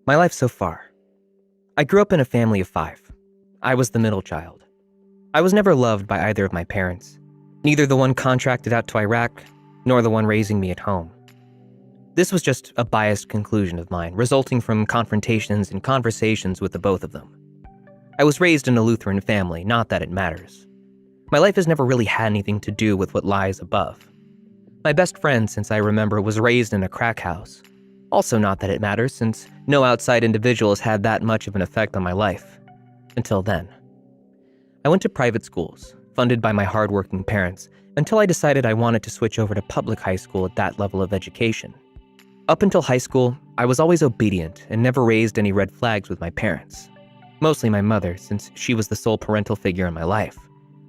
My life so far. I grew up in a family of 5. I was the middle child. I was never loved by either of my parents, neither the one contracted out to Iraq, nor the one raising me at home. This was just a biased conclusion of mine, resulting from confrontations and conversations with the both of them. I was raised in a Lutheran family, not that it matters. My life has never really had anything to do with what lies above. My best friend since I remember was raised in a crack house. Also not that it matters, since no outside individual has had that much of an effect on my life. Until then. I went to private schools, funded by my hardworking parents, until I decided I wanted to switch over to public high school at that level of education. Up until high school, I was always obedient and never raised any red flags with my parents. Mostly my mother, since she was the sole parental figure in my life.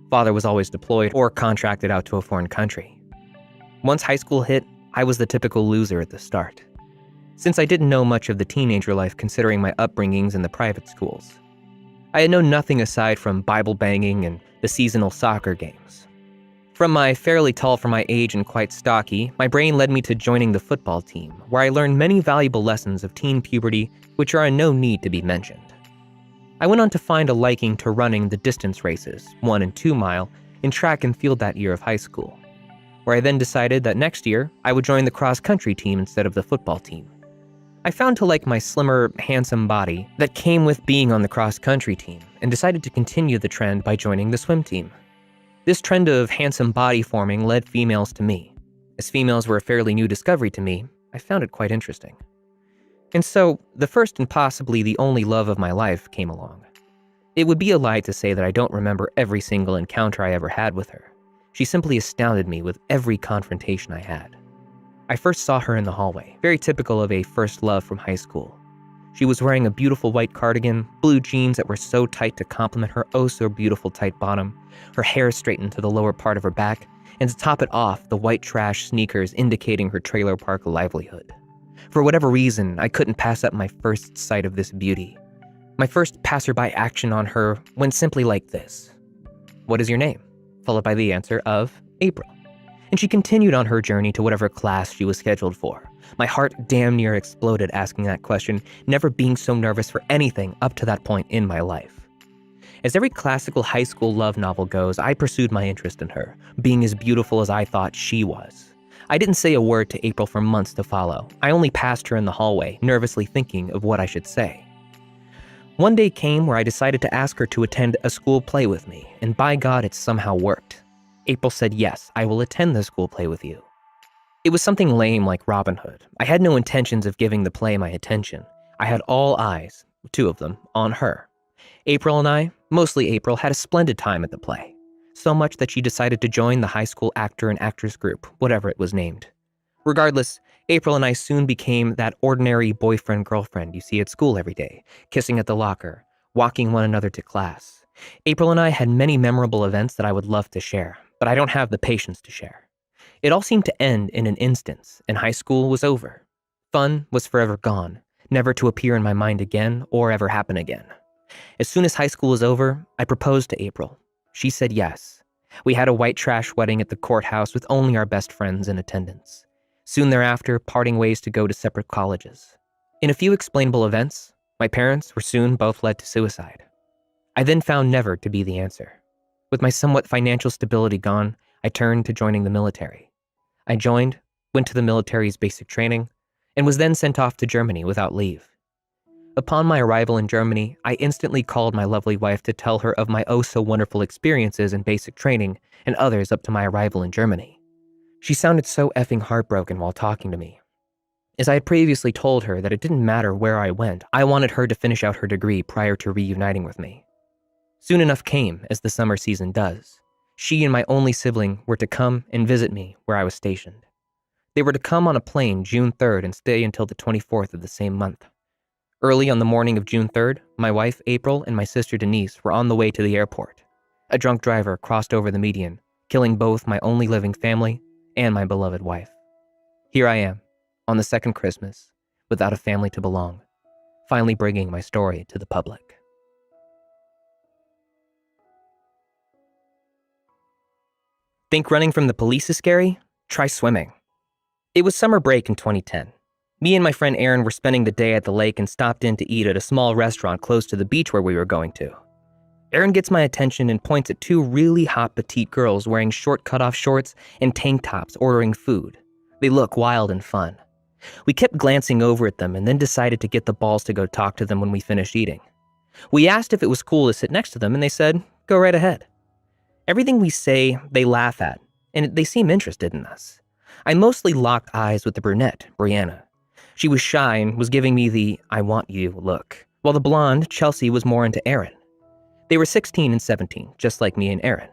Father was always deployed or contracted out to a foreign country. Once high school hit, I was the typical loser at the start. Since I didn't know much of the teenager life considering my upbringings in the private schools. I had known nothing aside from Bible banging and the seasonal soccer games. From my fairly tall for my age and quite stocky, my brain led me to joining the football team, where I learned many valuable lessons of teen puberty, which are in no need to be mentioned. I went on to find a liking to running the distance races, 1 and 2 mile, in track and field that year of high school, where I then decided that next year I would join the cross-country team instead of the football team. I found to like my slimmer, handsome body that came with being on the cross-country team and decided to continue the trend by joining the swim team. This trend of handsome body forming led females to me. As females were a fairly new discovery to me, I found it quite interesting. And so, the first and possibly the only love of my life came along. It would be a lie to say that I don't remember every single encounter I ever had with her. She simply astounded me with every confrontation I had. I first saw her in the hallway, very typical of a first love from high school. She was wearing a beautiful white cardigan, blue jeans that were so tight to complement her oh so beautiful tight bottom, her hair straightened to the lower part of her back, and to top it off, the white trash sneakers indicating her trailer park livelihood. For whatever reason, I couldn't pass up my first sight of this beauty. My first passerby action on her went simply like this. "What is your name?" Followed by the answer of April. And she continued on her journey to whatever class she was scheduled for. My heart damn near exploded asking that question, never being so nervous for anything up to that point in my life. As every classical high school love novel goes, I pursued my interest in her, being as beautiful as I thought she was. I didn't say a word to April for months to follow. I only passed her in the hallway, nervously thinking of what I should say. One day came where I decided to ask her to attend a school play with me, and by God, it somehow worked. April said, "Yes, I will attend the school play with you." It was something lame like Robin Hood. I had no intentions of giving the play my attention. I had all eyes, 2 of them, on her. April and I, mostly April, had a splendid time at the play. So much that she decided to join the high school actor and actress group, whatever it was named. Regardless, April and I soon became that ordinary boyfriend-girlfriend you see at school every day, kissing at the locker, walking one another to class. April and I had many memorable events that I would love to share, but I don't have the patience to share. It all seemed to end in an instant, and high school was over. Fun was forever gone, never to appear in my mind again or ever happen again. As soon as high school was over, I proposed to April. She said yes. We had a white trash wedding at the courthouse with only our best friends in attendance. Soon thereafter, parting ways to go to separate colleges. In a few explainable events, my parents were soon both led to suicide. I then found never to be the answer. With my somewhat financial stability gone, I turned to joining the military. I joined, went to the military's basic training, and was then sent off to Germany without leave. Upon my arrival in Germany, I instantly called my lovely wife to tell her of my oh-so-wonderful experiences in basic training and others up to my arrival in Germany. She sounded so effing heartbroken while talking to me. As I had previously told her that it didn't matter where I went, I wanted her to finish out her degree prior to reuniting with me. Soon enough came, as the summer season does. She and my only sibling were to come and visit me where I was stationed. They were to come on a plane June 3rd and stay until the 24th of the same month. Early on the morning of June 3rd, my wife, April, and my sister, Denise, were on the way to the airport. A drunk driver crossed over the median, killing both my only living family and my beloved wife. Here I am, on the second Christmas, without a family to belong, finally bringing my story to the public. Think running from the police is scary? Try swimming. It was summer break in 2010. Me and my friend Aaron were spending the day at the lake and stopped in to eat at a small restaurant close to the beach where we were going to. Aaron gets my attention and points at two really hot petite girls wearing short cutoff shorts and tank tops ordering food. They look wild and fun. We kept glancing over at them and then decided to get the balls to go talk to them when we finished eating. We asked if it was cool to sit next to them and they said, "Go right ahead." Everything we say, they laugh at, and they seem interested in us. I mostly locked eyes with the brunette, Brianna. She was shy and was giving me the "I want you" look, while the blonde, Chelsea, was more into Aaron. They were 16 and 17, just like me and Aaron.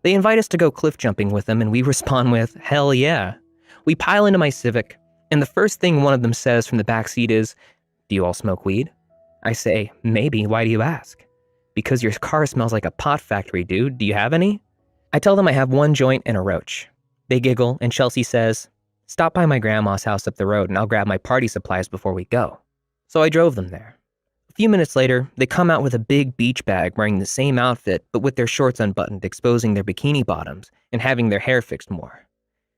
They invite us to go cliff jumping with them and we respond with, "Hell yeah." We pile into my Civic, and the first thing one of them says from the backseat is, "Do you all smoke weed?" I say, "Maybe, why do you ask?" "Because your car smells like a pot factory, dude. Do you have any?" I tell them I have one joint and a roach. They giggle, and Chelsea says, "Stop by my grandma's house up the road and I'll grab my party supplies before we go." So I drove them there. A few minutes later, they come out with a big beach bag wearing the same outfit but with their shorts unbuttoned, exposing their bikini bottoms and having their hair fixed more.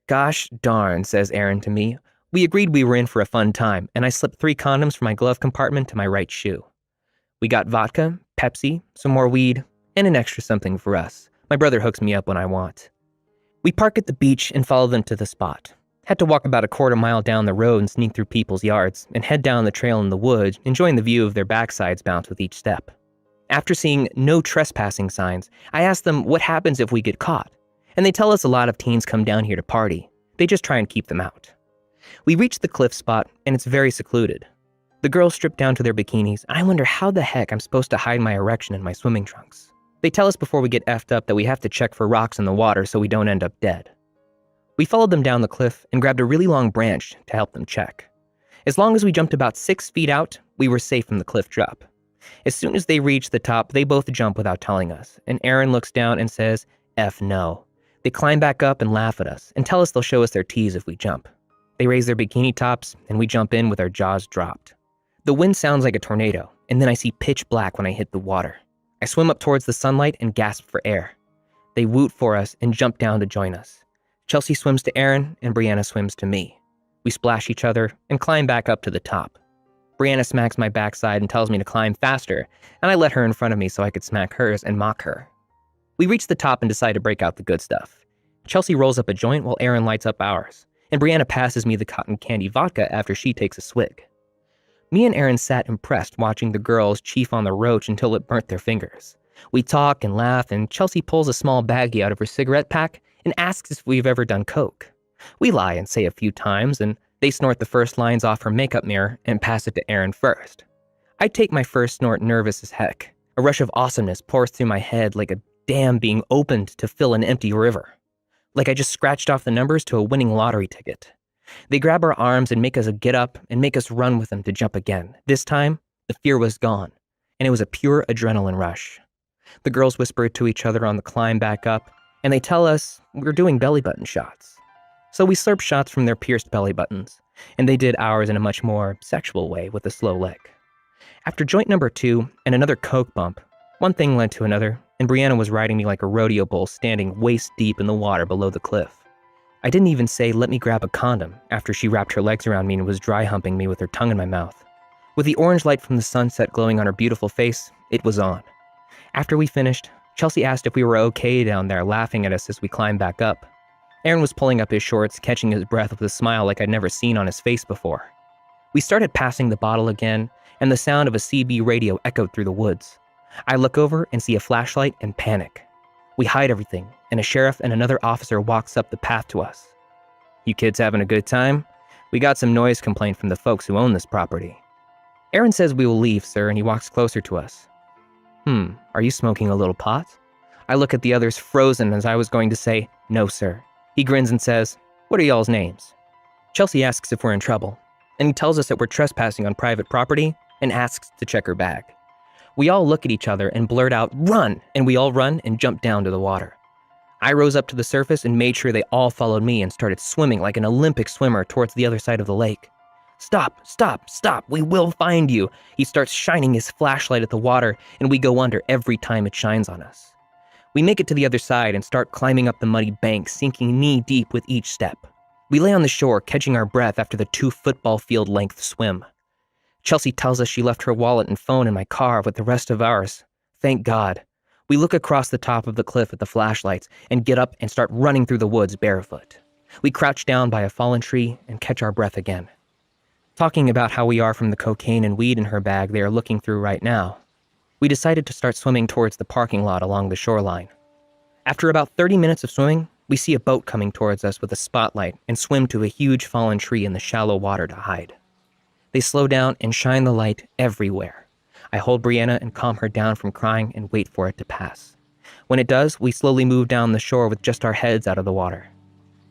"Gosh darn," says Aaron to me. We agreed we were in for a fun time, and I slipped 3 condoms from my glove compartment to my right shoe. We got vodka, Pepsi, some more weed, and an extra something for us. My brother hooks me up when I want. We park at the beach and follow them to the spot. Had to walk about a quarter mile down the road and sneak through people's yards, and head down the trail in the woods, enjoying the view of their backsides bounce with each step. After seeing no trespassing signs, I ask them what happens if we get caught, and they tell us a lot of teens come down here to party. They just try and keep them out. We reach the cliff spot, and it's very secluded. The girls strip down to their bikinis, and I wonder how the heck I'm supposed to hide my erection in my swimming trunks. They tell us before we get effed up that we have to check for rocks in the water so we don't end up dead. We followed them down the cliff and grabbed a really long branch to help them check. As long as we jumped about 6 feet out, we were safe from the cliff drop. As soon as they reach the top, they both jump without telling us, and Aaron looks down and says, "F no." They climb back up and laugh at us and tell us they'll show us their tees if we jump. They raise their bikini tops, and we jump in with our jaws dropped. The wind sounds like a tornado, and then I see pitch black when I hit the water. I swim up towards the sunlight and gasp for air. They woot for us and jump down to join us. Chelsea swims to Aaron, and Brianna swims to me. We splash each other and climb back up to the top. Brianna smacks my backside and tells me to climb faster, and I let her in front of me so I could smack hers and mock her. We reach the top and decide to break out the good stuff. Chelsea rolls up a joint while Aaron lights up ours, and Brianna passes me the cotton candy vodka after she takes a swig. Me and Aaron sat impressed watching the girls chief on the roach until it burnt their fingers. We talk and laugh, and Chelsea pulls a small baggie out of her cigarette pack and asks if we've ever done coke. We lie and say a few times, and they snort the first lines off her makeup mirror and pass it to Aaron first. I take my first snort nervous as heck. A rush of awesomeness pours through my head like a dam being opened to fill an empty river. Like I just scratched off the numbers to a winning lottery ticket. They grab our arms and make us get up and make us run with them to jump again. This time, the fear was gone, and it was a pure adrenaline rush. The girls whisper to each other on the climb back up, and they tell us we're doing belly button shots. So we slurp shots from their pierced belly buttons, and they did ours in a much more sexual way with a slow lick. After joint number 2 and another coke bump, one thing led to another, and Brianna was riding me like a rodeo bull standing waist deep in the water below the cliff. I didn't even say, "Let me grab a condom," after she wrapped her legs around me and was dry humping me with her tongue in my mouth. With the orange light from the sunset glowing on her beautiful face, it was on. After we finished, Chelsea asked if we were okay down there, laughing at us as we climbed back up. Aaron was pulling up his shorts, catching his breath with a smile like I'd never seen on his face before. We started passing the bottle again, and the sound of a CB radio echoed through the woods. I look over and see a flashlight and panic. We hide everything, and a sheriff and another officer walks up the path to us. "You kids having a good time? We got some noise complaint from the folks who own this property." Aaron says we will leave, sir, and he walks closer to us. Are you smoking a little pot?" I look at the others frozen as I was going to say, "No, sir." He grins and says, "What are y'all's names?" Chelsea asks if we're in trouble, and he tells us that we're trespassing on private property and asks to check her bag. We all look at each other and blurt out, "Run!" and we all run and jump down to the water. I rose up to the surface and made sure they all followed me and started swimming like an Olympic swimmer towards the other side of the lake. "Stop, stop, stop, we will find you." He starts shining his flashlight at the water, and we go under every time it shines on us. We make it to the other side and start climbing up the muddy bank, sinking knee deep with each step. We lay on the shore, catching our breath after the 2 football field length swim. Chelsea tells us she left her wallet and phone in my car with the rest of ours. Thank God. We look across the top of the cliff at the flashlights and get up and start running through the woods barefoot. We crouch down by a fallen tree and catch our breath again. Talking about how we are from the cocaine and weed in her bag they are looking through right now, we decided to start swimming towards the parking lot along the shoreline. After about 30 minutes of swimming, we see a boat coming towards us with a spotlight and swim to a huge fallen tree in the shallow water to hide. They slow down and shine the light everywhere. I hold Brianna and calm her down from crying and wait for it to pass. When it does, we slowly move down the shore with just our heads out of the water.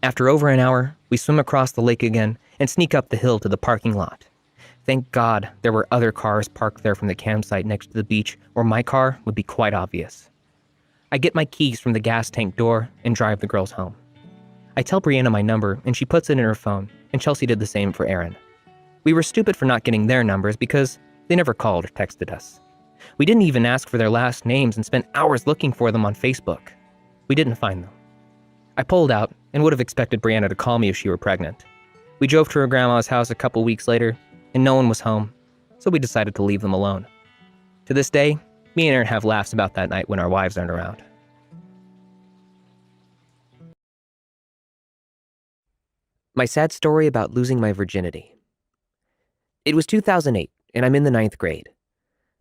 After over an hour, we swim across the lake again and sneak up the hill to the parking lot. Thank God there were other cars parked there from the campsite next to the beach, or my car would be quite obvious. I get my keys from the gas tank door and drive the girls home. I tell Brianna my number and she puts it in her phone, and Chelsea did the same for Aaron. We were stupid for not getting their numbers because they never called or texted us. We didn't even ask for their last names and spent hours looking for them on Facebook. We didn't find them. I pulled out and would have expected Brianna to call me if she were pregnant. We drove to her grandma's house a couple weeks later, and no one was home, so we decided to leave them alone. To this day, me and Aaron have laughs about that night when our wives aren't around. My sad story about losing my virginity. It was 2008, and I'm in the 9th grade.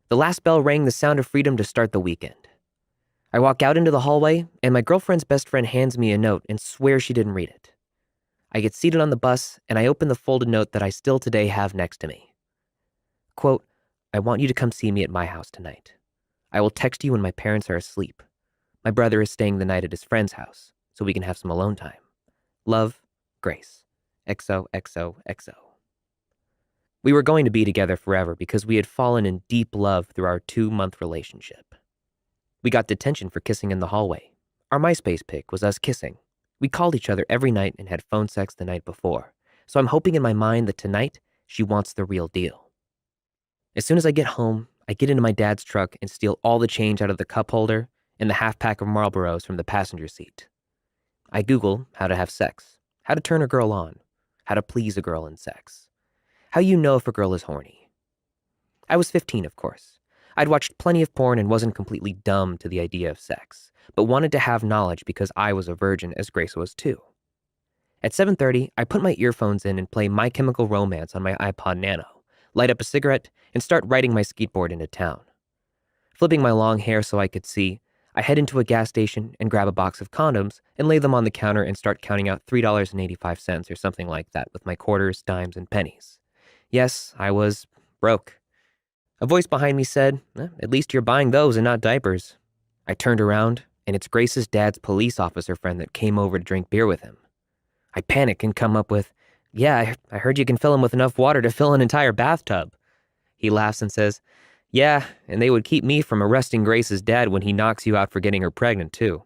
The last bell rang the sound of freedom to start the weekend. I walk out into the hallway, and my girlfriend's best friend hands me a note and swears she didn't read it. I get seated on the bus, and I open the folded note that I still today have next to me. Quote, I want you to come see me at my house tonight. I will text you when my parents are asleep. My brother is staying the night at his friend's house, so we can have some alone time. Love, Grace. XOXOXO. We were going to be together forever because we had fallen in deep love through our 2-month relationship. We got detention for kissing in the hallway. Our MySpace pic was us kissing. We called each other every night and had phone sex the night before, so I'm hoping in my mind that tonight she wants the real deal. As soon as I get home, I get into my dad's truck and steal all the change out of the cup holder and the half-pack of Marlboros from the passenger seat. I Google how to have sex, how to turn a girl on, how to please a girl in sex, how you know if a girl is horny. I was 15, of course. I'd watched plenty of porn and wasn't completely dumb to the idea of sex, but wanted to have knowledge because I was a virgin as Grace was too. At 7:30, I put my earphones in and play My Chemical Romance on my iPod Nano, light up a cigarette, and start riding my skateboard into town. Flipping my long hair so I could see, I head into a gas station and grab a box of condoms and lay them on the counter and start counting out $3.85 or something like that with my quarters, dimes, and pennies. Yes, I was broke. A voice behind me said, at least you're buying those and not diapers. I turned around, and it's Grace's dad's police officer friend that came over to drink beer with him. I panic and come up with, yeah, I heard you can fill him with enough water to fill an entire bathtub. He laughs and says, yeah, and they would keep me from arresting Grace's dad when he knocks you out for getting her pregnant, too.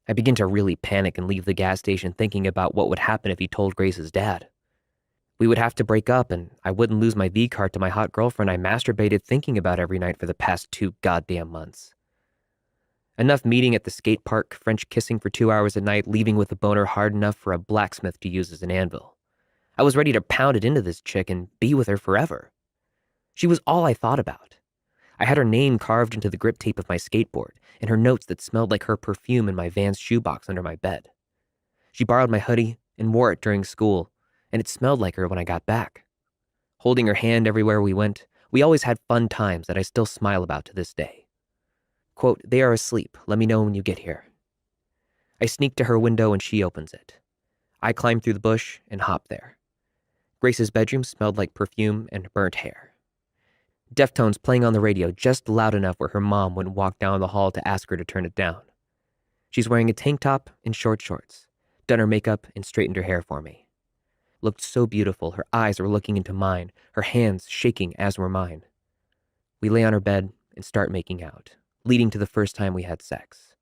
I begin to really panic and leave the gas station thinking about what would happen if he told Grace's dad. We would have to break up, and I wouldn't lose my V-card to my hot girlfriend I masturbated thinking about every night for the past 2 goddamn months. Enough meeting at the skate park, French kissing for 2 hours a night, leaving with a boner hard enough for a blacksmith to use as an anvil. I was ready to pound it into this chick and be with her forever. She was all I thought about. I had her name carved into the grip tape of my skateboard, and her notes that smelled like her perfume in my Vans shoebox under my bed. She borrowed my hoodie and wore it during school, and it smelled like her when I got back. Holding her hand everywhere we went, we always had fun times that I still smile about to this day. Quote, they are asleep. Let me know when you get here. I sneak to her window and she opens it. I climb through the bush and hop there. Grace's bedroom smelled like perfume and burnt hair. Deftones playing on the radio just loud enough where her mom wouldn't walk down the hall to ask her to turn it down. She's wearing a tank top and short shorts, done her makeup and straightened her hair for me. Looked so beautiful, her eyes were looking into mine, her hands shaking as were mine. We lay on her bed and start making out, leading to the first time we had sex.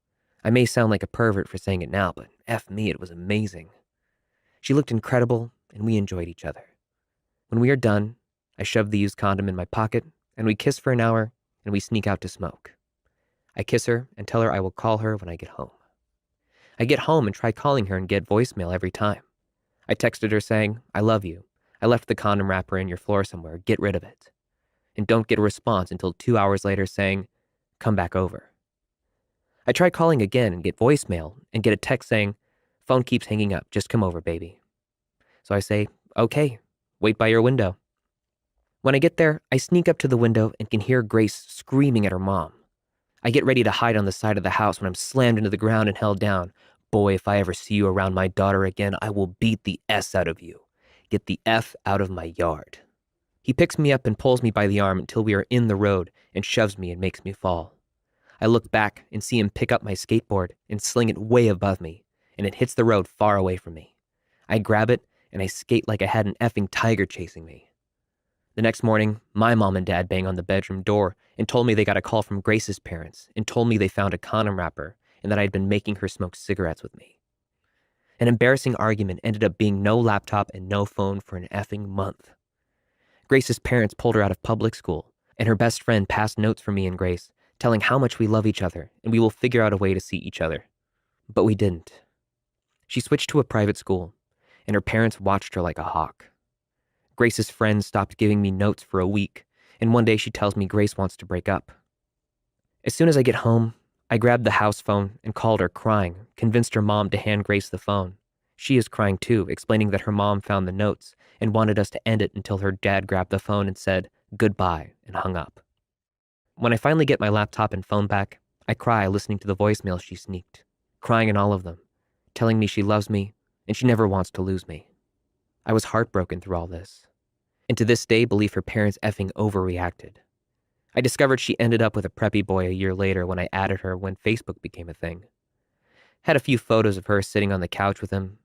I may sound like a pervert for saying it now, but F me, it was amazing. She looked incredible, and we enjoyed each other. When we are done, I shove the used condom in my pocket, and we kiss for an hour, and we sneak out to smoke. I kiss her and tell her I will call her when I get home. I get home and try calling her and get voicemail every time. I texted her saying, I love you. I left the condom wrapper in your floor somewhere. Get rid of it. And don't get a response until 2 hours later saying, come back over. I try calling again and get voicemail and get a text saying, phone keeps hanging up. Just come over, baby. So I say, okay, wait by your window. When I get there, I sneak up to the window and can hear Grace screaming at her mom. I get ready to hide on the side of the house when I'm slammed into the ground and held down. Boy, if I ever see you around my daughter again, I will beat the S out of you. Get the F out of my yard. He picks me up and pulls me by the arm until we are in the road and shoves me and makes me fall. I look back and see him pick up my skateboard and sling it way above me, and it hits the road far away from me. I grab it and I skate like I had an effing tiger chasing me. The next morning, my mom and dad bang on the bedroom door and told me they got a call from Grace's parents and told me they found a condom wrapper and that I'd been making her smoke cigarettes with me. An embarrassing argument ended up being no laptop and no phone for an effing month. Grace's parents pulled her out of public school, and her best friend passed notes for me and Grace, telling how much we love each other and we will figure out a way to see each other. But we didn't. She switched to a private school, and her parents watched her like a hawk. Grace's friends stopped giving me notes for a week, and one day she tells me Grace wants to break up. As soon as I get home, I grabbed the house phone and called her crying, convinced her mom to hand Grace the phone. She is crying too, explaining that her mom found the notes and wanted us to end it until her dad grabbed the phone and said, goodbye, and hung up. When I finally get my laptop and phone back, I cry listening to the voicemails she sneaked, crying in all of them, telling me she loves me and she never wants to lose me. I was heartbroken through all this, and to this day believe her parents effing overreacted. I discovered she ended up with a preppy boy a year later when I added her when Facebook became a thing. Had a few photos of her sitting on the couch with him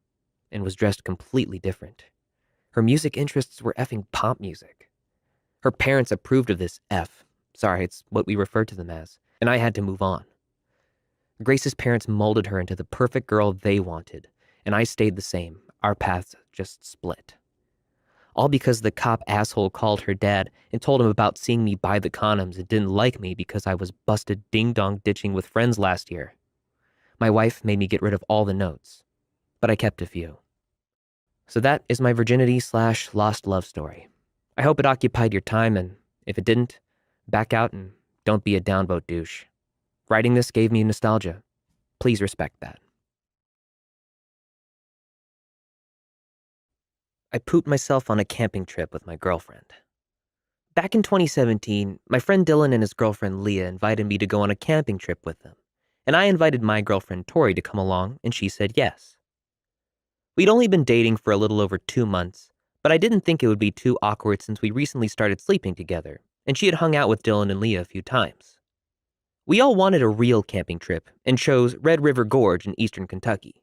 and was dressed completely different. Her music interests were effing pop music. Her parents approved of this Sorry, it's what we refer to them as, and I had to move on. Grace's parents molded her into the perfect girl they wanted, and I stayed the same. Our paths just split. All because the cop asshole called her dad and told him about seeing me buy the condoms and didn't like me because I was busted ding-dong ditching with friends last year. My wife made me get rid of all the notes, but I kept a few. So that is my virginity/lost love story. I hope it occupied your time, and if it didn't, back out and don't be a downvote douche. Writing this gave me nostalgia. Please respect that. I pooped myself on a camping trip with my girlfriend. Back in 2017, my friend Dylan and his girlfriend Leah invited me to go on a camping trip with them, and I invited my girlfriend Tori to come along, and she said yes. We'd only been dating for a little over 2 months, but I didn't think it would be too awkward since we recently started sleeping together, and she had hung out with Dylan and Leah a few times. We all wanted a real camping trip and chose Red River Gorge in eastern Kentucky.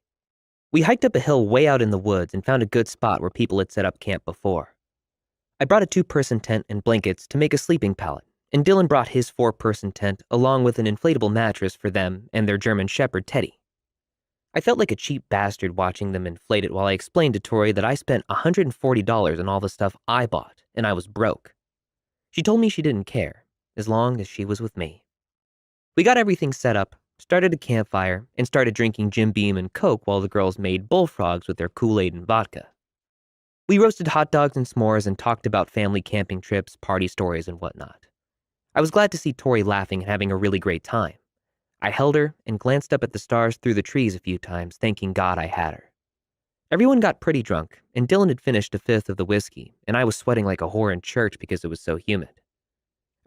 We hiked up a hill way out in the woods and found a good spot where people had set up camp before. I brought a 2-person tent and blankets to make a sleeping pallet, and Dylan brought his 4-person tent along with an inflatable mattress for them and their German Shepherd Teddy. I felt like a cheap bastard watching them inflate it while I explained to Tori that I spent $140 on all the stuff I bought, and I was broke. She told me she didn't care, as long as she was with me. We got everything set up, started a campfire, and started drinking Jim Beam and Coke while the girls made bullfrogs with their Kool-Aid and vodka. We roasted hot dogs and s'mores and talked about family camping trips, party stories, and whatnot. I was glad to see Tori laughing and having a really great time. I held her and glanced up at the stars through the trees a few times, thanking God I had her. Everyone got pretty drunk, and Dylan had finished a 5th of the whiskey, and I was sweating like a whore in church because it was so humid.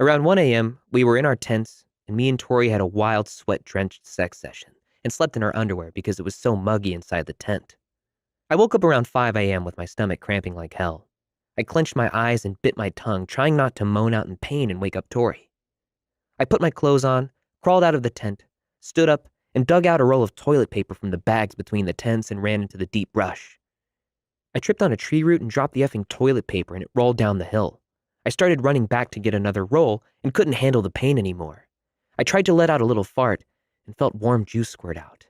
Around 1 a.m., we were in our tents, and me and Tori had a wild, sweat-drenched sex session and slept in our underwear because it was so muggy inside the tent. I woke up around 5 a.m. with my stomach cramping like hell. I clenched my eyes and bit my tongue, trying not to moan out in pain and wake up Tori. I put my clothes on, crawled out of the tent, stood up, and dug out a roll of toilet paper from the bags between the tents and ran into the deep brush. I tripped on a tree root and dropped the effing toilet paper and it rolled down the hill. I started running back to get another roll and couldn't handle the pain anymore. I tried to let out a little fart and felt warm juice squirt out.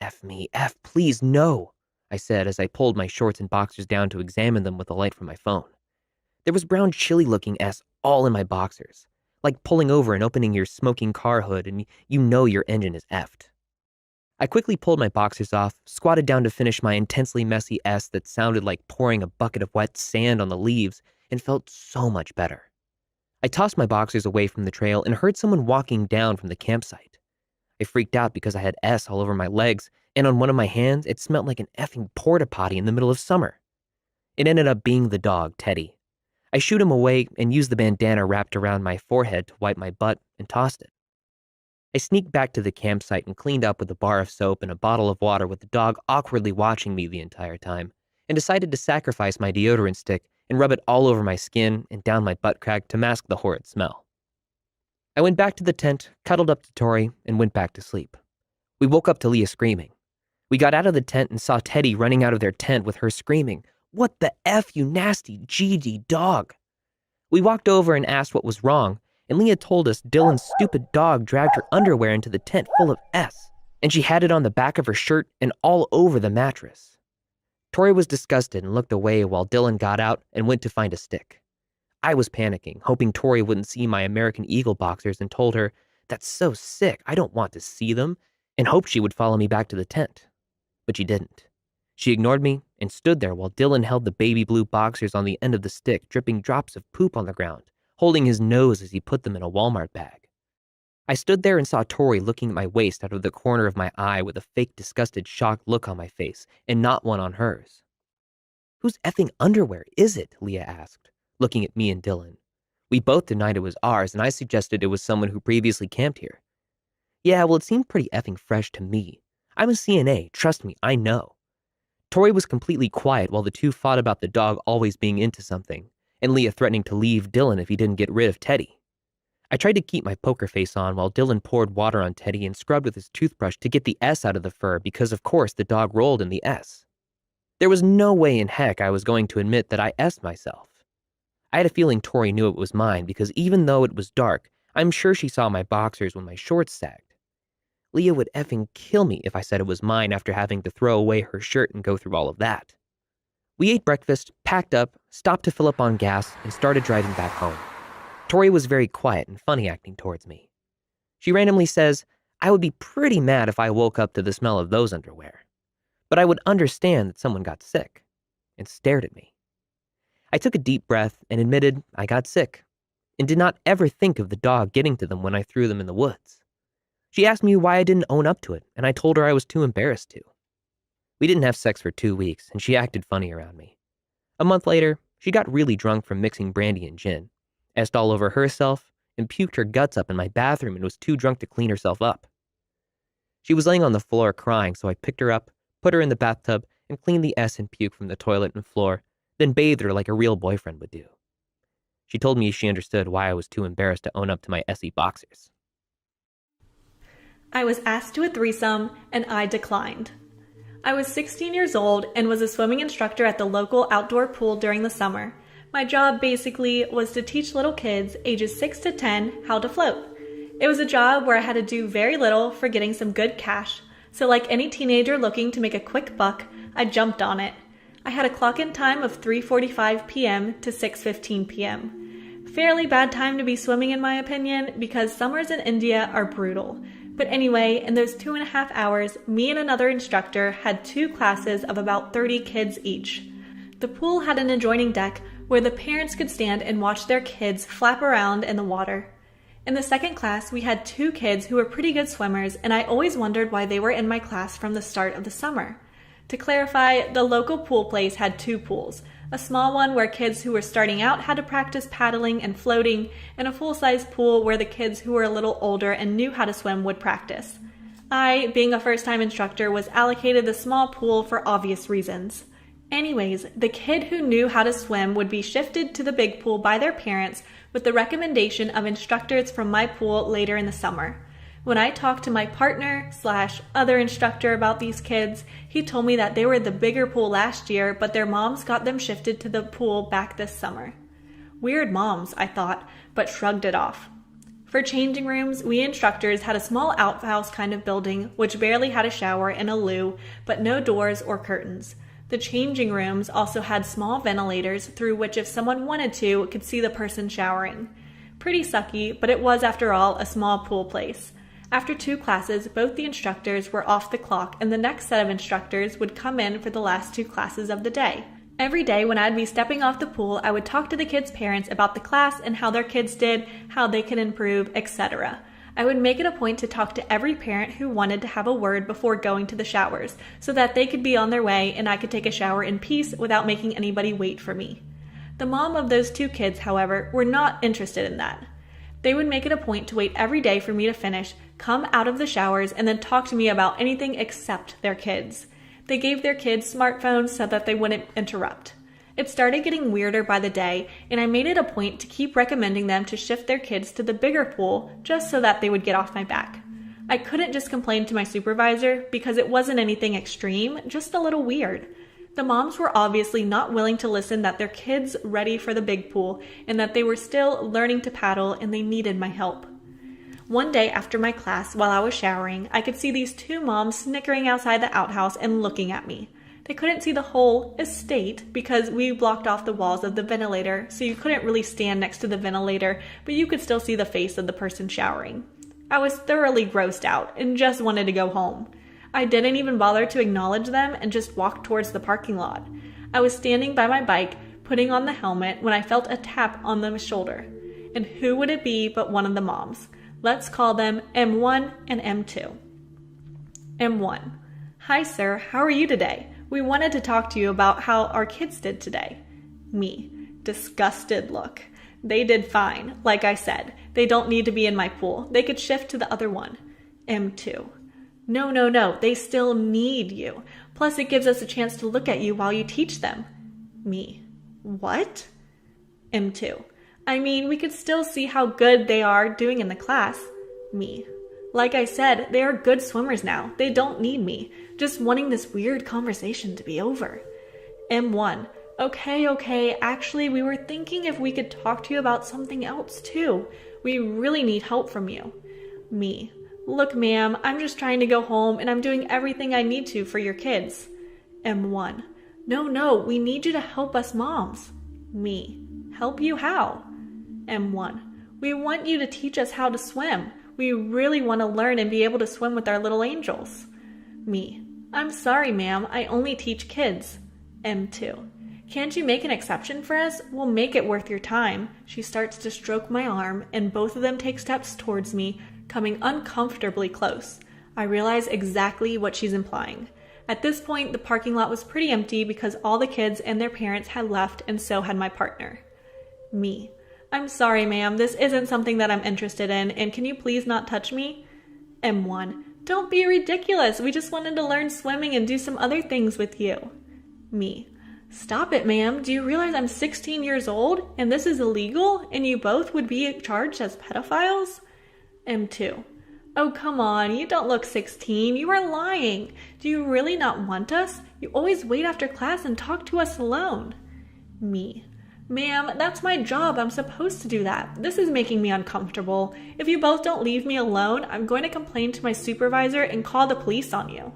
F me, F, please, no, I said as I pulled my shorts and boxers down to examine them with the light from my phone. There was brown chili-looking S all in my boxers, like pulling over and opening your smoking car hood and you know your engine is effed. I quickly pulled my boxers off, squatted down to finish my intensely messy S that sounded like pouring a bucket of wet sand on the leaves, and felt so much better. I tossed my boxers away from the trail and heard someone walking down from the campsite. I freaked out because I had S all over my legs, and on one of my hands, it smelled like an effing porta potty in the middle of summer. It ended up being the dog, Teddy. I shooed him away and used the bandana wrapped around my forehead to wipe my butt and tossed it. I sneaked back to the campsite and cleaned up with a bar of soap and a bottle of water with the dog awkwardly watching me the entire time, and decided to sacrifice my deodorant stick and rub it all over my skin and down my butt crack to mask the horrid smell. I went back to the tent, cuddled up to Tori, and went back to sleep. We woke up to Leah screaming. We got out of the tent and saw Teddy running out of their tent with her screaming, "What the F, you nasty GD dog?" We walked over and asked what was wrong, and Leah told us Dylan's stupid dog dragged her underwear into the tent full of S, and she had it on the back of her shirt and all over the mattress. Tori was disgusted and looked away while Dylan got out and went to find a stick. I was panicking, hoping Tori wouldn't see my American Eagle boxers, and told her, "That's so sick, I don't want to see them," and hoped she would follow me back to the tent. But she didn't. She ignored me and stood there while Dylan held the baby blue boxers on the end of the stick, dripping drops of poop on the ground, holding his nose as he put them in a Walmart bag. I stood there and saw Tori looking at my waist out of the corner of my eye with a fake disgusted shocked look on my face and not one on hers. "Whose effing underwear is it?" Leah asked, looking at me and Dylan. We both denied it was ours, and I suggested it was someone who previously camped here. "Yeah, well, it seemed pretty effing fresh to me. I'm a CNA, trust me, I know." Tori was completely quiet while the two fought about the dog always being into something, and Leah threatening to leave Dylan if he didn't get rid of Teddy. I tried to keep my poker face on while Dylan poured water on Teddy and scrubbed with his toothbrush to get the S out of the fur because, of course, the dog rolled in the S. There was no way in heck I was going to admit that I S'd myself. I had a feeling Tori knew it was mine because even though it was dark, I'm sure she saw my boxers when my shorts sagged. Leah would effing kill me if I said it was mine after having to throw away her shirt and go through all of that. We ate breakfast, packed up, stopped to fill up on gas, and started driving back home. Tori was very quiet and funny acting towards me. She randomly says, "I would be pretty mad if I woke up to the smell of those underwear. But I would understand that someone got sick," and stared at me. I took a deep breath and admitted I got sick, and did not ever think of the dog getting to them when I threw them in the woods. She asked me why I didn't own up to it, and I told her I was too embarrassed to. We didn't have sex for 2 weeks, and she acted funny around me. A month later, she got really drunk from mixing brandy and gin, S'd all over herself, and puked her guts up in my bathroom and was too drunk to clean herself up. She was laying on the floor crying, so I picked her up, put her in the bathtub, and cleaned the S and puke from the toilet and floor, then bathed her like a real boyfriend would do. She told me she understood why I was too embarrassed to own up to my SE boxers. I was asked to a threesome, and I declined. I was 16 years old and was a swimming instructor at the local outdoor pool during the summer. My job basically was to teach little kids ages 6 to 10 how to float. It was a job where I had to do very little for getting some good cash, so like any teenager looking to make a quick buck, I jumped on it. I had a clock-in time of 3:45 p.m. to 6:15 p.m. Fairly bad time to be swimming in my opinion because summers in India are brutal. But anyway, in those 2.5 hours, me and another instructor had 2 classes of about 30 kids each. The pool had an adjoining deck where the parents could stand and watch their kids flap around in the water. In the second class, we had 2 kids who were pretty good swimmers, and I always wondered why they were in my class from the start of the summer. To clarify, the local pool place had 2 pools, a small one where kids who were starting out had to practice paddling and floating, and a full-size pool where the kids who were a little older and knew how to swim would practice. I, being a first-time instructor, was allocated the small pool for obvious reasons. Anyways, the kid who knew how to swim would be shifted to the big pool by their parents with the recommendation of instructors from my pool later in the summer. When I talked to my partner/other instructor about these kids, he told me that they were at the bigger pool last year, but their moms got them shifted to the pool back this summer. Weird moms, I thought, but shrugged it off. For changing rooms, we instructors had a small outhouse kind of building, which barely had a shower and a loo, but no doors or curtains. The changing rooms also had small ventilators through which if someone wanted to, could see the person showering. Pretty sucky, but it was, after all, a small pool place. After 2 classes, both the instructors were off the clock and the next set of instructors would come in for the last 2 classes of the day. Every day when I'd be stepping off the pool, I would talk to the kids' parents about the class and how their kids did, how they could improve, etc. I would make it a point to talk to every parent who wanted to have a word before going to the showers, so that they could be on their way and I could take a shower in peace without making anybody wait for me. The mom of those 2 kids, however, were not interested in that. They would make it a point to wait every day for me to finish, come out of the showers, and then talk to me about anything except their kids. They gave their kids smartphones so that they wouldn't interrupt. It started getting weirder by the day, and I made it a point to keep recommending them to shift their kids to the bigger pool just so that they would get off my back. I couldn't just complain to my supervisor because it wasn't anything extreme, just a little weird. The moms were obviously not willing to listen that their kids ready for the big pool and that they were still learning to paddle and they needed my help. One day after my class, while I was showering, I could see these 2 moms snickering outside the outhouse and looking at me. They couldn't see the whole estate because we blocked off the walls of the ventilator, so you couldn't really stand next to the ventilator, but you could still see the face of the person showering. I was thoroughly grossed out and just wanted to go home. I didn't even bother to acknowledge them and just walked towards the parking lot. I was standing by my bike, putting on the helmet, when I felt a tap on the shoulder. And who would it be but one of the moms? Let's call them M1 and M2. M1. Hi sir, how are you today? We wanted to talk to you about how our kids did today. Me. Disgusted look. They did fine. Like I said, they don't need to be in my pool. They could shift to the other one. M2. No, they still need you. Plus it gives us a chance to look at you while you teach them. Me. What? M2. I mean, we could still see how good they are doing in the class. Me. Like I said, they are good swimmers now. They don't need me. Just wanting this weird conversation to be over. M1. Okay. Actually, we were thinking if we could talk to you about something else too. We really need help from you. Me. Look, ma'am, I'm just trying to go home and I'm doing everything I need to for your kids. M1. No, we need you to help us moms. Me. Help you how? M1. We want you to teach us how to swim. We really want to learn and be able to swim with our little angels. Me. I'm sorry, ma'am. I only teach kids. M2. Can't you make an exception for us? We'll make it worth your time. She starts to stroke my arm, and both of them take steps towards me, coming uncomfortably close. I realize exactly what she's implying. At this point, the parking lot was pretty empty because all the kids and their parents had left, and so had my partner. Me. I'm sorry, ma'am. This isn't something that I'm interested in, and can you please not touch me? M1. Don't be ridiculous. We just wanted to learn swimming and do some other things with you. Me. Stop it, ma'am. Do you realize I'm 16 years old and this is illegal and you both would be charged as pedophiles? M2. Oh, come on. You don't look 16. You are lying. Do you really not want us? You always wait after class and talk to us alone. Me. Ma'am, that's my job. I'm supposed to do that. This is making me uncomfortable. If you both don't leave me alone, I'm going to complain to my supervisor and call the police on you.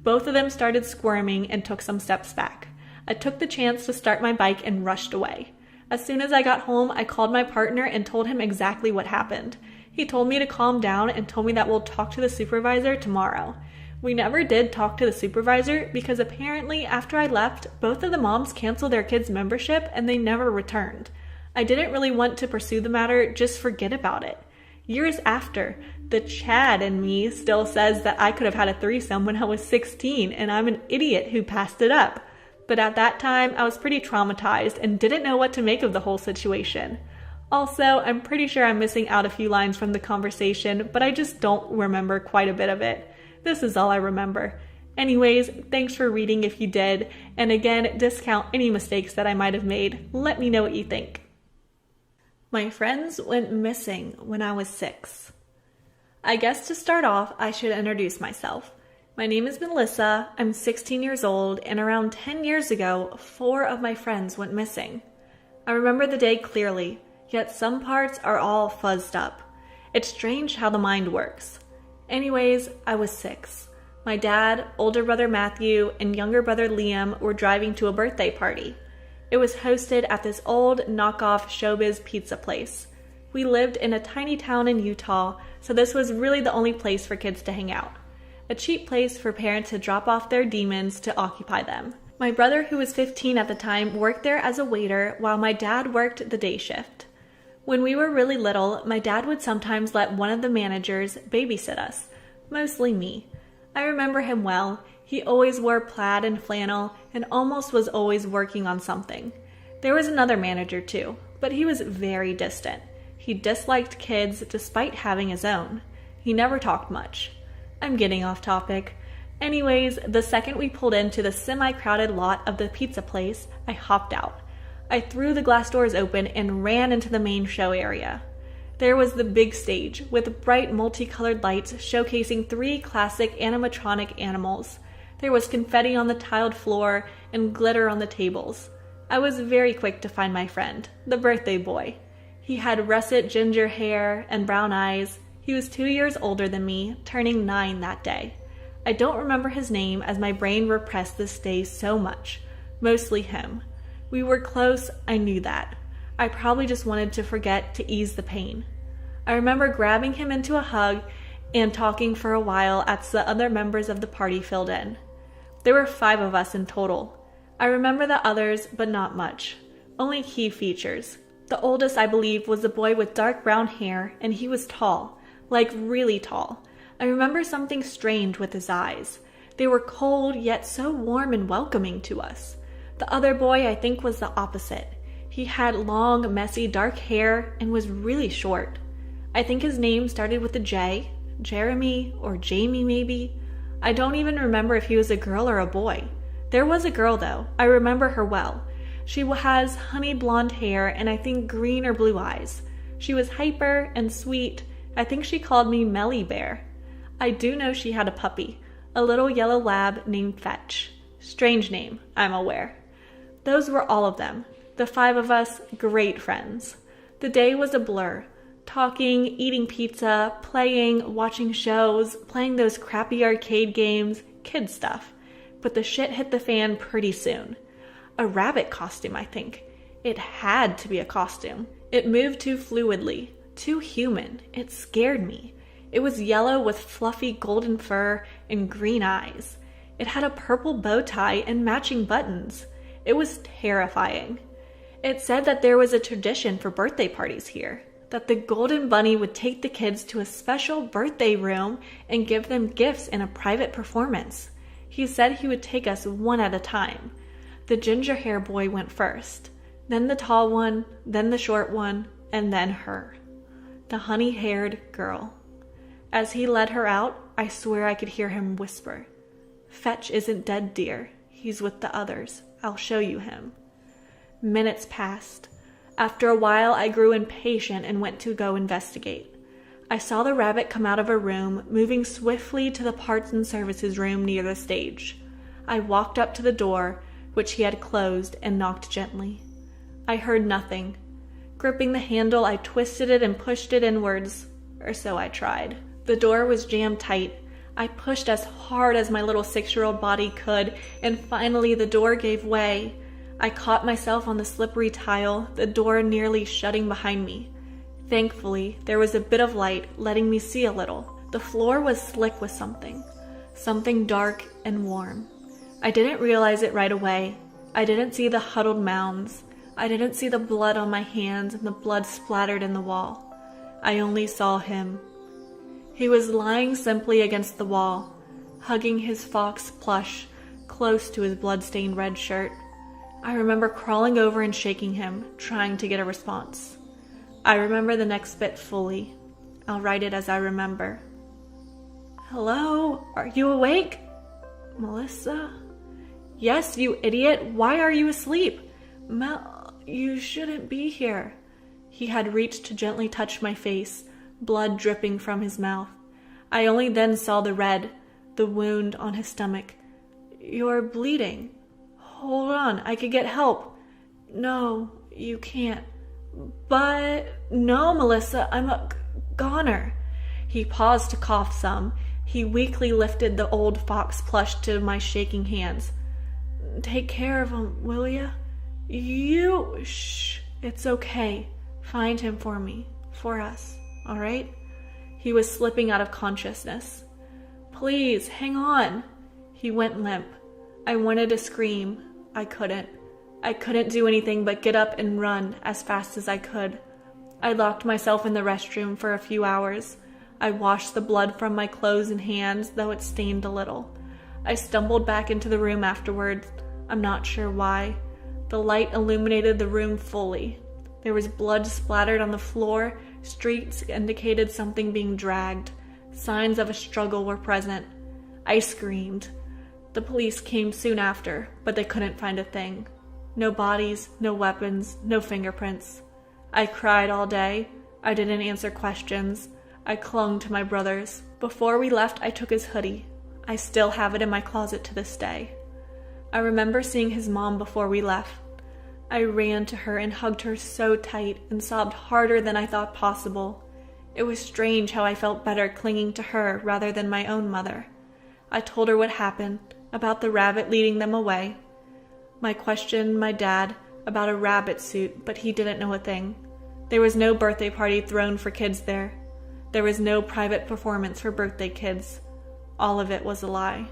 Both of them started squirming and took some steps back. I took the chance to start my bike and rushed away. As soon as I got home, I called my partner and told him exactly what happened. He told me to calm down and told me that we'll talk to the supervisor tomorrow. We never did talk to the supervisor because apparently after I left, both of the moms canceled their kids' membership and they never returned. I didn't really want to pursue the matter, just forget about it. Years after, the Chad in me still says that I could have had a threesome when I was 16 and I'm an idiot who passed it up. But at that time, I was pretty traumatized and didn't know what to make of the whole situation. Also, I'm pretty sure I'm missing out a few lines from the conversation, but I just don't remember quite a bit of it. This is all I remember. Anyways, thanks for reading if you did, and again, discount any mistakes that I might have made. Let me know what you think. My friends went missing when I was 6. I guess to start off, I should introduce myself. My name is Melissa, I'm 16 years old, and around 10 years ago, 4 of my friends went missing. I remember the day clearly, yet some parts are all fuzzed up. It's strange how the mind works. Anyways, I was 6. My dad, older brother Matthew, and younger brother Liam were driving to a birthday party. It was hosted at this old knockoff showbiz pizza place. We lived in a tiny town in Utah, so this was really the only place for kids to hang out. A cheap place for parents to drop off their demons to occupy them. My brother, who was 15 at the time, worked there as a waiter while my dad worked the day shift. When we were really little, my dad would sometimes let one of the managers babysit us, mostly me. I remember him well. He always wore plaid and flannel and almost was always working on something. There was another manager too, but he was very distant. He disliked kids despite having his own. He never talked much. I'm getting off topic. Anyways, the second we pulled into the semi-crowded lot of the pizza place, I hopped out. I threw the glass doors open and ran into the main show area. There was the big stage with bright multicolored lights showcasing 3 classic animatronic animals. There was confetti on the tiled floor and glitter on the tables. I was very quick to find my friend, the birthday boy. He had russet ginger hair and brown eyes. He was 2 years older than me, turning 9 that day. I don't remember his name as my brain repressed this day so much. Mostly him. We were close, I knew that. I probably just wanted to forget to ease the pain. I remember grabbing him into a hug and talking for a while as the other members of the party filled in. There were 5 of us in total. I remember the others, but not much. Only key features. The oldest, I believe, was a boy with dark brown hair, and he was tall, like really tall. I remember something strange with his eyes. They were cold, yet so warm and welcoming to us. The other boy, I think, was the opposite. He had long, messy, dark hair and was really short. I think his name started with a J, Jeremy or Jamie maybe. I don't even remember if he was a girl or a boy. There was a girl though. I remember her well. She has honey blonde hair and I think green or blue eyes. She was hyper and sweet. I think she called me Melly Bear. I do know she had a puppy, a little yellow lab named Fetch. Strange name, I'm aware. Those were all of them. The 5 of us, great friends. The day was a blur. Talking, eating pizza, playing, watching shows, playing those crappy arcade games, kid stuff. But the shit hit the fan pretty soon. A rabbit costume, I think. It had to be a costume. It moved too fluidly, too human. It scared me. It was yellow with fluffy golden fur and green eyes. It had a purple bow tie and matching buttons. It was terrifying. It said that there was a tradition for birthday parties here, that the Golden Bunny would take the kids to a special birthday room and give them gifts in a private performance. He said he would take us one at a time. The ginger hair boy went first, then the tall one, then the short one, and then her. The honey-haired girl. As he led her out, I swear I could hear him whisper, "Fetch isn't dead, dear. He's with the others. I'll show you him." Minutes passed. After a while, I grew impatient and went to go investigate. I saw the rabbit come out of a room, moving swiftly to the parts and services room near the stage. I walked up to the door, which he had closed, and knocked gently. I heard nothing. Gripping the handle, I twisted it and pushed it inwards, or so I tried. The door was jammed tight. I pushed as hard as my little 6-year-old body could, and finally the door gave way. I caught myself on the slippery tile, the door nearly shutting behind me. Thankfully, there was a bit of light, letting me see a little. The floor was slick with something dark and warm. I didn't realize it right away. I didn't see the huddled mounds. I didn't see the blood on my hands and the blood splattered in the wall. I only saw him. He was lying simply against the wall, hugging his fox plush close to his blood-stained red shirt. I remember crawling over and shaking him, trying to get a response. I remember the next bit fully. I'll write it as I remember. "Hello? Are you awake? Melissa?" "Yes, you idiot. Why are you asleep?" "Mel, you shouldn't be here." He had reached to gently touch my face, blood dripping from his mouth. I only then saw the red, the wound on his stomach. "You're bleeding. Hold on, I could get help." "No, you can't." "But..." "No, Melissa, I'm a goner." He paused to cough some. He weakly lifted the old fox plush to my shaking hands. "Take care of him, will ya?" "You..." "Shh, it's okay. Find him for me. for us, all right? He was slipping out of consciousness. Please, hang on. He went limp. I wanted to scream. I couldn't. I couldn't do anything but get up and run as fast as I could. I locked myself in the restroom for a few hours. I washed the blood from my clothes and hands, though it stained a little. I stumbled back into the room afterwards. I'm not sure why. The light illuminated the room fully. There was blood splattered on the floor. Streaks indicated something being dragged. Signs of a struggle were present. I screamed. The police came soon after, but they couldn't find a thing. No bodies, no weapons, no fingerprints. I cried all day. I didn't answer questions. I clung to my brothers. Before we left, I took his hoodie. I still have it in my closet to this day. I remember seeing his mom before we left. I ran to her and hugged her so tight and sobbed harder than I thought possible. It was strange how I felt better clinging to her rather than my own mother. I told her what happened, about the rabbit leading them away. I questioned my dad about a rabbit suit, but he didn't know a thing. There was no birthday party thrown for kids there. There was no private performance for birthday kids. All of it was a lie.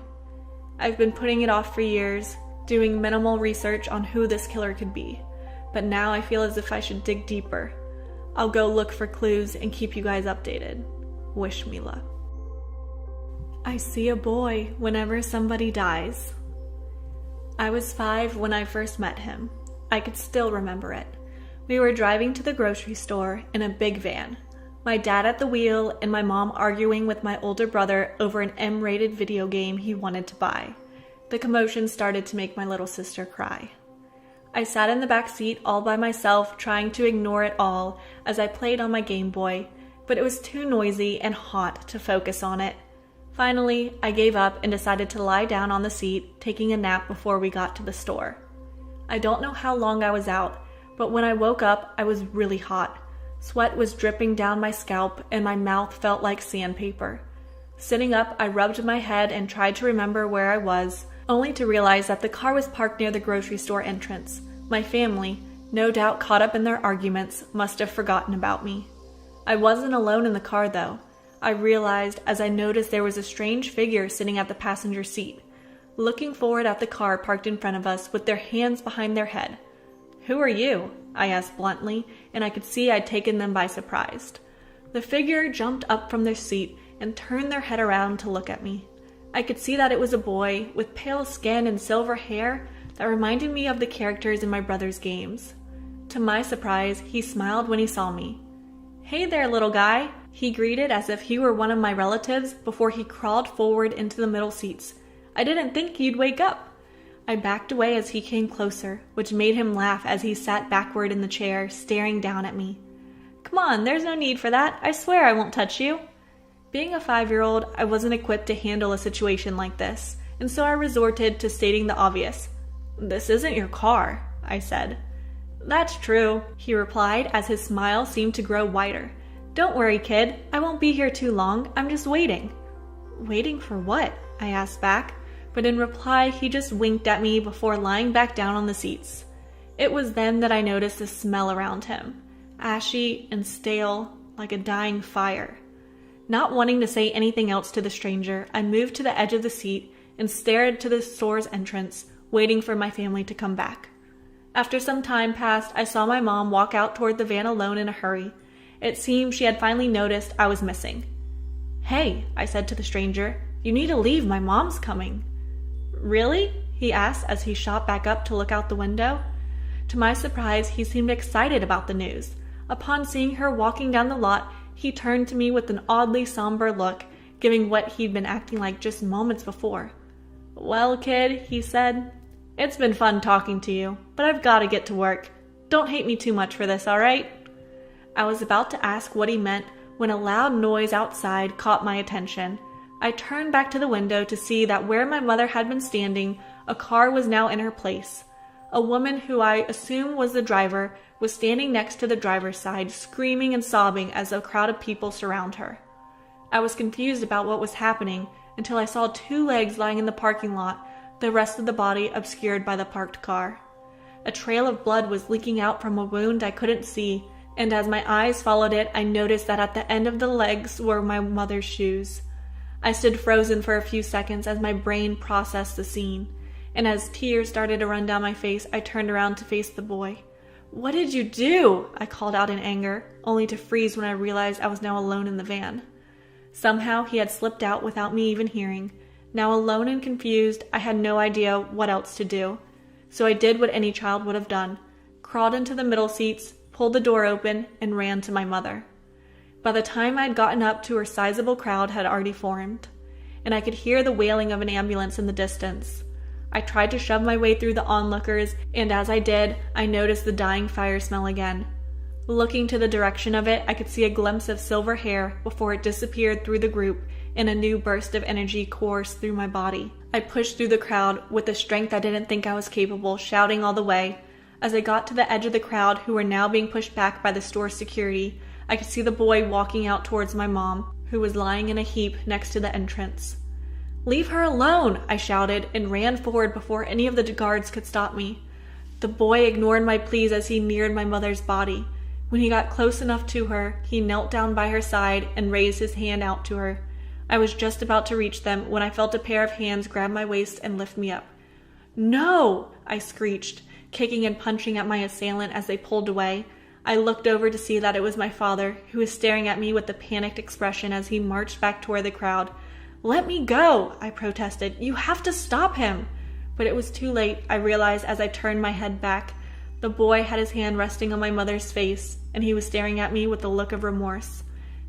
I've been putting it off for years, doing minimal research on who this killer could be, but now I feel as if I should dig deeper. I'll go look for clues and keep you guys updated. Wish me luck. I see a boy whenever somebody dies. I was 5 when I first met him. I could still remember it. We were driving to the grocery store in a big van. My dad at the wheel and my mom arguing with my older brother over an M-rated video game he wanted to buy. The commotion started to make my little sister cry. I sat in the back seat all by myself, trying to ignore it all as I played on my Game Boy, but it was too noisy and hot to focus on it. Finally, I gave up and decided to lie down on the seat, taking a nap before we got to the store. I don't know how long I was out, but when I woke up, I was really hot. Sweat was dripping down my scalp and my mouth felt like sandpaper. Sitting up, I rubbed my head and tried to remember where I was, only to realize that the car was parked near the grocery store entrance. My family, no doubt caught up in their arguments, must have forgotten about me. I wasn't alone in the car though. I realized as I noticed there was a strange figure sitting at the passenger seat, looking forward at the car parked in front of us with their hands behind their head. "Who are you?" I asked bluntly, and I could see I'd taken them by surprise. The figure jumped up from their seat and turned their head around to look at me. I could see that it was a boy with pale skin and silver hair that reminded me of the characters in my brother's games. To my surprise, he smiled when he saw me. "Hey there, little guy," he greeted as if he were one of my relatives before he crawled forward into the middle seats. "I didn't think you'd wake up." I backed away as he came closer, which made him laugh as he sat backward in the chair, staring down at me. "Come on, there's no need for that. I swear I won't touch you." Being a 5-year-old, I wasn't equipped to handle a situation like this, and so I resorted to stating the obvious. "This isn't your car," I said. "That's true," he replied as his smile seemed to grow wider. "Don't worry, kid. I won't be here too long. I'm just waiting." "Waiting for what?" I asked back, but in reply he just winked at me before lying back down on the seats. It was then that I noticed the smell around him, ashy and stale, like a dying fire. Not wanting to say anything else to the stranger, I moved to the edge of the seat and stared to the store's entrance, waiting for my family to come back. After some time passed, I saw my mom walk out toward the van alone in a hurry. It seemed she had finally noticed I was missing. "Hey," I said to the stranger, "you need to leave, my mom's coming." "Really?" he asked as he shot back up to look out the window. To my surprise, he seemed excited about the news. Upon seeing her walking down the lot, he turned to me with an oddly somber look, giving what he'd been acting like just moments before. "Well, kid," he said, "it's been fun talking to you, but I've got to get to work. Don't hate me too much for this, all right?" I was about to ask what he meant when a loud noise outside caught my attention. I turned back to the window to see that where my mother had been standing, a car was now in her place. A woman who I assumed was the driver was standing next to the driver's side, screaming and sobbing as a crowd of people surround her. I was confused about what was happening until I saw 2 legs lying in the parking lot, the rest of the body obscured by the parked car. A trail of blood was leaking out from a wound I couldn't see, and as my eyes followed it, I noticed that at the end of the legs were my mother's shoes. I stood frozen for a few seconds as my brain processed the scene, and as tears started to run down my face, I turned around to face the boy. "What did you do?" I called out in anger, only to freeze when I realized I was now alone in the van. Somehow he had slipped out without me even hearing. Now alone and confused, I had no idea what else to do. So I did what any child would have done, crawled into the middle seats, pulled the door open, and ran to my mother. By the time I had gotten up to her, sizable crowd had already formed, and I could hear the wailing of an ambulance in the distance. I tried to shove my way through the onlookers, and as I did, I noticed the dying fire smell again. Looking to the direction of it, I could see a glimpse of silver hair before it disappeared through the group, and a new burst of energy coursed through my body. I pushed through the crowd with a strength I didn't think I was capable, shouting all the way. As I got to the edge of the crowd, who were now being pushed back by the store security, I could see the boy walking out towards my mom, who was lying in a heap next to the entrance. "Leave her alone!" I shouted, and ran forward before any of the guards could stop me. The boy ignored my pleas as he neared my mother's body. When he got close enough to her, he knelt down by her side and raised his hand out to her. I was just about to reach them when I felt a pair of hands grab my waist and lift me up. "No!" I screeched, kicking and punching at my assailant as they pulled away. I looked over to see that it was my father, who was staring at me with a panicked expression as he marched back toward the crowd. "Let me go!" I protested. "You have to stop him!" But it was too late, I realized as I turned my head back. The boy had his hand resting on my mother's face, and he was staring at me with a look of remorse.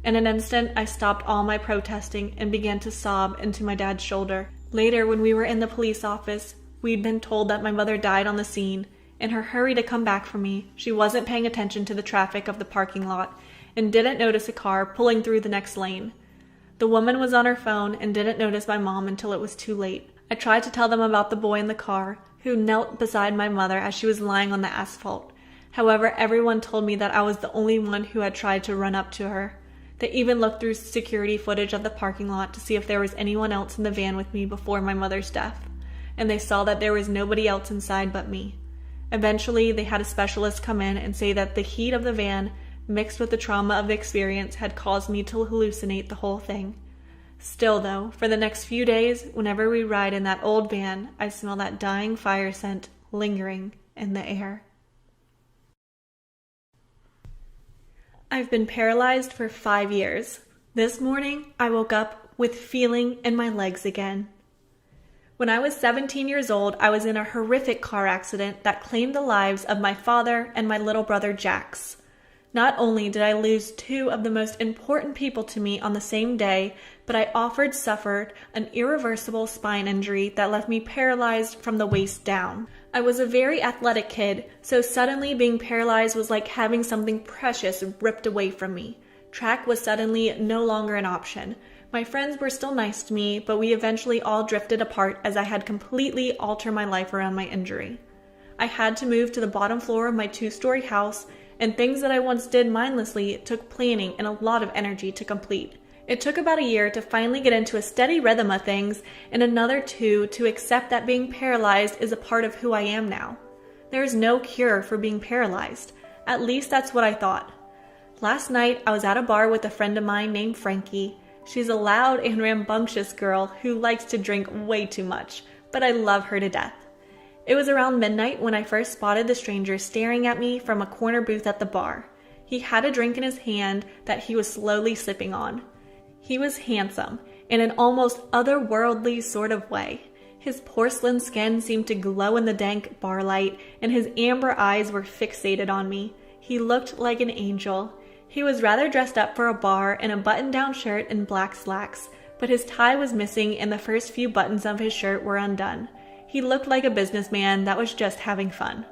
In an instant, I stopped all my protesting and began to sob into my dad's shoulder. Later, when we were in the police office, we'd been told that my mother died on the scene. In her hurry to come back for me, she wasn't paying attention to the traffic of the parking lot and didn't notice a car pulling through the next lane. The woman was on her phone and didn't notice my mom until it was too late. I tried to tell them about the boy in the car, who knelt beside my mother as she was lying on the asphalt. However, everyone told me that I was the only one who had tried to run up to her. They even looked through security footage of the parking lot to see if there was anyone else in the van with me before my mother's death, and they saw that there was nobody else inside but me. Eventually, they had a specialist come in and say that the heat of the van, mixed with the trauma of the experience, had caused me to hallucinate the whole thing. Still, though, for the next few days, whenever we ride in that old van, I smell that dying fire scent lingering in the air. I've been paralyzed for 5 years. This morning, I woke up with feeling in my legs again. When I was 17 years old, I was in a horrific car accident that claimed the lives of my father and my little brother Jax. Not only did I lose two of the most important people to me on the same day, but I suffered an irreversible spine injury that left me paralyzed from the waist down. I was a very athletic kid, so suddenly being paralyzed was like having something precious ripped away from me. Track was suddenly no longer an option. My friends were still nice to me, but we eventually all drifted apart as I had completely altered my life around my injury. I had to move to the bottom floor of my 2-story house, and things that I once did mindlessly took planning and a lot of energy to complete. It took about a year to finally get into a steady rhythm of things, and another 2 to accept that being paralyzed is a part of who I am now. There is no cure for being paralyzed. At least that's what I thought. Last night, I was at a bar with a friend of mine named Frankie. She's a loud and rambunctious girl who likes to drink way too much, but I love her to death. It was around midnight when I first spotted the stranger staring at me from a corner booth at the bar. He had a drink in his hand that he was slowly sipping on. He was handsome, in an almost otherworldly sort of way. His porcelain skin seemed to glow in the dank bar light, and his amber eyes were fixated on me. He looked like an angel. He was rather dressed up for a bar in a button-down shirt and black slacks, but his tie was missing and the first few buttons of his shirt were undone. He looked like a businessman that was just having fun.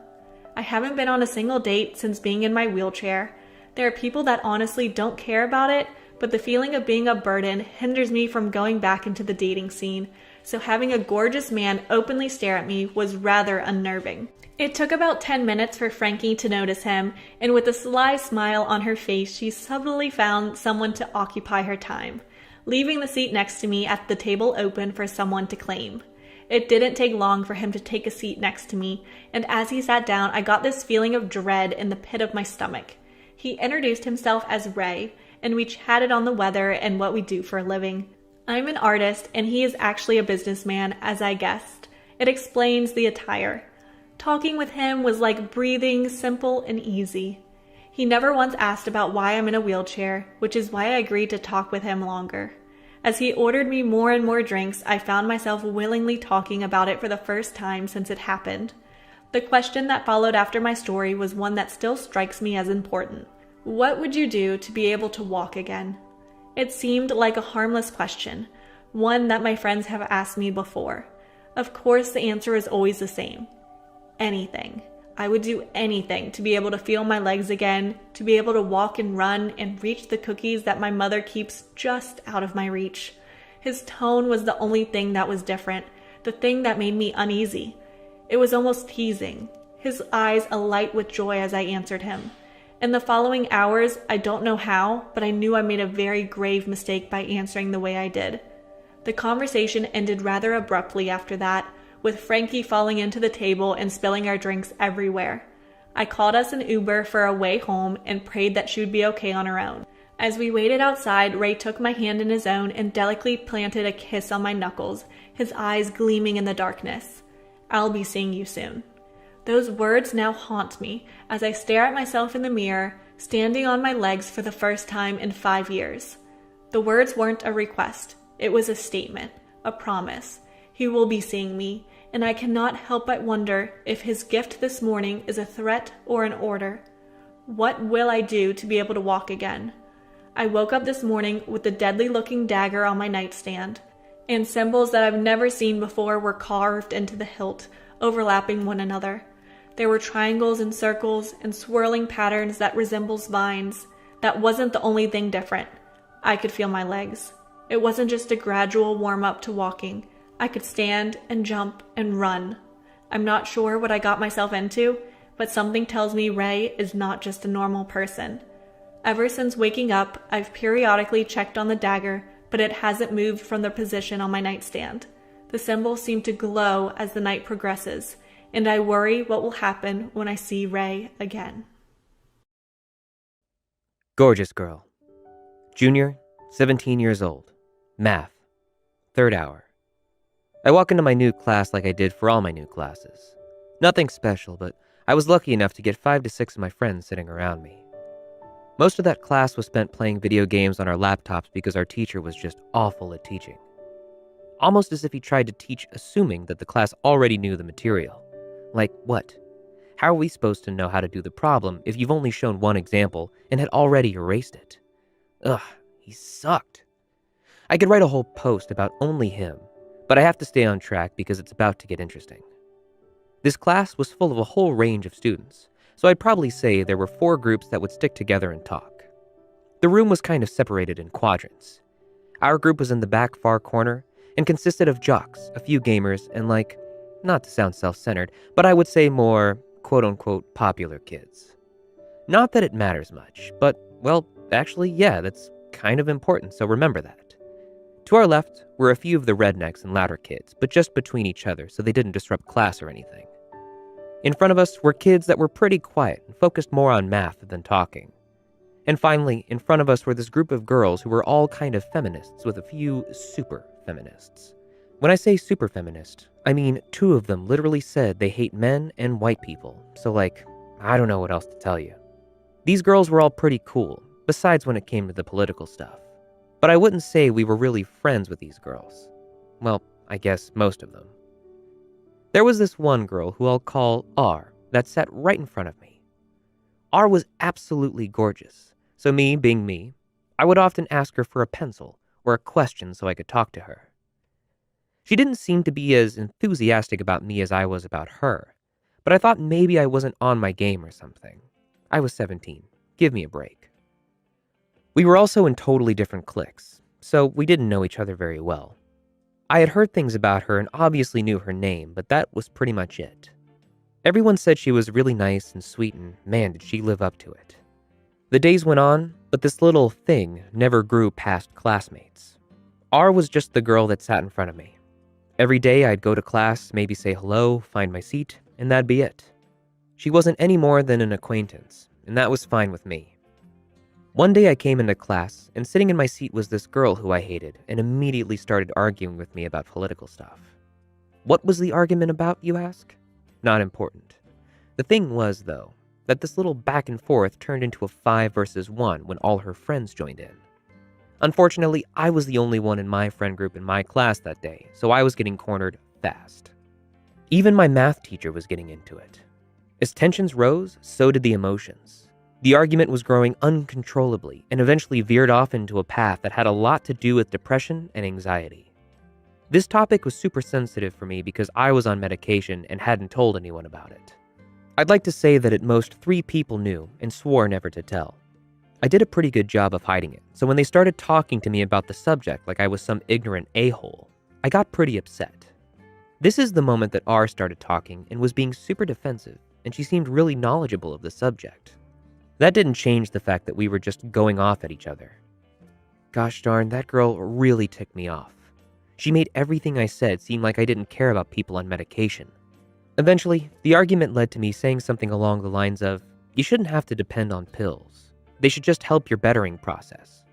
I haven't been on a single date since being in my wheelchair. There are people that honestly don't care about it, but the feeling of being a burden hinders me from going back into the dating scene, so having a gorgeous man openly stare at me was rather unnerving. It took about 10 minutes for Frankie to notice him, and with a sly smile on her face, she subtly found someone to occupy her time, leaving the seat next to me at the table open for someone to claim. It didn't take long for him to take a seat next to me, and as he sat down, I got this feeling of dread in the pit of my stomach. He introduced himself as Ray, and we chatted on the weather and what we do for a living. I'm an artist, and he is actually a businessman, as I guessed. It explains the attire. Talking with him was like breathing, simple and easy. He never once asked about why I'm in a wheelchair, which is why I agreed to talk with him longer. As he ordered me more and more drinks, I found myself willingly talking about it for the first time since it happened. The question that followed after my story was one that still strikes me as important. What would you do to be able to walk again? It seemed like a harmless question, one that my friends have asked me before. Of course, the answer is always the same. Anything. I would do anything to be able to feel my legs again, to be able to walk and run and reach the cookies that my mother keeps just out of my reach. His tone was the only thing that was different, the thing that made me uneasy. It was almost teasing, his eyes alight with joy as I answered him. In the following hours, I don't know how, but I knew I made a very grave mistake by answering the way I did. The conversation ended rather abruptly after that, with Frankie falling into the table and spilling our drinks everywhere. I called us an Uber for a way home and prayed that she would be okay on her own. As we waited outside, Ray took my hand in his own and delicately planted a kiss on my knuckles, his eyes gleaming in the darkness. I'll be seeing you soon. Those words now haunt me as I stare at myself in the mirror, standing on my legs for the first time in 5 years. The words weren't a request. It was a statement, a promise. He will be seeing me, and I cannot help but wonder if his gift this morning is a threat or an order. What will I do to be able to walk again? I woke up this morning with the deadly-looking dagger on my nightstand, and symbols that I've never seen before were carved into the hilt, overlapping one another. There were triangles and circles and swirling patterns that resembles vines. That wasn't the only thing different. I could feel my legs. It wasn't just a gradual warm-up to walking. I could stand and jump and run. I'm not sure what I got myself into, but something tells me Ray is not just a normal person. Ever since waking up, I've periodically checked on the dagger, but it hasn't moved from the position on my nightstand. The symbols seem to glow as the night progresses, and I worry what will happen when I see Ray again. Gorgeous girl. Junior, 17 years old. Math. 3rd hour. I walk into my new class like I did for all my new classes. Nothing special, but I was lucky enough to get 5 to 6 of my friends sitting around me. Most of that class was spent playing video games on our laptops because our teacher was just awful at teaching. Almost as if he tried to teach assuming that the class already knew the material. Like what? How are we supposed to know how to do the problem if you've only shown one example and had already erased it? Ugh, he sucked. I could write a whole post about only him, but I have to stay on track because it's about to get interesting. This class was full of a whole range of students, so I'd probably say there were 4 groups that would stick together and talk. The room was kind of separated in quadrants. Our group was in the back far corner and consisted of jocks, a few gamers, and not to sound self-centered, but I would say more quote-unquote popular kids. Not that it matters much, but, well, actually, yeah, that's kind of important, so remember that. To our left were a few of the rednecks and louder kids, but just between each other so they didn't disrupt class or anything. In front of us were kids that were pretty quiet and focused more on math than talking. And finally, in front of us were this group of girls who were all kind of feminists with a few super feminists. When I say super feminist, I mean 2 of them literally said they hate men and white people, so I don't know what else to tell you. These girls were all pretty cool, besides when it came to the political stuff. But I wouldn't say we were really friends with these girls. Well, I guess most of them. There was this one girl who I'll call R that sat right in front of me. R was absolutely gorgeous, so me being me, I would often ask her for a pencil or a question so I could talk to her. She didn't seem to be as enthusiastic about me as I was about her, but I thought maybe I wasn't on my game or something. I was 17. Give me a break. We were also in totally different cliques, so we didn't know each other very well. I had heard things about her and obviously knew her name, but that was pretty much it. Everyone said she was really nice and sweet, and man, did she live up to it. The days went on, but this little thing never grew past classmates. R was just the girl that sat in front of me. Every day I'd go to class, maybe say hello, find my seat, and that'd be it. She wasn't any more than an acquaintance, and that was fine with me. One day I came into class, and sitting in my seat was this girl who I hated and immediately started arguing with me about political stuff. What was the argument about, you ask? Not important. The thing was, though, that this little back and forth turned into a 5 versus 1 when all her friends joined in. Unfortunately, I was the only one in my friend group in my class that day, so I was getting cornered fast. Even my math teacher was getting into it. As tensions rose, so did the emotions. The argument was growing uncontrollably and eventually veered off into a path that had a lot to do with depression and anxiety. This topic was super sensitive for me because I was on medication and hadn't told anyone about it. I'd like to say that at most 3 people knew and swore never to tell. I did a pretty good job of hiding it, so when they started talking to me about the subject like I was some ignorant a-hole, I got pretty upset. This is the moment that R started talking and was being super defensive, and she seemed really knowledgeable of the subject. That didn't change the fact that we were just going off at each other. Gosh darn, that girl really ticked me off. She made everything I said seem like I didn't care about people on medication. Eventually, the argument led to me saying something along the lines of, "You shouldn't have to depend on pills. They should just help your bettering process."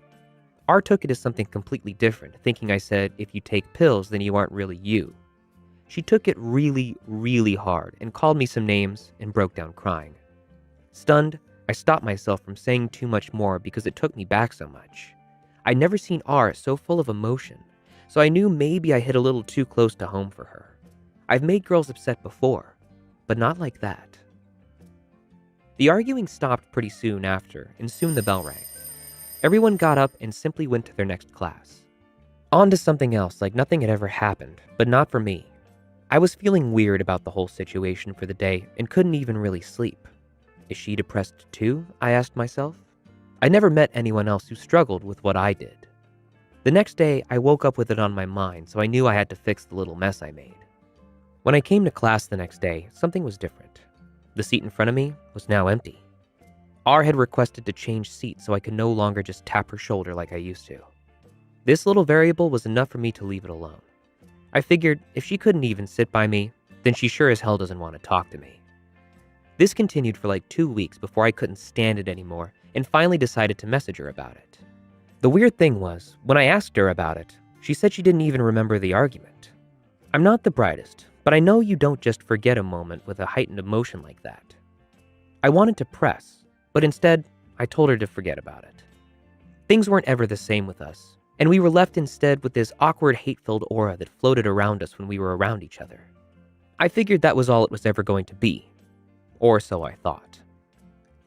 R took it as something completely different, thinking I said, "If you take pills, then you aren't really you." She took it really, really hard and called me some names and broke down crying. Stunned, I stopped myself from saying too much more because it took me back so much. I'd never seen R so full of emotion, so I knew maybe I hit a little too close to home for her. I've made girls upset before, but not like that. The arguing stopped pretty soon after, and soon the bell rang. Everyone got up and simply went to their next class. On to something else like nothing had ever happened, but not for me. I was feeling weird about the whole situation for the day and couldn't even really sleep. Is she depressed too? I asked myself. I never met anyone else who struggled with what I did. The next day, I woke up with it on my mind, so I knew I had to fix the little mess I made. When I came to class the next day, something was different. The seat in front of me was now empty. R had requested to change seats so I could no longer just tap her shoulder like I used to. This little variable was enough for me to leave it alone. I figured if she couldn't even sit by me, then she sure as hell doesn't want to talk to me. This continued for like 2 weeks before I couldn't stand it anymore and finally decided to message her about it. The weird thing was, when I asked her about it, she said she didn't even remember the argument. I'm not the brightest, but I know you don't just forget a moment with a heightened emotion like that. I wanted to press, but instead, I told her to forget about it. Things weren't ever the same with us, and we were left instead with this awkward, hate-filled aura that floated around us when we were around each other. I figured that was all it was ever going to be. Or so I thought.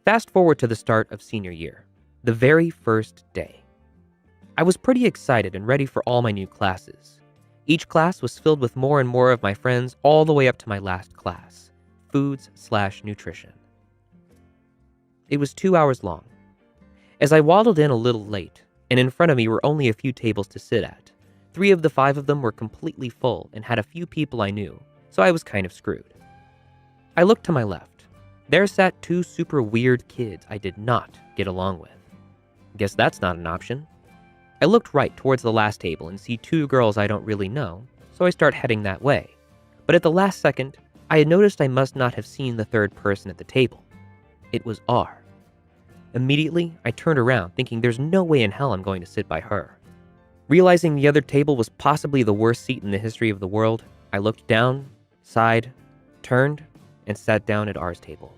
Fast forward to the start of senior year, the very first day. I was pretty excited and ready for all my new classes. Each class was filled with more and more of my friends all the way up to my last class, foods/nutrition. It was 2 hours long. As I waddled in a little late, and in front of me were only a few tables to sit at, 3 of the 5 of them were completely full and had a few people I knew, so I was kind of screwed. I looked to my left. There sat 2 super weird kids I did not get along with. Guess that's not an option. I looked right towards the last table and see 2 girls I don't really know, so I start heading that way. But at the last second, I had noticed I must not have seen the third person at the table. It was R. Immediately, I turned around thinking there's no way in hell I'm going to sit by her. Realizing the other table was possibly the worst seat in the history of the world, I looked down, sighed, turned, and sat down at R's table.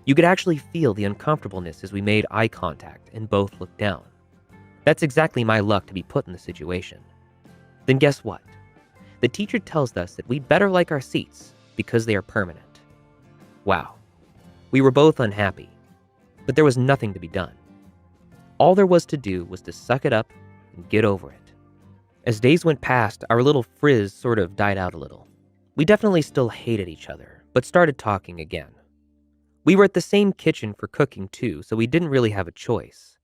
You could actually feel the uncomfortableness as we made eye contact and both looked down. That's exactly my luck to be put in the situation. Then guess what? The teacher tells us that we'd better like our seats because they are permanent. Wow. We were both unhappy, but there was nothing to be done. All there was to do was to suck it up and get over it. As days went past, our little frizz sort of died out a little. We definitely still hated each other, but started talking again. We were at the same kitchen for cooking too, so we didn't really have a choice.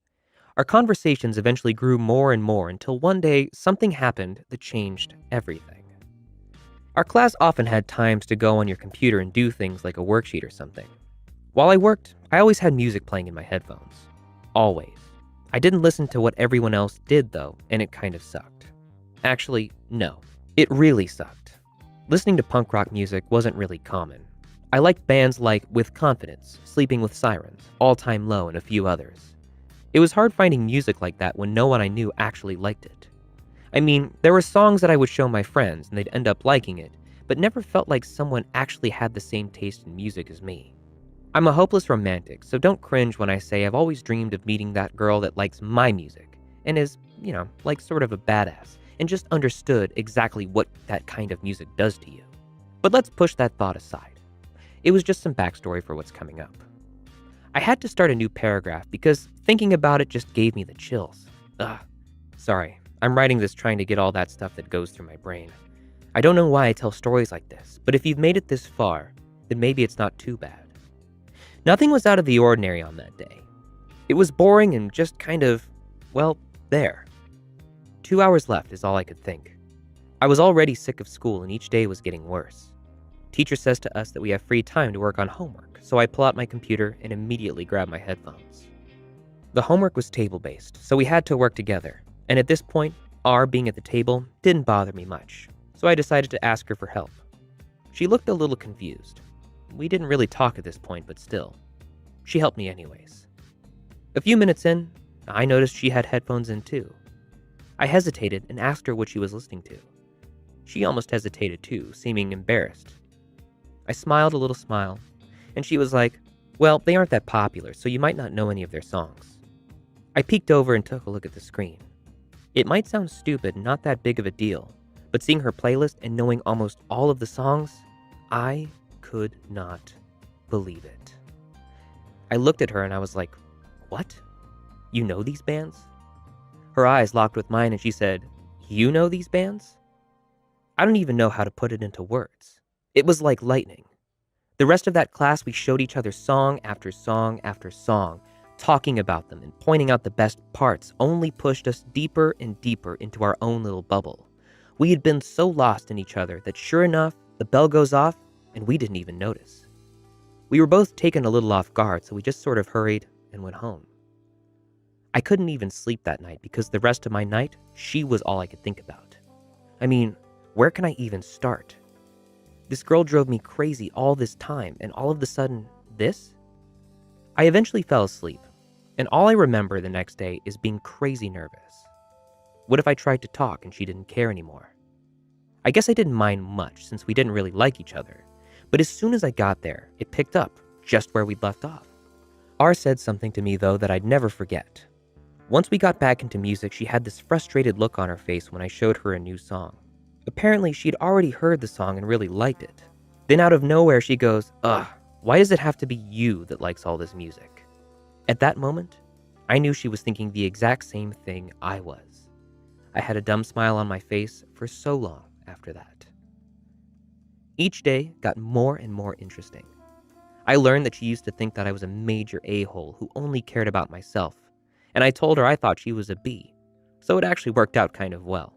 Our conversations eventually grew more and more until one day something happened that changed everything. Our class often had times to go on your computer and do things like a worksheet or something. While I worked, I always had music playing in my headphones. Always. I didn't listen to what everyone else did though, and it kind of sucked. Actually, no. It really sucked. Listening to punk rock music wasn't really common. I liked bands like With Confidence, Sleeping with Sirens, All Time Low, and a few others. It was hard finding music like that when no one I knew actually liked it. I mean, there were songs that I would show my friends and they'd end up liking it, but never felt like someone actually had the same taste in music as me. I'm a hopeless romantic, so don't cringe when I say I've always dreamed of meeting that girl that likes my music and is, like sort of a badass and just understood exactly what that kind of music does to you. But let's push that thought aside. It was just some backstory for what's coming up. I had to start a new paragraph because thinking about it just gave me the chills. Sorry, I'm writing this trying to get all that stuff that goes through my brain. I don't know why I tell stories like this, but if you've made it this far, then maybe it's not too bad. Nothing was out of the ordinary on that day. It was boring and just kind of, there. 2 hours left is all I could think. I was already sick of school and each day was getting worse. Teacher says to us that we have free time to work on homework, so I pull out my computer and immediately grab my headphones. The homework was table-based, so we had to work together, and at this point, R being at the table didn't bother me much, so I decided to ask her for help. She looked a little confused. We didn't really talk at this point, but still. She helped me anyways. A few minutes in, I noticed she had headphones in too. I hesitated and asked her what she was listening to. She almost hesitated too, seeming embarrassed. I smiled a little smile, and she was like, "Well, they aren't that popular, so you might not know any of their songs." I peeked over and took a look at the screen. It might sound stupid and not that big of a deal, but seeing her playlist and knowing almost all of the songs, I could not believe it. I looked at her and I was like, "What? You know these bands?" Her eyes locked with mine and she said, "You know these bands?" I don't even know how to put it into words. It was like lightning. The rest of that class, we showed each other song after song after song, talking about them and pointing out the best parts only pushed us deeper and deeper into our own little bubble. We had been so lost in each other that sure enough, the bell goes off and we didn't even notice. We were both taken a little off guard, so we just sort of hurried and went home. I couldn't even sleep that night because the rest of my night, she was all I could think about. I mean, where can I even start? This girl drove me crazy all this time, and all of a sudden, this? I eventually fell asleep, and all I remember the next day is being crazy nervous. What if I tried to talk and she didn't care anymore? I guess I didn't mind much since we didn't really like each other, but as soon as I got there, it picked up just where we'd left off. R said something to me though that I'd never forget. Once we got back into music, she had this frustrated look on her face when I showed her a new song. Apparently, she'd already heard the song and really liked it. Then out of nowhere, she goes, "Ugh, why does it have to be you that likes all this music?" At that moment, I knew she was thinking the exact same thing I was. I had a dumb smile on my face for so long after that. Each day got more and more interesting. I learned that she used to think that I was a major a-hole who only cared about myself, and I told her I thought she was a B, so it actually worked out kind of well.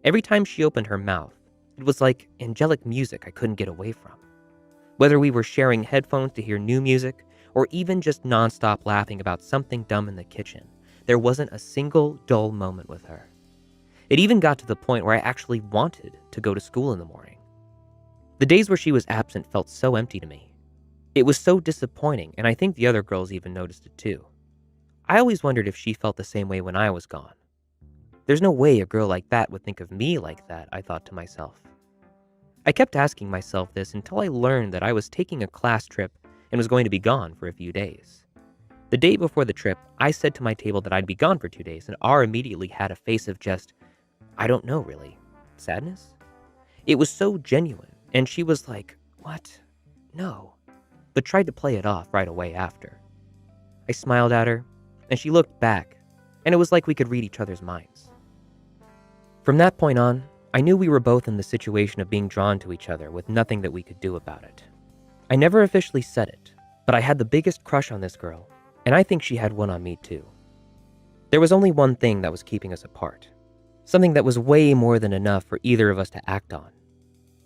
Every time she opened her mouth, it was like angelic music I couldn't get away from. Whether we were sharing headphones to hear new music, or even just nonstop laughing about something dumb in the kitchen, there wasn't a single dull moment with her. It even got to the point where I actually wanted to go to school in the morning. The days where she was absent felt so empty to me. It was so disappointing, and I think the other girls even noticed it too. I always wondered if she felt the same way when I was gone. There's no way a girl like that would think of me like that, I thought to myself. I kept asking myself this until I learned that I was taking a class trip and was going to be gone for a few days. The day before the trip, I said to my table that I'd be gone for 2 days, and R immediately had a face of just, I don't know really, sadness? It was so genuine, and she was like, "What? No," but tried to play it off right away after. I smiled at her, and she looked back, and it was like we could read each other's minds. From that point on, I knew we were both in the situation of being drawn to each other with nothing that we could do about it. I never officially said it, but I had the biggest crush on this girl, and I think she had one on me too. There was only one thing that was keeping us apart, something that was way more than enough for either of us to act on.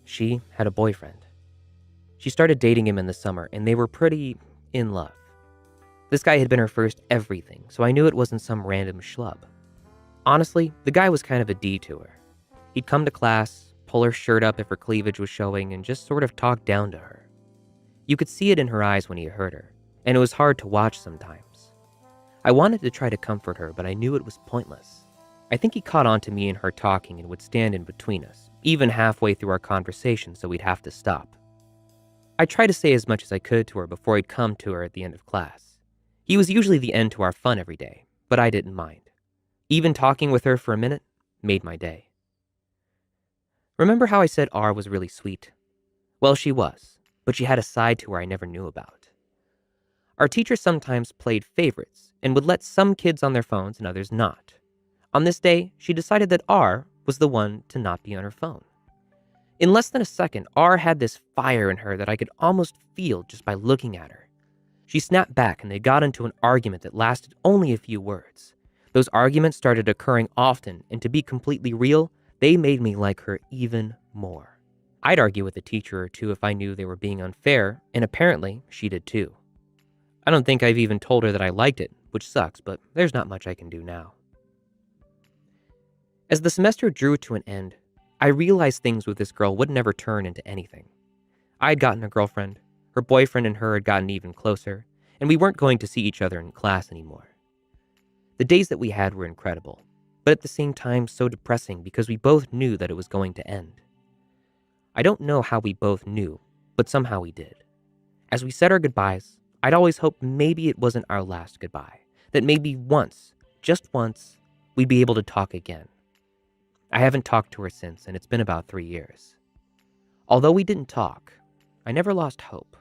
She had a boyfriend. She started dating him in the summer, and they were pretty in love. This guy had been her first everything, so I knew it wasn't some random schlub. Honestly, the guy was kind of a D to her. He'd come to class, pull her shirt up if her cleavage was showing, and just sort of talk down to her. You could see it in her eyes when he hurt her, and it was hard to watch sometimes. I wanted to try to comfort her, but I knew it was pointless. I think he caught on to me and her talking and would stand in between us, even halfway through our conversation, so we'd have to stop. I tried to say as much as I could to her before he'd come to her at the end of class. He was usually the end to our fun every day, but I didn't mind. Even talking with her for a minute made my day. Remember how I said R was really sweet? Well, she was, but she had a side to her I never knew about. Our teacher sometimes played favorites and would let some kids on their phones and others not. On this day, she decided that R was the one to not be on her phone. In less than a second, R had this fire in her that I could almost feel just by looking at her. She snapped back and they got into an argument that lasted only a few words. Those arguments started occurring often, and to be completely real, they made me like her even more. I'd argue with a teacher or two if I knew they were being unfair, and apparently she did too. I don't think I've even told her that I liked it, which sucks, but there's not much I can do now. As the semester drew to an end, I realized things with this girl would never turn into anything. I had gotten a girlfriend, her boyfriend and her had gotten even closer, and we weren't going to see each other in class anymore. The days that we had were incredible, but at the same time so depressing because we both knew that it was going to end. I don't know how we both knew, but somehow we did. As we said our goodbyes, I'd always hoped maybe it wasn't our last goodbye, that maybe once, just once, we'd be able to talk again. I haven't talked to her since, and it's been about 3 years. Although we didn't talk, I never lost hope.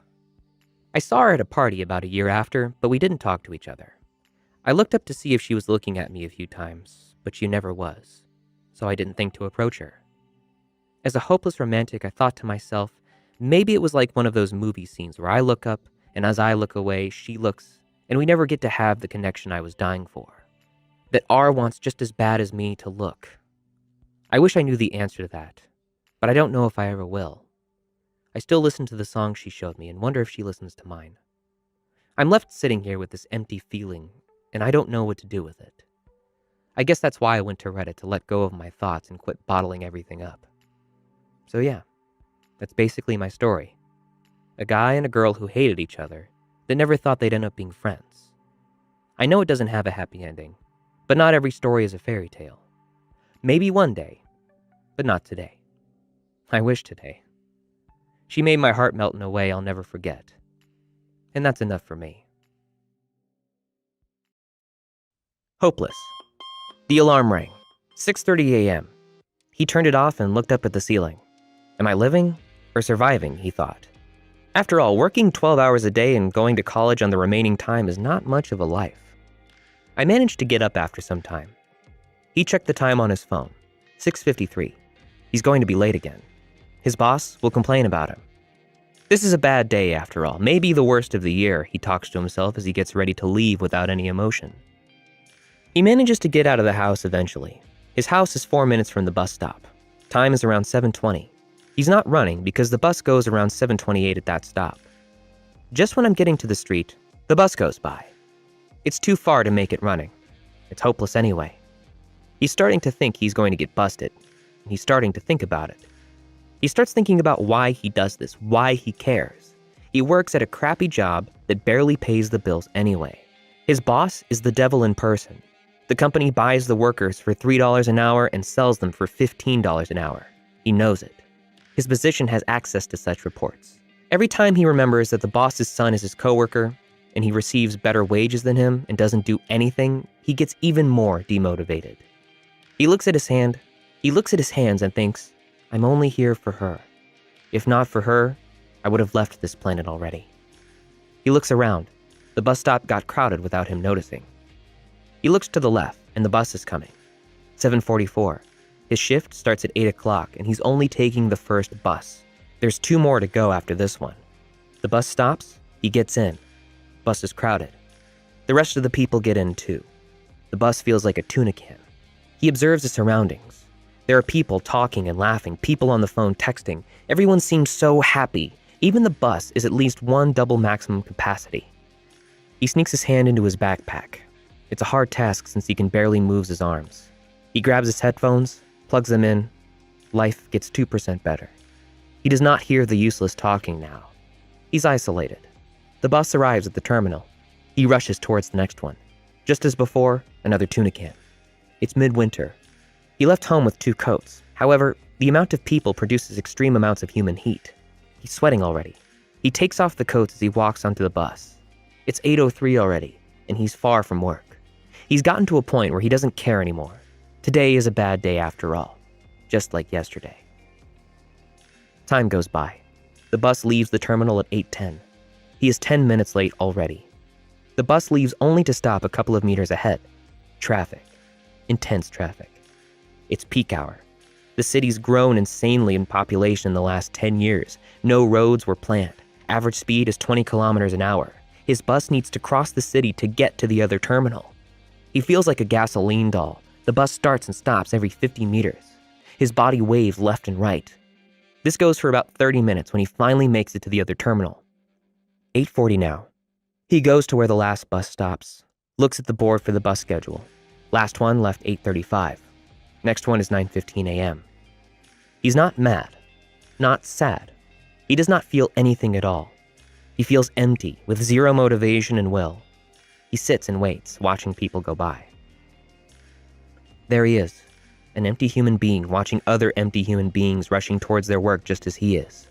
I saw her at a party about a year after, but we didn't talk to each other. I looked up to see if she was looking at me a few times, but she never was, so I didn't think to approach her. As a hopeless romantic, I thought to myself, maybe it was like one of those movie scenes where I look up, and as I look away, she looks, and we never get to have the connection I was dying for. That R wants just as bad as me to look. I wish I knew the answer to that, but I don't know if I ever will. I still listen to the songs she showed me and wonder if she listens to mine. I'm left sitting here with this empty feeling, and I don't know what to do with it. I guess that's why I went to Reddit to let go of my thoughts and quit bottling everything up. So yeah, that's basically my story. A guy and a girl who hated each other that never thought they'd end up being friends. I know it doesn't have a happy ending, but not every story is a fairy tale. Maybe one day, but not today. I wish today. She made my heart melt in a way I'll never forget. And that's enough for me. Hopeless. The alarm rang. 6:30 a.m. He turned it off and looked up at the ceiling. Am I living or surviving, he thought. After all, working 12 hours a day and going to college on the remaining time is not much of a life. I managed to get up after some time. He checked the time on his phone. 6:53. He's going to be late again. His boss will complain about him. This is a bad day after all, maybe the worst of the year, he talks to himself as he gets ready to leave without any emotion. He manages to get out of the house eventually. His house is 4 minutes from the bus stop. Time is around 7:20. He's not running because the bus goes around 7:28 at that stop. Just when I'm getting to the street, the bus goes by. It's too far to make it running. It's hopeless anyway. He's starting to think he's going to get busted. He's starting to think about it. He starts thinking about why he does this, why he cares. He works at a crappy job that barely pays the bills anyway. His boss is the devil in person. The company buys the workers for $3 an hour and sells them for $15 an hour. He knows it. His position has access to such reports. Every time he remembers that the boss's son is his coworker and he receives better wages than him and doesn't do anything, he gets even more demotivated. He looks at his hand. He looks at his hands and thinks, I'm only here for her. If not for her, I would have left this planet already. He looks around. The bus stop got crowded without him noticing. He looks to the left, and the bus is coming. 7:44. His shift starts at 8 o'clock, and he's only taking the first bus. There's 2 more to go after this one. The bus stops, he gets in. Bus is crowded. The rest of the people get in too. The bus feels like a tuna can. He observes the surroundings. There are people talking and laughing, people on the phone texting. Everyone seems so happy. Even the bus is at least 1 double maximum capacity. He sneaks his hand into his backpack. It's a hard task since he can barely move his arms. He grabs his headphones, plugs them in. Life gets 2% better. He does not hear the useless talking now. He's isolated. The bus arrives at the terminal. He rushes towards the next one. Just as before, another tuna can. It's midwinter. He left home with 2 coats. However, the amount of people produces extreme amounts of human heat. He's sweating already. He takes off the coats as he walks onto the bus. It's 8:03 already, and he's far from work. He's gotten to a point where he doesn't care anymore. Today is a bad day after all, just like yesterday. Time goes by. The bus leaves the terminal at 8:10. He is 10 minutes late already. The bus leaves only to stop a couple of meters ahead. Traffic. Intense traffic. It's peak hour. The city's grown insanely in population in the last 10 years. No roads were planned. Average speed is 20 kilometers an hour. His bus needs to cross the city to get to the other terminal. He feels like a gasoline doll. The bus starts and stops every 50 meters. His body waves left and right. This goes for about 30 minutes when he finally makes it to the other terminal. 8:40 now. He goes to where the last bus stops, looks at the board for the bus schedule. Last one left 8:35. Next one is 9:15 a.m. He's not mad, not sad. He does not feel anything at all. He feels empty, with zero motivation and will. He sits and waits, watching people go by. There he is, an empty human being watching other empty human beings rushing towards their work just as he is.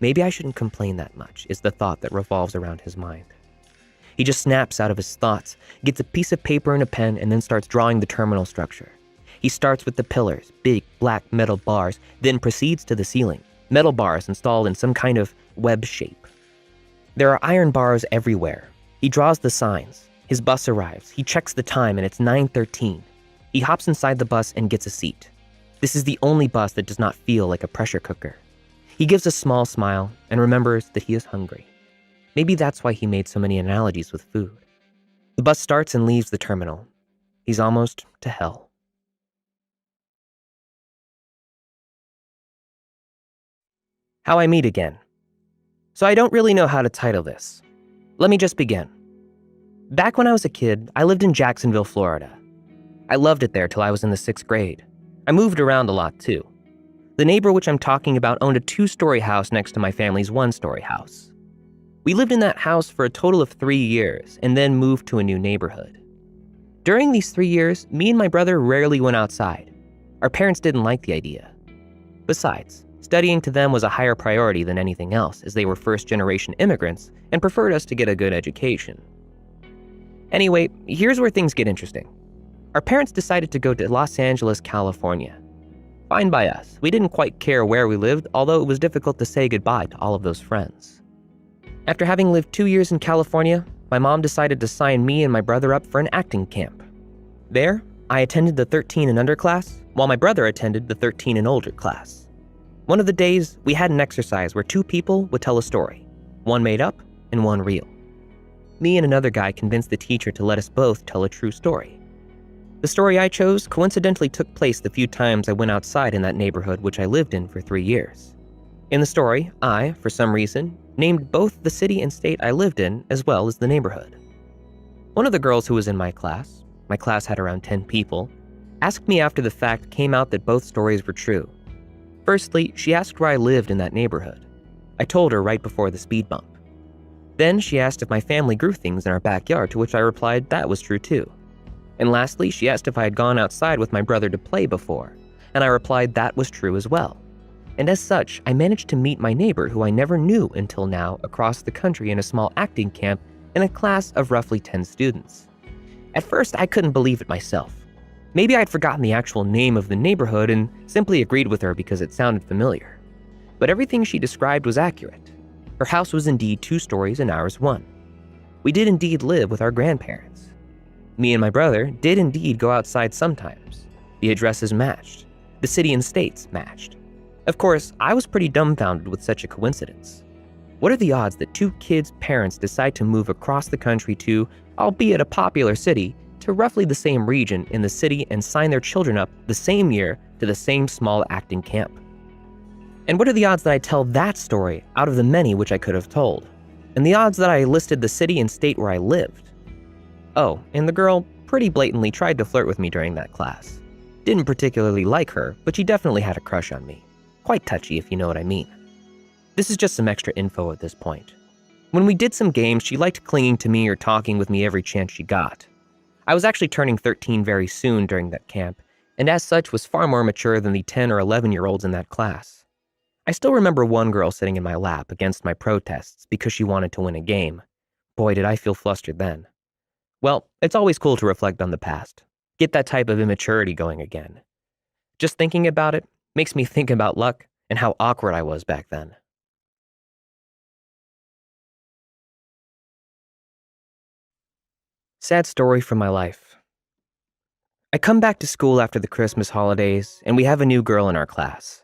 Maybe I shouldn't complain that much, is the thought that revolves around his mind. He just snaps out of his thoughts, gets a piece of paper and a pen, and then starts drawing the terminal structure. He starts with the pillars, big black metal bars, then proceeds to the ceiling, metal bars installed in some kind of web shape. There are iron bars everywhere. He draws the signs. His bus arrives. He checks the time and it's 9:13. He hops inside the bus and gets a seat. This is the only bus that does not feel like a pressure cooker. He gives a small smile and remembers that he is hungry. Maybe that's why he made so many analogies with food. The bus starts and leaves the terminal. He's almost to hell. How I meet again. So I don't really know how to title this. Let me just begin. Back when I was a kid, I lived in Jacksonville, Florida. I loved it there till I was in the 6th grade. I moved around a lot too. The neighbor which I'm talking about owned a 2-story house next to my family's 1-story house. We lived in that house for a total of 3 years and then moved to a new neighborhood. During these 3 years, me and my brother rarely went outside. Our parents didn't like the idea. Besides, studying to them was a higher priority than anything else, as they were first-generation immigrants and preferred us to get a good education. Anyway, here's where things get interesting. Our parents decided to go to Los Angeles, California. Fine by us. We didn't quite care where we lived, although it was difficult to say goodbye to all of those friends. After having lived 2 years in California, my mom decided to sign me and my brother up for an acting camp. There, I attended the 13 and under class, while my brother attended the 13 and older class. One of the days, we had an exercise where 2 people would tell a story, one made up and one real. Me and another guy convinced the teacher to let us both tell a true story. The story I chose coincidentally took place the few times I went outside in that neighborhood which I lived in for 3 years. In the story, I, for some reason, named both the city and state I lived in as well as the neighborhood. One of the girls who was in my class had around 10 people, asked me after the fact came out that both stories were true. Firstly, she asked where I lived in that neighborhood. I told her right before the speed bump. Then she asked if my family grew things in our backyard, to which I replied that was true too. And lastly, she asked if I had gone outside with my brother to play before, and I replied that was true as well. And as such, I managed to meet my neighbor who I never knew until now across the country in a small acting camp in a class of roughly 10 students. At first, I couldn't believe it myself. Maybe I'd forgotten the actual name of the neighborhood and simply agreed with her because it sounded familiar. But everything she described was accurate. Her house was indeed 2 stories and ours 1. We did indeed live with our grandparents. Me and my brother did indeed go outside sometimes. The addresses matched. The city and states matched. Of course, I was pretty dumbfounded with such a coincidence. What are the odds that 2 kids' parents decide to move across the country to, albeit a popular city, to roughly the same region in the city and sign their children up the same year to the same small acting camp? And what are the odds that I tell that story out of the many which I could have told? And the odds that I listed the city and state where I lived? Oh, and the girl pretty blatantly tried to flirt with me during that class. Didn't particularly like her, but she definitely had a crush on me. Quite touchy, if you know what I mean. This is just some extra info at this point. When we did some games, she liked clinging to me or talking with me every chance she got. I was actually turning 13 very soon during that camp, and as such was far more mature than the 10 or 11-year-olds in that class. I still remember one girl sitting in my lap against my protests because she wanted to win a game. Boy, did I feel flustered then. Well, it's always cool to reflect on the past. Get that type of immaturity going again. Just thinking about it makes me think about luck and how awkward I was back then. Sad story from my life. I come back to school after the Christmas holidays, and we have a new girl in our class.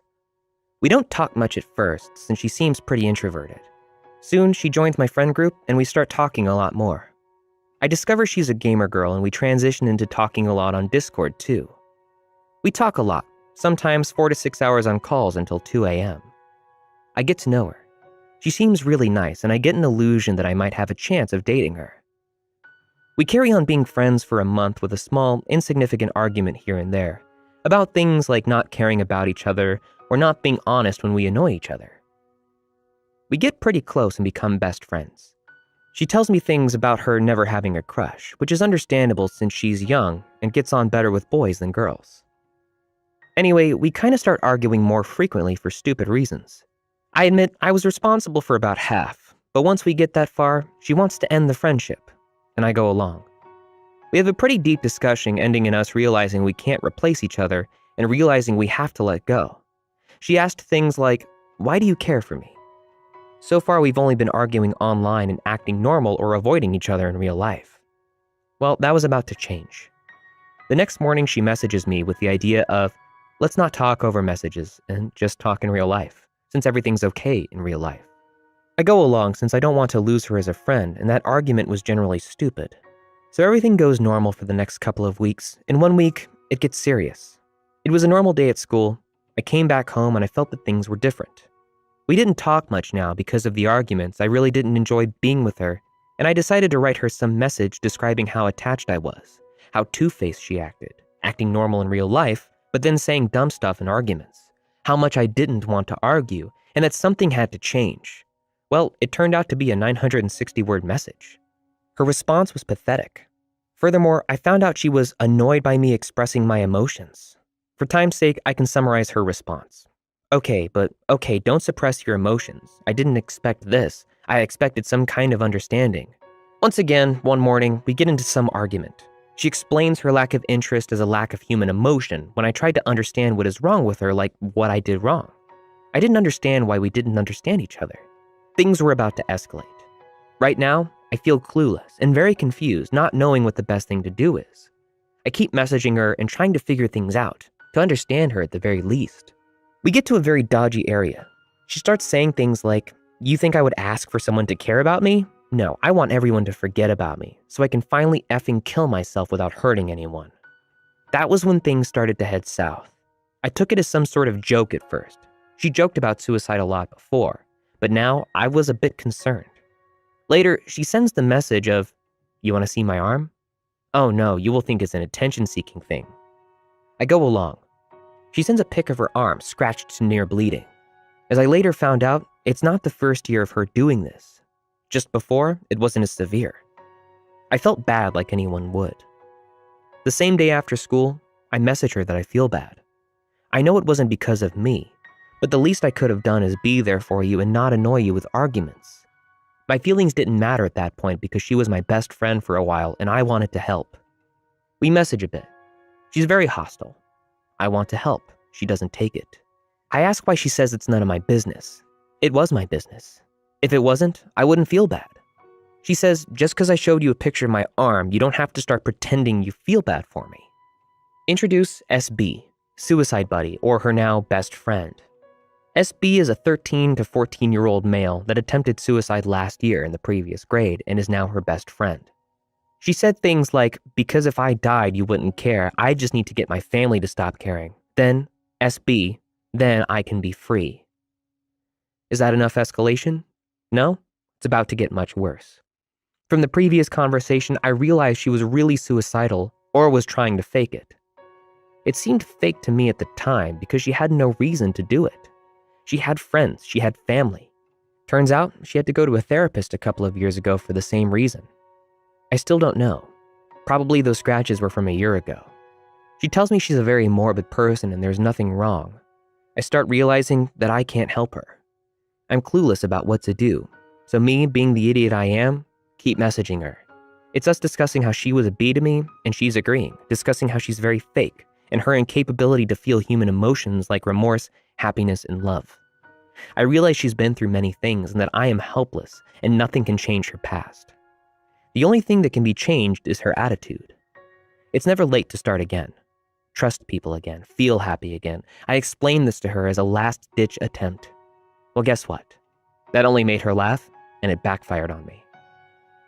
We don't talk much at first, since she seems pretty introverted. Soon, she joins my friend group, and we start talking a lot more. I discover she's a gamer girl, and we transition into talking a lot on Discord, too. We talk a lot, sometimes 4 to 6 hours on calls until 2 a.m. I get to know her. She seems really nice, and I get an illusion that I might have a chance of dating her. We carry on being friends for a month with a small, insignificant argument here and there, about things like not caring about each other or not being honest when we annoy each other. We get pretty close and become best friends. She tells me things about her never having a crush, which is understandable since she's young and gets on better with boys than girls. Anyway, we kind of start arguing more frequently for stupid reasons. I admit I was responsible for about half, but once we get that far, she wants to end the friendship, and I go along. We have a pretty deep discussion ending in us realizing we can't replace each other and realizing we have to let go. She asked things like, "Why do you care for me?" So far, we've only been arguing online and acting normal or avoiding each other in real life. Well, that was about to change. The next morning, she messages me with the idea of, let's not talk over messages and just talk in real life, since everything's okay in real life. I go along since I don't want to lose her as a friend, and that argument was generally stupid. So everything goes normal for the next couple of weeks. In 1 week, it gets serious. It was a normal day at school. I came back home and I felt that things were different. We didn't talk much now because of the arguments. I really didn't enjoy being with her, and I decided to write her some message describing how attached I was, how two-faced she acted, acting normal in real life, but then saying dumb stuff in arguments, how much I didn't want to argue, and that something had to change. Well, it turned out to be a 960-word message. Her response was pathetic. Furthermore, I found out she was annoyed by me expressing my emotions. For time's sake, I can summarize her response. Okay, don't suppress your emotions. I didn't expect this. I expected some kind of understanding. Once again, one morning, we get into some argument. She explains her lack of interest as a lack of human emotion when I tried to understand what is wrong with her, like what I did wrong. I didn't understand why we didn't understand each other. Things were about to escalate. Right now, I feel clueless and very confused, not knowing what the best thing to do is. I keep messaging her and trying to figure things out, to understand her at the very least. We get to a very dodgy area. She starts saying things like, "You think I would ask for someone to care about me? No, I want everyone to forget about me, so I can finally effing kill myself without hurting anyone." That was when things started to head south. I took it as some sort of joke at first. She joked about suicide a lot before, but now I was a bit concerned. Later, she sends the message of, "You want to see my arm? Oh no, you will think it's an attention-seeking thing." I go along. She sends a pic of her arm scratched to near bleeding. As I later found out, it's not the first year of her doing this. Just before, it wasn't as severe. I felt bad like anyone would. The same day after school, I message her that I feel bad. I know it wasn't because of me, but the least I could have done is be there for you and not annoy you with arguments. My feelings didn't matter at that point because she was my best friend for a while and I wanted to help. We message a bit. She's very hostile. I want to help. She doesn't take it. I ask why she says it's none of my business. It was my business. If it wasn't, I wouldn't feel bad. She says, just because I showed you a picture of my arm, you don't have to start pretending you feel bad for me. Introduce SB, suicide buddy, or her now best friend. SB is a 13 to 14-year-old male that attempted suicide last year in the previous grade and is now her best friend. She said things like, because if I died, you wouldn't care. I just need to get my family to stop caring. Then, SB, then I can be free. Is that enough escalation? No? It's about to get much worse. From the previous conversation, I realized she was really suicidal or was trying to fake it. It seemed fake to me at the time because she had no reason to do it. She had friends, she had family. Turns out she had to go to a therapist a couple of years ago for the same reason. I still don't know. Probably those scratches were from a year ago. She tells me she's a very morbid person and there's nothing wrong. I start realizing that I can't help her. I'm clueless about what to do, so me, being the idiot I am, keep messaging her. It's us discussing how she was a B to me, and she's agreeing, discussing how she's very fake, and her incapability to feel human emotions like remorse, happiness, and love. I realize she's been through many things and that I am helpless and nothing can change her past. The only thing that can be changed is her attitude. It's never late to start again. Trust people again, feel happy again. I explained this to her as a last-ditch attempt. Well, guess what? That only made her laugh, and it backfired on me.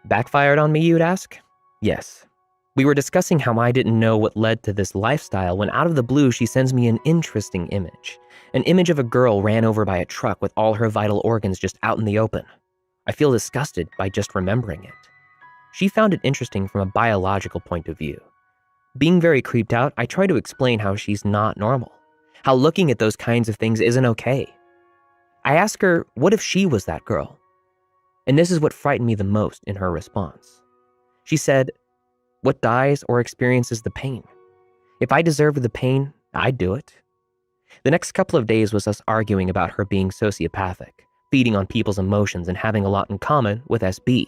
Backfired on me, you'd ask? Yes. We were discussing how I didn't know what led to this lifestyle when out of the blue she sends me an interesting image. An image of a girl ran over by a truck with all her vital organs just out in the open. I feel disgusted by just remembering it. She found it interesting from a biological point of view. Being very creeped out, I try to explain how she's not normal, how looking at those kinds of things isn't okay. I ask her, what if she was that girl? And this is what frightened me the most in her response. She said, what dies or experiences the pain? If I deserved the pain, I'd do it. The next couple of days was us arguing about her being sociopathic, feeding on people's emotions and having a lot in common with SB.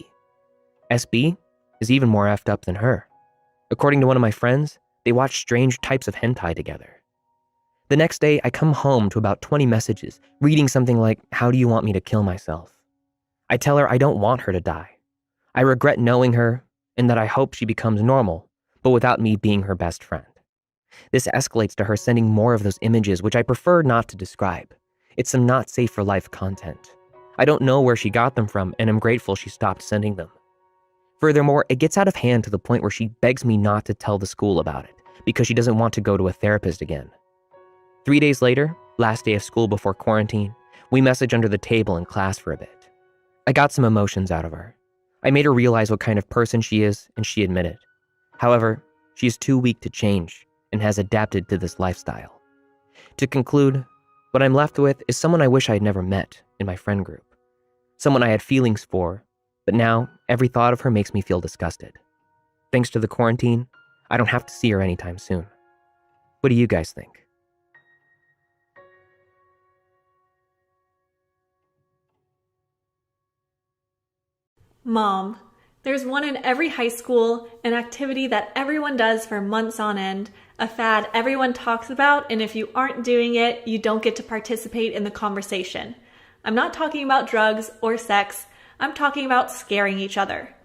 SB is even more effed up than her. According to one of my friends, they watch strange types of hentai together. The next day, I come home to about 20 messages, reading something like, how do you want me to kill myself? I tell her I don't want her to die. I regret knowing her and that I hope she becomes normal, but without me being her best friend. This escalates to her sending more of those images, which I prefer not to describe. It's some not safe for life content. I don't know where she got them from, and I'm grateful she stopped sending them. Furthermore, it gets out of hand to the point where she begs me not to tell the school about it, because she doesn't want to go to a therapist again. 3 days later, last day of school before quarantine, we message under the table in class for a bit. I got some emotions out of her. I made her realize what kind of person she is, and she admitted. However, she is too weak to change and has adapted to this lifestyle. To conclude, what I'm left with is someone I wish I had never met in my friend group. Someone I had feelings for, but now every thought of her makes me feel disgusted. Thanks to the quarantine, I don't have to see her anytime soon. What do you guys think? Mom. There's one in every high school, an activity that everyone does for months on end, a fad everyone talks about, and if you aren't doing it, you don't get to participate in the conversation. I'm not talking about drugs or sex, I'm talking about scaring each other.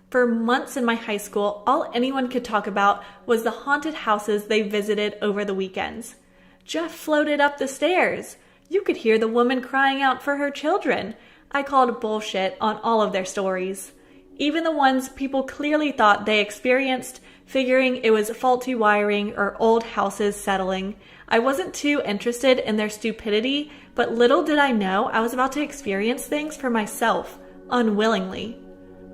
For months in my high school, all anyone could talk about was the haunted houses they visited over the weekends. Jeff floated up the stairs. You could hear the woman crying out for her children. I called bullshit on all of their stories. Even the ones people clearly thought they experienced, figuring it was faulty wiring or old houses settling. I wasn't too interested in their stupidity, but little did I know I was about to experience things for myself, unwillingly.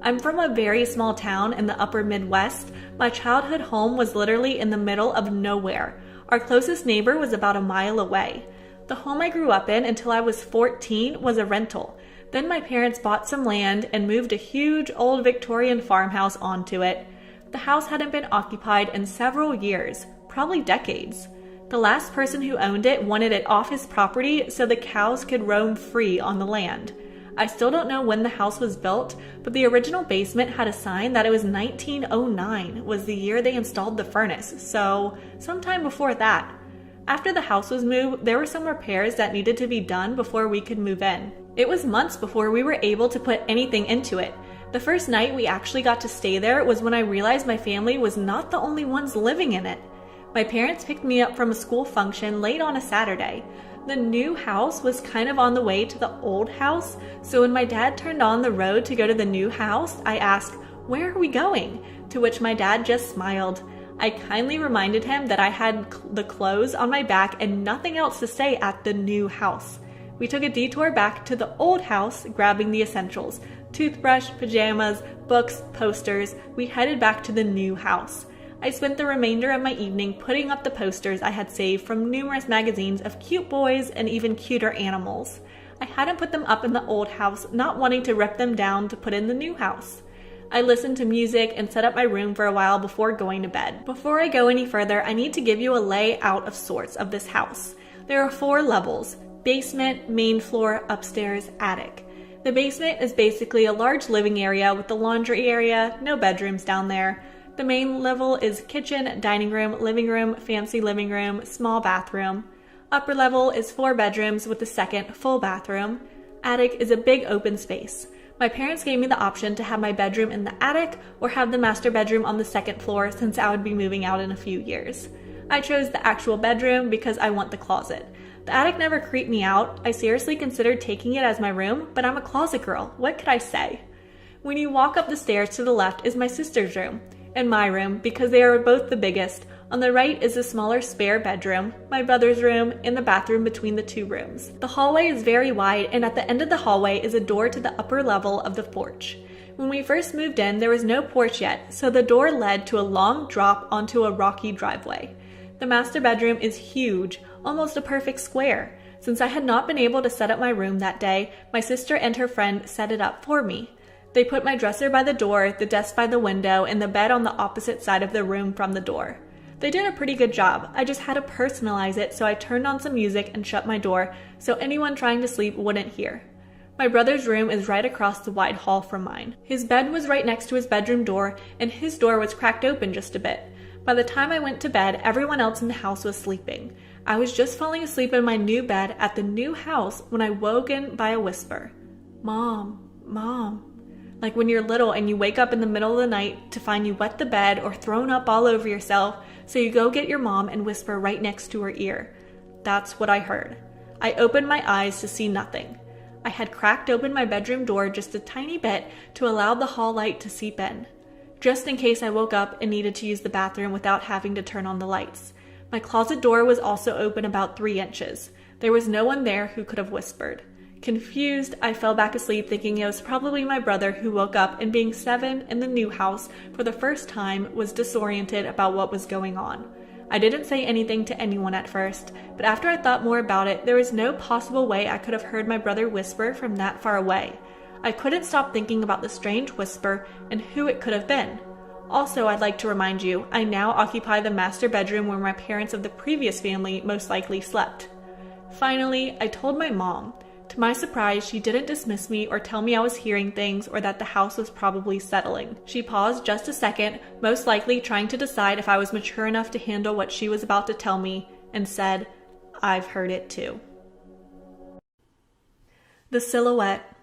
I'm from a very small town in the upper Midwest. My childhood home was literally in the middle of nowhere. Our closest neighbor was about a mile away. The home I grew up in until I was 14 was a rental. Then my parents bought some land and moved a huge old Victorian farmhouse onto it. The house hadn't been occupied in several years, probably decades. The last person who owned it wanted it off his property so the cows could roam free on the land. I still don't know when the house was built, but the original basement had a sign that it was 1909 was the year they installed the furnace, so sometime before that. After the house was moved, there were some repairs that needed to be done before we could move in. It was months before we were able to put anything into it. The first night we actually got to stay there was when I realized my family was not the only ones living in it. My parents picked me up from a school function late on a Saturday. The new house was kind of on the way to the old house, so when my dad turned on the road to go to the new house, I asked, "Where are we going?" To which my dad just smiled. I kindly reminded him that I had the clothes on my back and nothing else to say at the new house. We took a detour back to the old house, grabbing the essentials: toothbrush, pajamas, books, posters. We headed back to the new house. I spent the remainder of my evening putting up the posters I had saved from numerous magazines of cute boys and even cuter animals. I hadn't put them up in the old house, not wanting to rip them down to put in the new house. I listened to music and set up my room for a while before going to bed. Before I go any further, I need to give you a layout of sorts of this house. There are 4 levels: basement, main floor, upstairs, attic. The basement is basically a large living area with the laundry area, no bedrooms down there. The main level is kitchen, dining room, fancy living room, small bathroom. Upper level is 4 bedrooms with the second full bathroom. Attic is a big open space. My parents gave me the option to have my bedroom in the attic or have the master bedroom on the 2nd floor since I would be moving out in a few years. I chose the actual bedroom because I want the closet. The attic never creeped me out. I seriously considered taking it as my room, but I'm a closet girl. What could I say? When you walk up the stairs to the left is my sister's room and my room because they are both the biggest. On the right is a smaller spare bedroom, my brother's room, and the bathroom between the 2 rooms. The hallway is very wide, and at the end of the hallway is a door to the upper level of the porch. When we first moved in, there was no porch yet, so the door led to a long drop onto a rocky driveway. The master bedroom is huge, almost a perfect square. Since I had not been able to set up my room that day, my sister and her friend set it up for me. They put my dresser by the door, the desk by the window, and the bed on the opposite side of the room from the door. They did a pretty good job. I just had to personalize it, so I turned on some music and shut my door so anyone trying to sleep wouldn't hear. My brother's room is right across the wide hall from mine. His bed was right next to his bedroom door, and his door was cracked open just a bit. By the time I went to bed, everyone else in the house was sleeping. I was just falling asleep in my new bed at the new house when I woken by a whisper. "Mom, Mom." Like when you're little and you wake up in the middle of the night to find you wet the bed or thrown up all over yourself, so you go get your mom and whisper right next to her ear. That's what I heard. I opened my eyes to see nothing. I had cracked open my bedroom door just a tiny bit to allow the hall light to seep in, just in case I woke up and needed to use the bathroom without having to turn on the lights. My closet door was also open about 3 inches. There was no one there who could have whispered. Confused, I fell back asleep thinking it was probably my brother who woke up and, being 7 in the new house for the first time, was disoriented about what was going on. I didn't say anything to anyone at first, but after I thought more about it, there was no possible way I could have heard my brother whisper from that far away. I couldn't stop thinking about the strange whisper and who it could have been. Also, I'd like to remind you, I now occupy the master bedroom where my parents of the previous family most likely slept. Finally, I told my mom. To my surprise, she didn't dismiss me or tell me I was hearing things or that the house was probably settling. She paused just a second, most likely trying to decide if I was mature enough to handle what she was about to tell me, and said, "I've heard it too." The silhouette.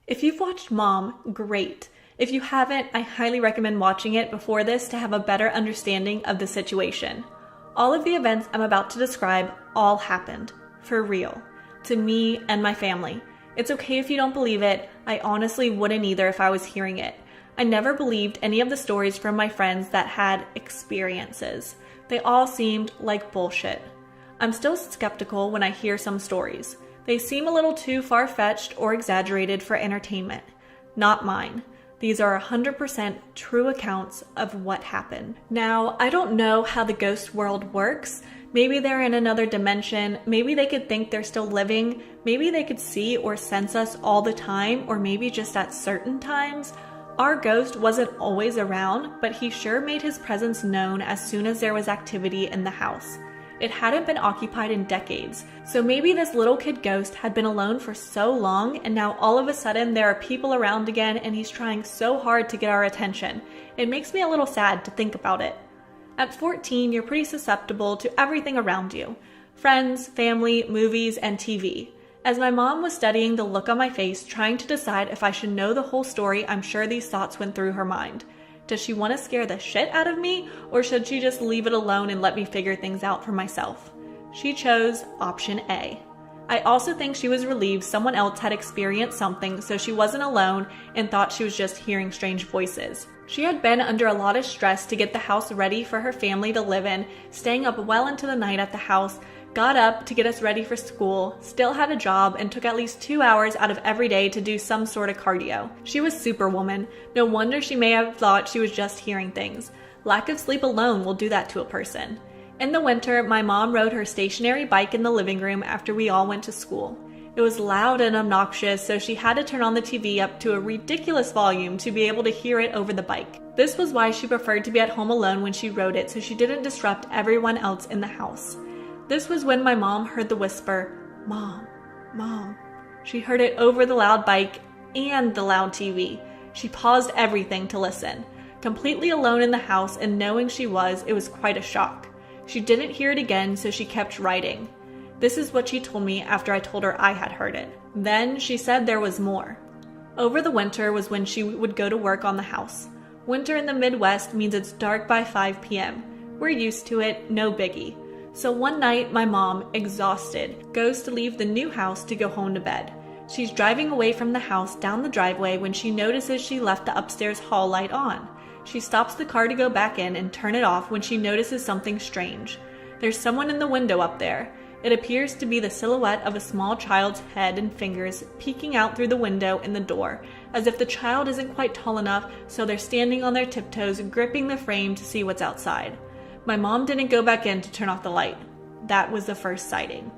If you've watched Mom, great. If you haven't, I highly recommend watching it before this to have a better understanding of the situation. All of the events I'm about to describe all happened. For real. To me and my family. It's okay if you don't believe it. I honestly wouldn't either if I was hearing it. I never believed any of the stories from my friends that had experiences. They all seemed like bullshit. I'm still skeptical when I hear some stories. They seem a little too far-fetched or exaggerated for entertainment. Not mine. These are 100% true accounts of what happened. Now, I don't know how the ghost world works. Maybe they're in another dimension, maybe they could think they're still living, maybe they could see or sense us all the time, or maybe just at certain times. Our ghost wasn't always around, but he sure made his presence known as soon as there was activity in the house. It hadn't been occupied in decades, so maybe this little kid ghost had been alone for so long, and now all of a sudden there are people around again and he's trying so hard to get our attention. It makes me a little sad to think about it. At 14, you're pretty susceptible to everything around you. Friends, family, movies, and TV. As my mom was studying the look on my face, trying to decide if I should know the whole story, I'm sure these thoughts went through her mind. Does she want to scare the shit out of me, or should she just leave it alone and let me figure things out for myself? She chose option A. I also think she was relieved someone else had experienced something, so she wasn't alone and thought she was just hearing strange voices. She had been under a lot of stress to get the house ready for her family to live in, staying up well into the night at the house, got up to get us ready for school, still had a job, and took at least 2 hours out of every day to do some sort of cardio. She was superwoman. No wonder she may have thought she was just hearing things. Lack of sleep alone will do that to a person. In the winter, my mom rode her stationary bike in the living room after we all went to school. It was loud and obnoxious, so she had to turn on the TV up to a ridiculous volume to be able to hear it over the bike. This was why she preferred to be at home alone when she rode it, so she didn't disrupt everyone else in the house. This was when my mom heard the whisper, "Mom, Mom." She heard it over the loud bike and the loud TV. She paused everything to listen. Completely alone in the house and knowing she was, it was quite a shock. She didn't hear it again, so she kept riding. This is what she told me after I told her I had heard it. Then she said there was more. Over the winter was when she would go to work on the house. Winter in the Midwest means it's dark by 5 p.m. We're used to it, no biggie. So one night, my mom, exhausted, goes to leave the new house to go home to bed. She's driving away from the house down the driveway when she notices she left the upstairs hall light on. She stops the car to go back in and turn it off when she notices something strange. There's someone in the window up there. It appears to be the silhouette of a small child's head and fingers peeking out through the window in the door, as if the child isn't quite tall enough, so they're standing on their tiptoes, gripping the frame to see what's outside. My mom didn't go back in to turn off the light. That was the first sighting.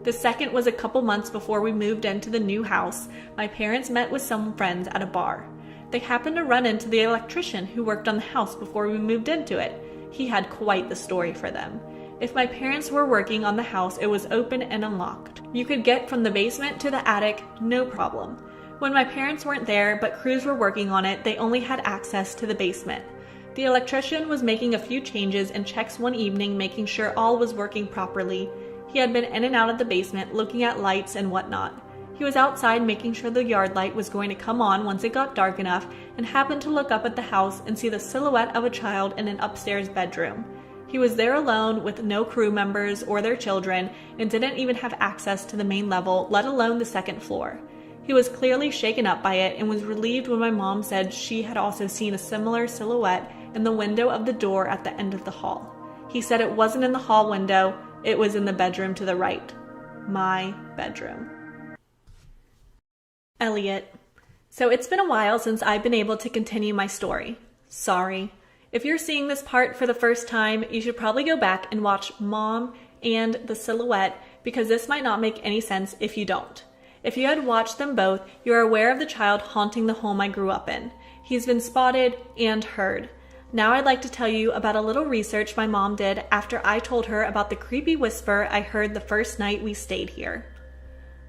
The second was a couple months before we moved into the new house. My parents met with some friends at a bar. They happened to run into the electrician who worked on the house before we moved into it. He had quite the story for them. If my parents were working on the house, it was open and unlocked. You could get from the basement to the attic, no problem. When my parents weren't there, but crews were working on it, they only had access to the basement. The electrician was making a few changes and checks one evening, making sure all was working properly. He had been in and out of the basement, looking at lights and whatnot. He was outside making sure the yard light was going to come on once it got dark enough, and happened to look up at the house and see the silhouette of a child in an upstairs bedroom. He was there alone with no crew members or their children, and didn't even have access to the main level, let alone the second floor. He was clearly shaken up by it and was relieved when my mom said she had also seen a similar silhouette in the window of the door at the end of the hall. He said it wasn't in the hall window, it was in the bedroom to the right. My bedroom. Elliot. So it's been a while since I've been able to continue my story. Sorry. If you're seeing this part for the first time, you should probably go back and watch Mom and the Silhouette, because this might not make any sense if you don't. If you had watched them both, you are aware of the child haunting the home I grew up in. He's been spotted and heard. Now I'd like to tell you about a little research my mom did after I told her about the creepy whisper I heard the first night we stayed here.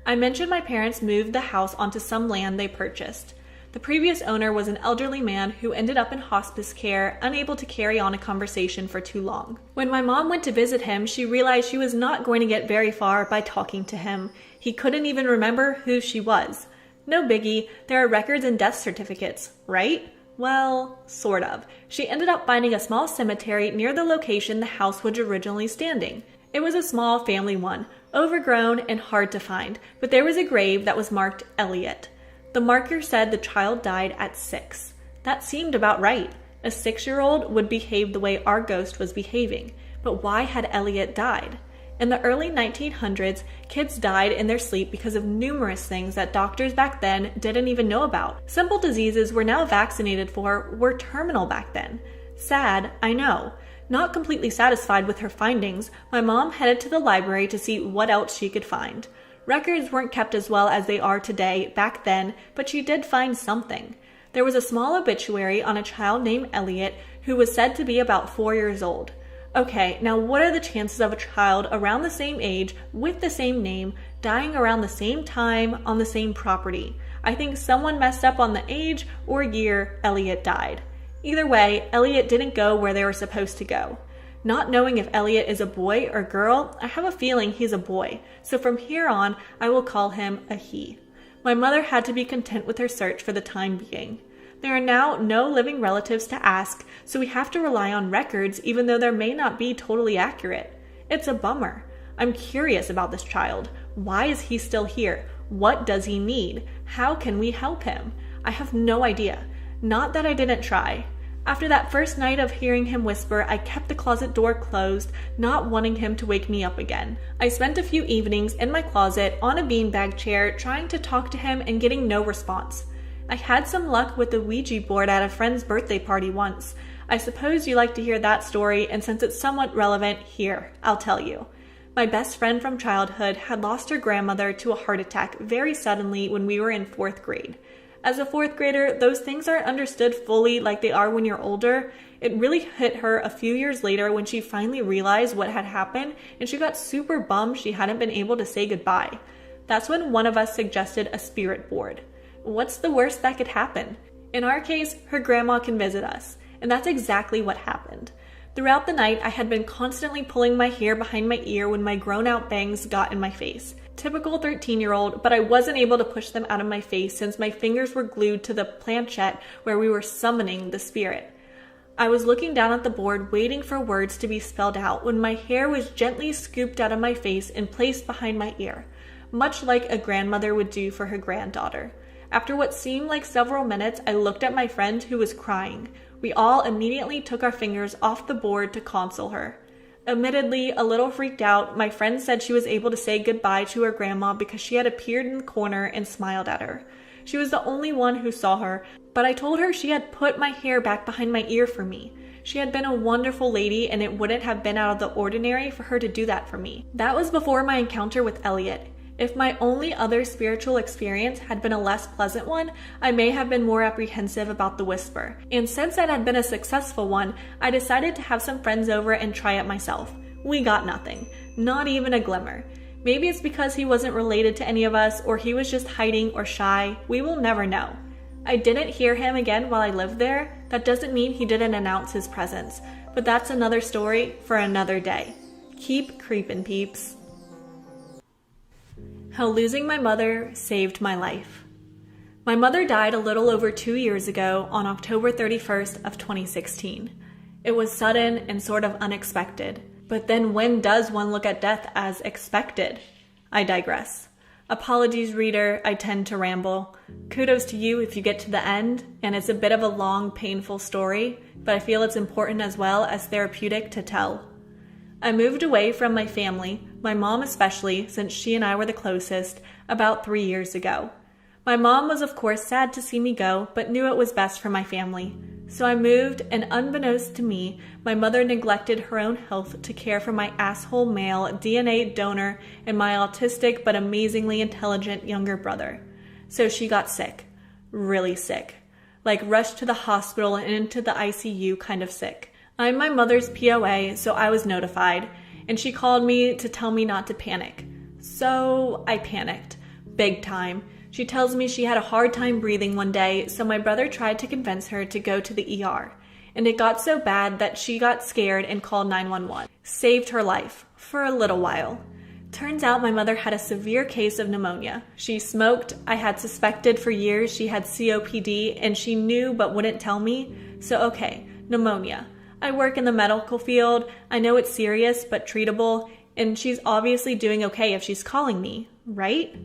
I mentioned my parents moved the house onto some land they purchased. The previous owner was an elderly man who ended up in hospice care, unable to carry on a conversation for too long. When my mom went to visit him, she realized she was not going to get very far by talking to him. He couldn't even remember who she was. No biggie, there are records and death certificates, right? Well, sort of. She ended up finding a small cemetery near the location the house was originally standing. It was a small family one, overgrown and hard to find, but there was a grave that was marked Elliot. The marker said the child died at 6. That seemed about right. A 6-year-old would behave the way our ghost was behaving, but why had Elliot died? In the early 1900s, kids died in their sleep because of numerous things that doctors back then didn't even know about. Simple diseases we're now vaccinated for were terminal back then. Sad, I know. Not completely satisfied with her findings, my mom headed to the library to see what else she could find. Records weren't kept as well as they are today back then, but she did find something. There was a small obituary on a child named Elliot who was said to be about 4 years old. Okay, now what are the chances of a child around the same age, with the same name, dying around the same time on the same property? I think someone messed up on the age or year Elliot died. Either way, Elliot didn't go where they were supposed to go. Not knowing if Elliot is a boy or girl, I have a feeling he's a boy, so from here on, I will call him a he. My mother had to be content with her search for the time being. There are now no living relatives to ask, so we have to rely on records even though there may not be totally accurate. It's a bummer. I'm curious about this child. Why is he still here? What does he need? How can we help him? I have no idea. Not that I didn't try. After that first night of hearing him whisper, I kept the closet door closed, not wanting him to wake me up again. I spent a few evenings in my closet on a beanbag chair trying to talk to him and getting no response. I had some luck with the Ouija board at a friend's birthday party once. I suppose you like to hear that story, and since it's somewhat relevant, here, I'll tell you. My best friend from childhood had lost her grandmother to a heart attack very suddenly when we were in 4th grade. As a 4th grader, those things aren't understood fully like they are when you're older. It really hit her a few years later when she finally realized what had happened, and she got super bummed she hadn't been able to say goodbye. That's when one of us suggested a spirit board. What's the worst that could happen? In our case, her grandma can visit us, and that's exactly what happened. Throughout the night, I had been constantly pulling my hair behind my ear when my grown-out bangs got in my face. Typical 13-year-old, but I wasn't able to push them out of my face since my fingers were glued to the planchette where we were summoning the spirit. I was looking down at the board waiting for words to be spelled out when my hair was gently scooped out of my face and placed behind my ear, much like a grandmother would do for her granddaughter. After what seemed like several minutes, I looked at my friend who was crying. We all immediately took our fingers off the board to console her. Admittedly, a little freaked out, my friend said she was able to say goodbye to her grandma because she had appeared in the corner and smiled at her. She was the only one who saw her, but I told her she had put my hair back behind my ear for me. She had been a wonderful lady, and it wouldn't have been out of the ordinary for her to do that for me. That was before my encounter with Elliot. If my only other spiritual experience had been a less pleasant one, I may have been more apprehensive about the whisper. And since it had been a successful one, I decided to have some friends over and try it myself. We got nothing. Not even a glimmer. Maybe it's because he wasn't related to any of us, or he was just hiding or shy. We will never know. I didn't hear him again while I lived there. That doesn't mean he didn't announce his presence. But that's another story for another day. Keep creepin', peeps. How losing my mother saved my life. My mother died a little over 2 years ago on October 31st of 2016. It was sudden and sort of unexpected. But then when does one look at death as expected? I digress. Apologies, reader, I tend to ramble. Kudos to you if you get to the end, and it's a bit of a long, painful story, but I feel it's important as well as therapeutic to tell. I moved away from my family, my mom especially, since she and I were the closest, about 3 years ago. My mom was of course sad to see me go, but knew it was best for my family. So I moved, and unbeknownst to me, my mother neglected her own health to care for my asshole male DNA donor and my autistic but amazingly intelligent younger brother. So she got sick. Really sick. Like rushed to the hospital and into the ICU kind of sick. I'm my mother's POA, so I was notified, and she called me to tell me not to panic. So I panicked. Big time. She tells me she had a hard time breathing one day, so my brother tried to convince her to go to the ER. And it got so bad that she got scared and called 911. Saved her life. For a little while. Turns out my mother had a severe case of pneumonia. She smoked. I had suspected for years she had COPD, and she knew but wouldn't tell me. So okay, pneumonia. I work in the medical field. I know it's serious but treatable, and she's obviously doing okay if she's calling me, right?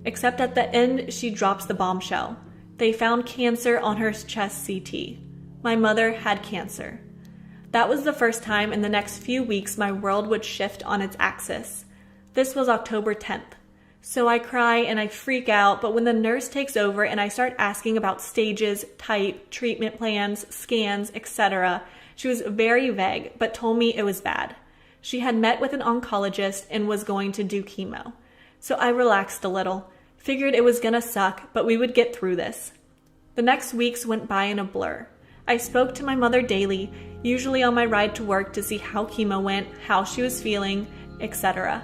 Except at the end, she drops the bombshell. They found cancer on her chest CT. My mother had cancer. That was the first time in the next few weeks my world would shift on its axis. This was October 10th. So I cry and I freak out, but when the nurse takes over and I start asking about stages, type, treatment plans, scans, etc., she was very vague, but told me it was bad. She had met with an oncologist and was going to do chemo. So I relaxed a little. Figured it was gonna suck, but we would get through this. The next weeks went by in a blur. I spoke to my mother daily, usually on my ride to work to see how chemo went, how she was feeling, etc.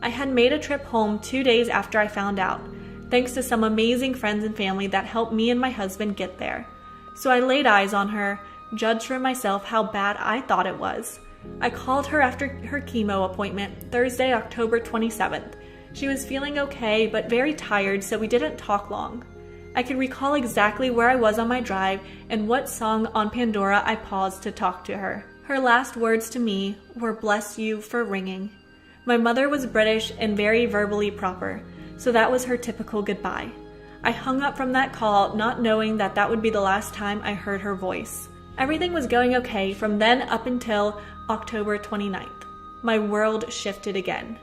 I had made a trip home 2 days after I found out, thanks to some amazing friends and family that helped me and my husband get there. So I laid eyes on her, judged for myself how bad I thought it was. I called her after her chemo appointment, Thursday, October 27th. She was feeling okay, but very tired, so we didn't talk long. I could recall exactly where I was on my drive and what song on Pandora I paused to talk to her. Her last words to me were "bless you for ringing." My mother was British and very verbally proper, so that was her typical goodbye. I hung up from that call not knowing that that would be the last time I heard her voice. Everything was going okay from then up until October 29th. My world shifted again.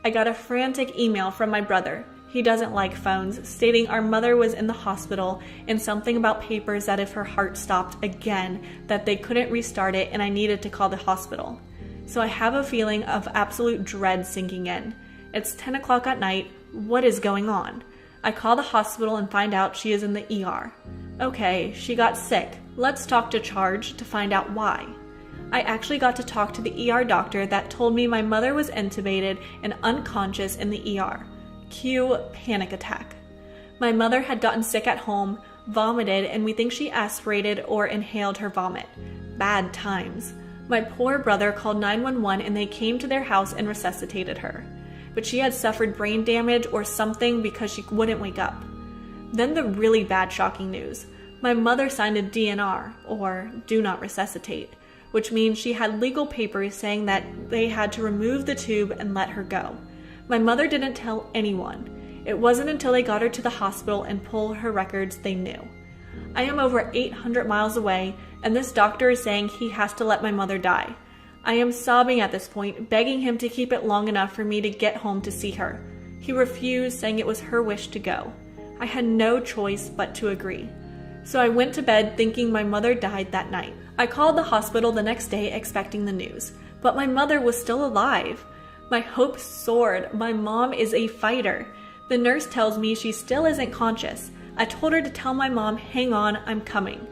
I got a frantic email from my brother. He doesn't like phones, stating our mother was in the hospital and something about papers that if her heart stopped again, that they couldn't restart it and I needed to call the hospital. so I have a feeling of absolute dread sinking in. It's 10 o'clock at night. What is going on? I call the hospital and find out she is in the ER. Okay, she got sick. Let's talk to charge to find out why. I actually got to talk to the ER doctor that told me my mother was intubated and unconscious in the ER. Cue panic attack. My mother had gotten sick at home, vomited, and we think she aspirated or inhaled her vomit. Bad times. My poor brother called 911 and they came to their house and resuscitated her. But she had suffered brain damage or something because she wouldn't wake up. Then the really bad shocking news. My mother signed a DNR, or do not resuscitate, which means she had legal papers saying that they had to remove the tube and let her go. My mother didn't tell anyone. It wasn't until they got her to the hospital and pulled her records they knew. I am over 800 miles away, and this doctor is saying he has to let my mother die. I am sobbing at this point, begging him to keep it long enough for me to get home to see her. He refused, saying it was her wish to go. I had no choice but to agree. So I went to bed thinking my mother died that night. I called the hospital the next day expecting the news, but my mother was still alive. My hopes soared. My mom is a fighter. The nurse tells me she still isn't conscious. I told her to tell my mom, hang on, I'm coming.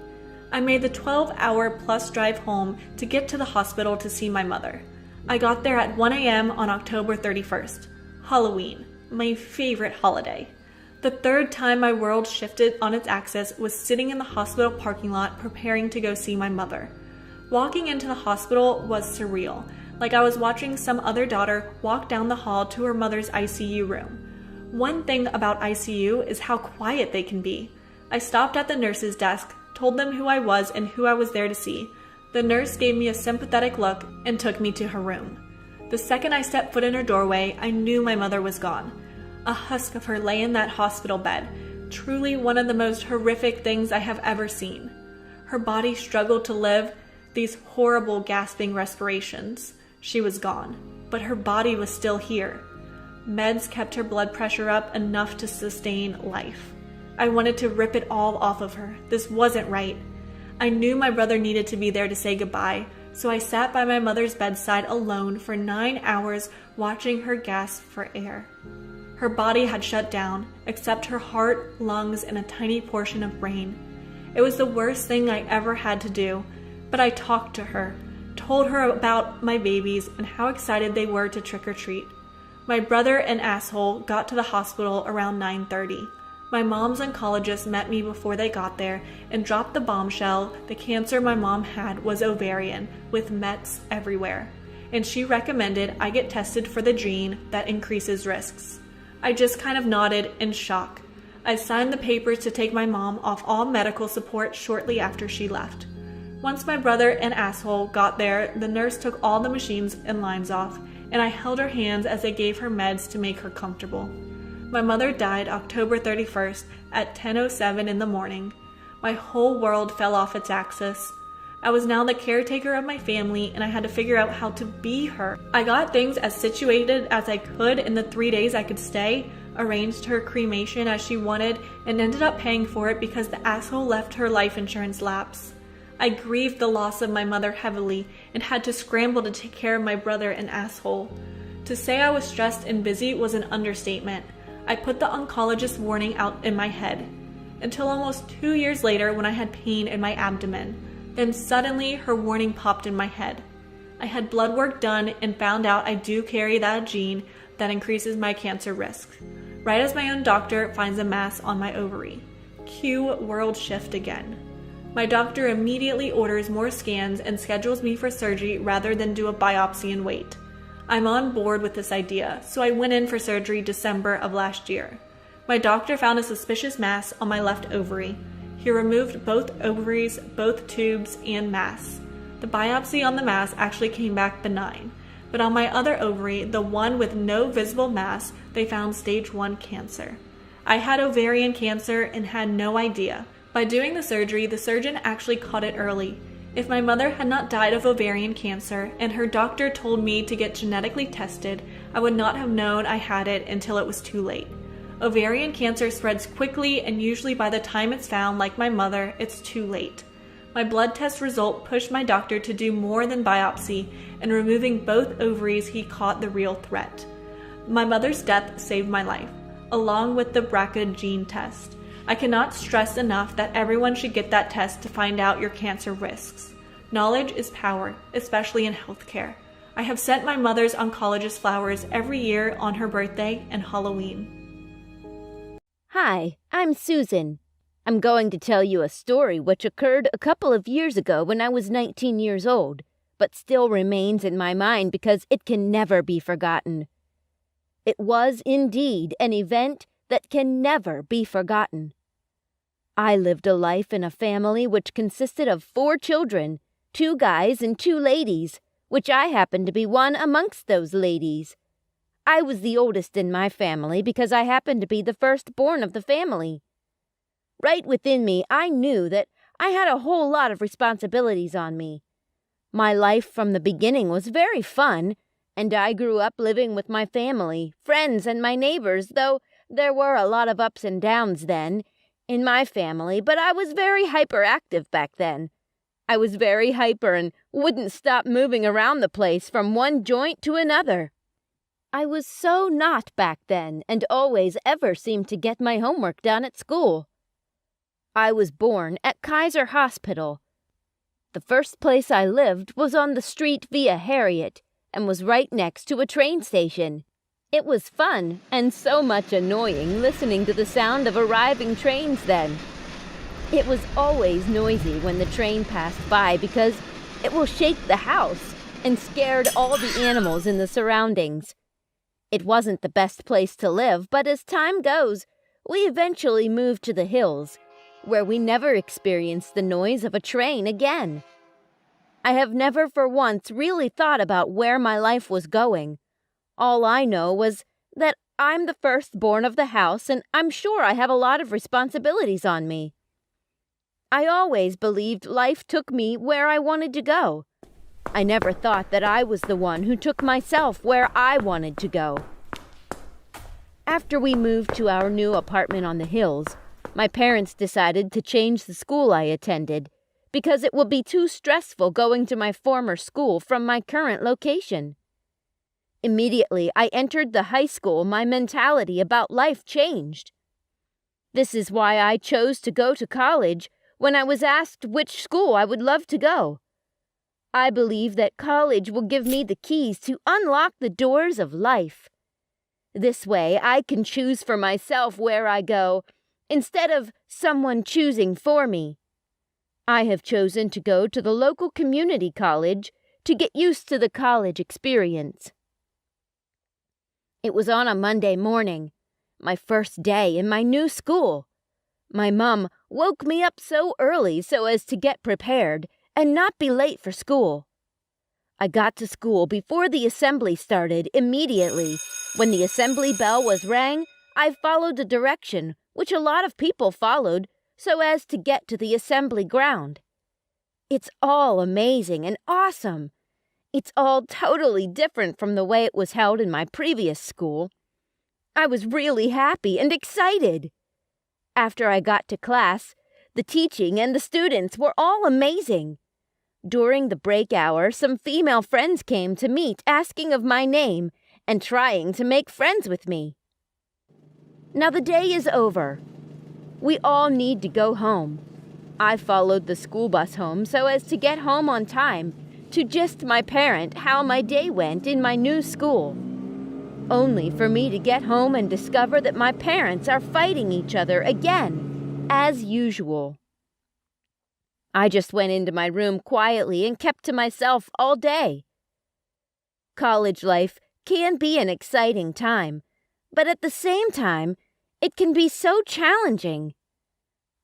I made the 12-hour plus drive home to get to the hospital to see my mother. I got there at 1 a.m. on October 31st. Halloween, my favorite holiday. The third time my world shifted on its axis was sitting in the hospital parking lot preparing to go see my mother. Walking into the hospital was surreal, like I was watching some other daughter walk down the hall to her mother's ICU room. One thing about ICU is how quiet they can be. I stopped at the nurse's desk, told them who I was and who I was there to see. The nurse gave me a sympathetic look and took me to her room. The second I stepped foot in her doorway, I knew my mother was gone. A husk of her lay in that hospital bed, truly one of the most horrific things I have ever seen. Her body struggled to live, these horrible gasping respirations. She was gone, but her body was still here. Meds kept her blood pressure up enough to sustain life. I wanted to rip it all off of her. This wasn't right. I knew my brother needed to be there to say goodbye, so I sat by my mother's bedside alone for 9 hours watching her gasp for air. Her body had shut down, except her heart, lungs, and a tiny portion of brain. It was the worst thing I ever had to do, but I talked to her, told her about my babies and how excited they were to trick or treat. My brother and asshole got to the hospital around 9:30. My mom's oncologist met me before they got there and dropped the bombshell the cancer my mom had was ovarian, with mets everywhere, and she recommended I get tested for the gene that increases risks. I just kind of nodded in shock. I signed the papers to take my mom off all medical support shortly after she left. Once my brother and asshole got there, the nurse took all the machines and lines off, and I held her hands as they gave her meds to make her comfortable. My mother died October 31st at 10:07 in the morning. My whole world fell off its axis. I was now the caretaker of my family, and I had to figure out how to be her. I got things as situated as I could in the 3 days I could stay, arranged her cremation as she wanted, and ended up paying for it because the asshole left her life insurance lapse. I grieved the loss of my mother heavily and had to scramble to take care of my brother and asshole. To say I was stressed and busy was an understatement. I put the oncologist warning out in my head, until almost 2 years later when I had pain in my abdomen. Then suddenly her warning popped in my head. I had blood work done and found out I do carry that gene that increases my cancer risk, right as my own doctor finds a mass on my ovary. Cue world shift again. My doctor immediately orders more scans and schedules me for surgery rather than do a biopsy and wait. I'm on board with this idea, so I went in for surgery December of last year. My doctor found a suspicious mass on my left ovary. He removed both ovaries, both tubes, and mass. The biopsy on the mass actually came back benign, but on my other ovary, the one with no visible mass, they found stage 1 cancer. I had ovarian cancer and had no idea. By doing the surgery, the surgeon actually caught it early. If my mother had not died of ovarian cancer and her doctor told me to get genetically tested, I would not have known I had it until it was too late. Ovarian cancer spreads quickly, and usually by the time it's found, like my mother, it's too late. My blood test result pushed my doctor to do more than biopsy, and removing both ovaries, he caught the real threat. My mother's death saved my life, along with the BRCA gene test. I cannot stress enough that everyone should get that test to find out your cancer risks. Knowledge is power, especially in healthcare. I have sent my mother's oncologist flowers every year on her birthday and Halloween. Hi, I'm Susan. I'm going to tell you a story which occurred a couple of years ago when I was 19 years old, but still remains in my mind because it can never be forgotten. It was indeed an event that can never be forgotten. I lived a life in a family which consisted of 4 children, 2 guys and 2 ladies, which I happened to be one amongst those ladies. I was the oldest in my family because I happened to be the firstborn of the family. Right within me, I knew that I had a whole lot of responsibilities on me. My life from the beginning was very fun, and I grew up living with my family, friends, and my neighbors, though there were a lot of ups and downs then in my family, but I was very hyperactive back then. I was very hyper and wouldn't stop moving around the place from one joint to another. I was so not back then and always ever seemed to get my homework done at school. I was born at Kaiser Hospital. The first place I lived was on the street via Harriet and was right next to a train station. It was fun and so much annoying listening to the sound of arriving trains then. It was always noisy when the train passed by because it will shake the house and scared all the animals in the surroundings. It wasn't the best place to live, but as time goes, we eventually moved to the hills, where we never experienced the noise of a train again. I have never for once really thought about where my life was going. All I know was that I'm the firstborn of the house, and I'm sure I have a lot of responsibilities on me. I always believed life took me where I wanted to go. I never thought that I was the one who took myself where I wanted to go. After we moved to our new apartment on the hills, my parents decided to change the school I attended because it would be too stressful going to my former school from my current location. Immediately I entered the high school, my mentality about life changed. This is why I chose to go to college when I was asked which school I would love to go. I believe that college will give me the keys to unlock the doors of life. This way I can choose for myself where I go, instead of someone choosing for me. I have chosen to go to the local community college to get used to the college experience. It was on a Monday morning, my first day in my new school. My mom woke me up so early so as to get prepared and not be late for school. I got to school before the assembly started immediately. When the assembly bell was rang, I followed the direction, which a lot of people followed, so as to get to the assembly ground. It's all amazing and awesome. It's all totally different from the way it was held in my previous school. I was really happy and excited. After I got to class, the teaching and the students were all amazing. During the break hour, some female friends came to meet, asking of my name and trying to make friends with me. Now the day is over. We all need to go home. I followed the school bus home so as to get home on time to gist my parent how my day went in my new school. Only for me to get home and discover that my parents are fighting each other again, as usual. I just went into my room quietly and kept to myself all day. College life can be an exciting time, but at the same time, it can be so challenging.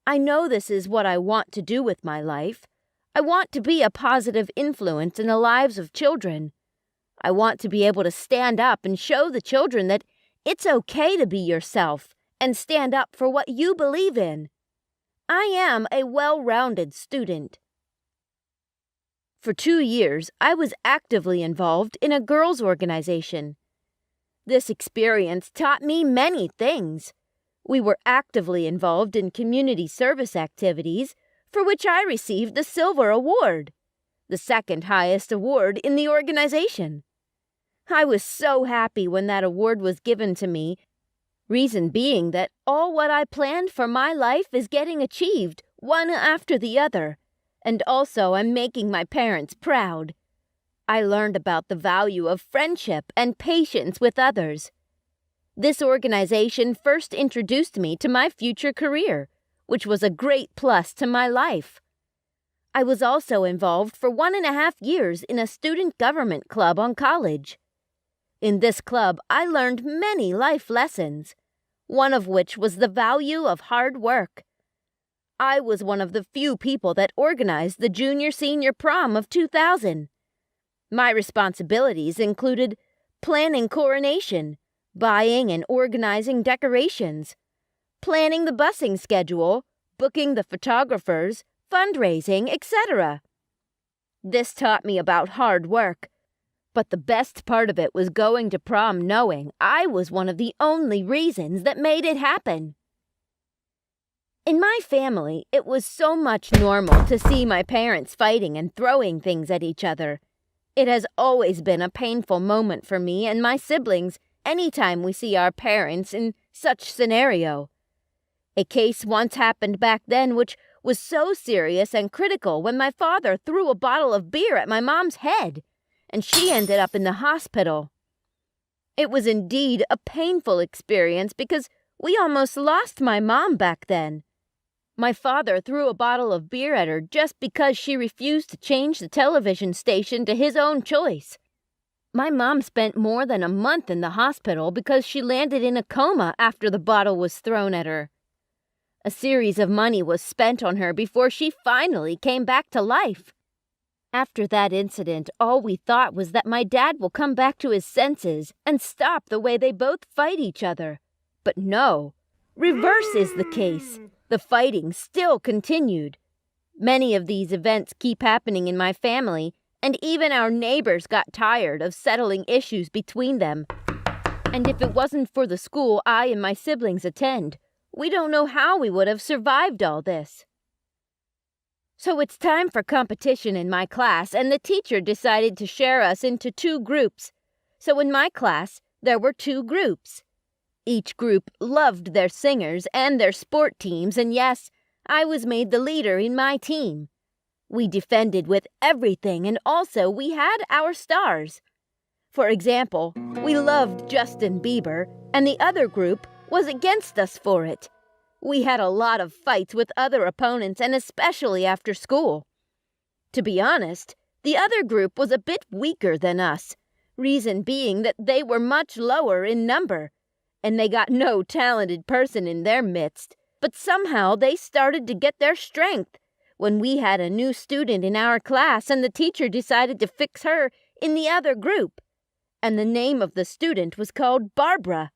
I know this is what I want to do with my life. I want to be a positive influence in the lives of children. I want to be able to stand up and show the children that it's okay to be yourself and stand up for what you believe in. I am a well-rounded student. For 2 years, I was actively involved in a girls' organization. This experience taught me many things. We were actively involved in community service activities, for which I received the Silver Award, the second highest award in the organization. I was so happy when that award was given to me, reason being that all what I planned for my life is getting achieved, one after the other, and also I'm making my parents proud. I learned about the value of friendship and patience with others. This organization first introduced me to my future career, which was a great plus to my life. I was also involved for 1.5 years in a student government club on college. In this club, I learned many life lessons, one of which was the value of hard work. I was one of the few people that organized the junior-senior prom of 2000. My responsibilities included planning coronation, buying and organizing decorations, planning the busing schedule, booking the photographers, fundraising, etc. This taught me about hard work, but the best part of it was going to prom knowing I was one of the only reasons that made it happen. In my family, it was so much normal to see my parents fighting and throwing things at each other. It has always been a painful moment for me and my siblings anytime we see our parents in such scenario. A case once happened back then which was so serious and critical when my father threw a bottle of beer at my mom's head, and she ended up in the hospital. It was indeed a painful experience because we almost lost my mom back then. My father threw a bottle of beer at her just because she refused to change the television station to his own choice. My mom spent more than a month in the hospital because she landed in a coma after the bottle was thrown at her. A series of money was spent on her before she finally came back to life. After that incident, all we thought was that my dad will come back to his senses and stop the way they both fight each other. But no, reverse is the case. The fighting still continued. Many of these events keep happening in my family, and even our neighbors got tired of settling issues between them. And if it wasn't for the school I and my siblings attend, we don't know how we would have survived all this. So it's time for competition in my class, and the teacher decided to share us into 2 groups. So in my class, there were 2 groups. Each group loved their singers and their sport teams, and yes, I was made the leader in my team. We defended with everything, and also we had our stars. For example, we loved Justin Bieber, and the other group was against us for it. We had a lot of fights with other opponents, and especially after school. To be honest, the other group was a bit weaker than us, reason being that they were much lower in number, and they got no talented person in their midst, but somehow they started to get their strength when we had a new student in our class and the teacher decided to fix her in the other group, and the name of the student was called Barbara.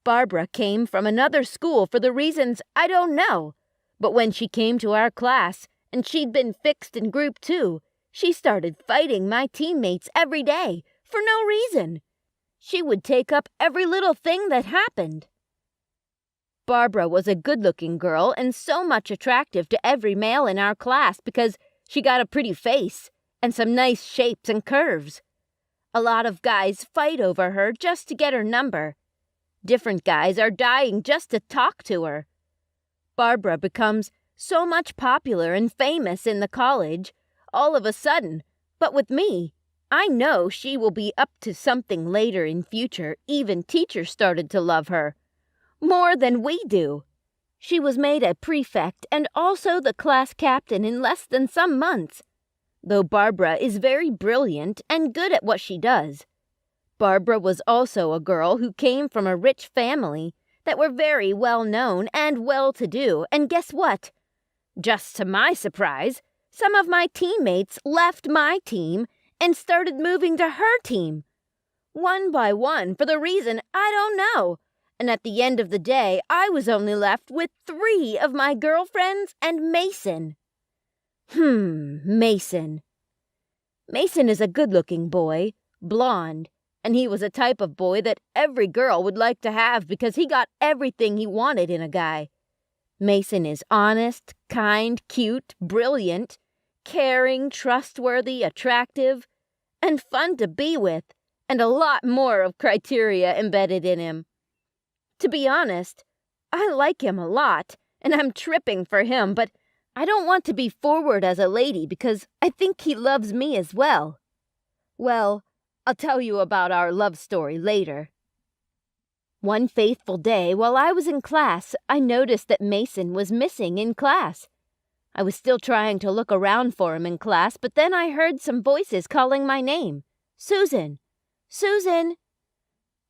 Barbara came from another school for the reasons I don't know, but when she came to our class and she'd been fixed in group 2, she started fighting my teammates every day for no reason. She would take up every little thing that happened. Barbara was a good-looking girl and so much attractive to every male in our class because she got a pretty face and some nice shapes and curves. A lot of guys fight over her just to get her number. Different guys are dying just to talk to her. Barbara becomes so much popular and famous in the college all of a sudden, but with me, I know she will be up to something later in future. Even teachers started to love her. More than we do. She was made a prefect and also the class captain in less than some months. Though Barbara is very brilliant and good at what she does. Barbara was also a girl who came from a rich family that were very well known and well-to-do, and guess what? Just to my surprise, some of my teammates left my team and started moving to her team. One by one for the reason I don't know. And at the end of the day, I was only left with 3 of my girlfriends and Mason. Mason. Mason is a good-looking boy, blonde, and he was a type of boy that every girl would like to have because he got everything he wanted in a guy. Mason is honest, kind, cute, brilliant, caring, trustworthy, attractive, and fun to be with, and a lot more of criteria embedded in him. To be honest, I like him a lot, and I'm tripping for him, but I don't want to be forward as a lady because I think he loves me as well. Well, I'll tell you about our love story later. One faithful day, while I was in class, I noticed that Mason was missing in class. I was still trying to look around for him in class, but then I heard some voices calling my name. Susan! Susan!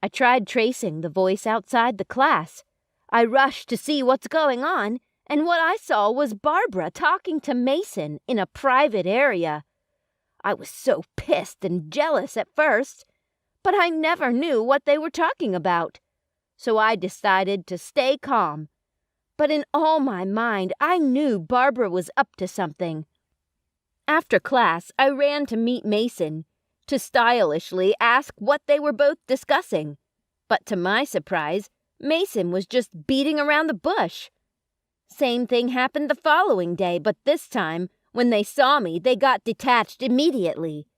I tried tracing the voice outside the class. I rushed to see what's going on, and what I saw was Barbara talking to Mason in a private area. I was so pissed and jealous at first, but I never knew what they were talking about. So I decided to stay calm. But in all my mind, I knew Barbara was up to something. After class, I ran to meet Mason, to stylishly ask what they were both discussing. But to my surprise, Mason was just beating around the bush. Same thing happened the following day, but this time, when they saw me, they got detached immediately.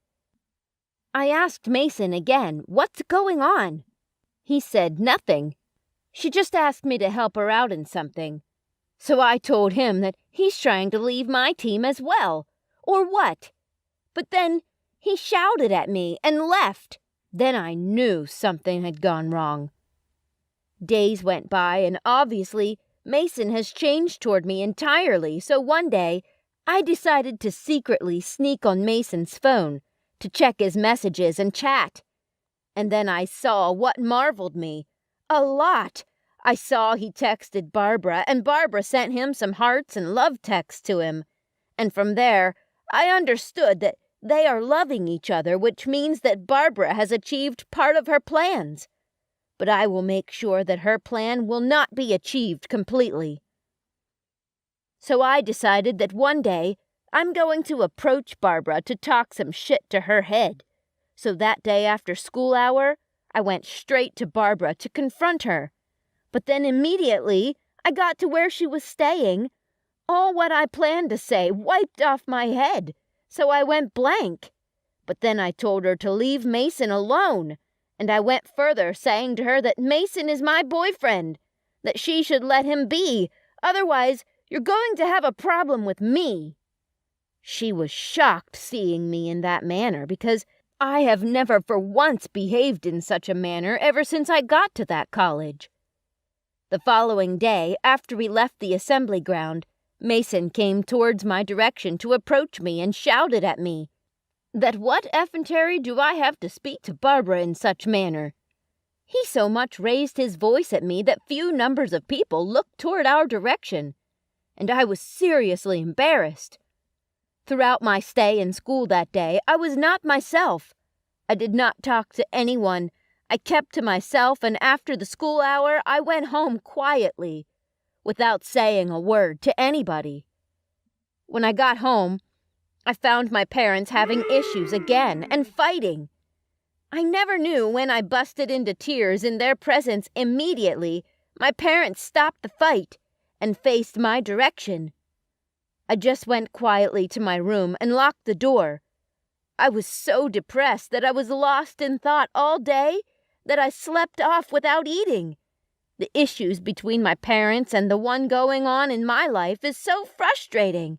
I asked Mason again, "What's going on?" He said nothing. She just asked me to help her out in something. So I told him that he's trying to leave my team as well, or what. But then he shouted at me and left. Then I knew something had gone wrong. Days went by, and obviously Mason has changed toward me entirely, so one day I decided to secretly sneak on Mason's phone to check his messages and chat. And then I saw what marveled me. A lot. I saw he texted Barbara, and Barbara sent him some hearts and love texts to him. And from there, I understood that they are loving each other, which means that Barbara has achieved part of her plans. But I will make sure that her plan will not be achieved completely. So I decided that one day I'm going to approach Barbara to talk some shit to her head. So that day after school hour, I went straight to Barbara to confront her. But then immediately, I got to where she was staying. All what I planned to say wiped off my head, so I went blank. But then I told her to leave Mason alone, and I went further, saying to her that Mason is my boyfriend, that she should let him be, otherwise you're going to have a problem with me. She was shocked seeing me in that manner because I have never for once behaved in such a manner ever since I got to that college. The following day, after we left the assembly ground, Mason came towards my direction to approach me and shouted at me that what effrontery do I have to speak to Barbara in such manner? He so much raised his voice at me that few numbers of people looked toward our direction, and I was seriously embarrassed. Throughout my stay in school that day, I was not myself. I did not talk to anyone. I kept to myself, and after the school hour, I went home quietly, without saying a word to anybody. When I got home, I found my parents having issues again and fighting. I never knew when I busted into tears in their presence immediately. My parents stopped the fight and faced my direction. I just went quietly to my room and locked the door. I was so depressed that I was lost in thought all day that I slept off without eating. The issues between my parents and the one going on in my life is so frustrating.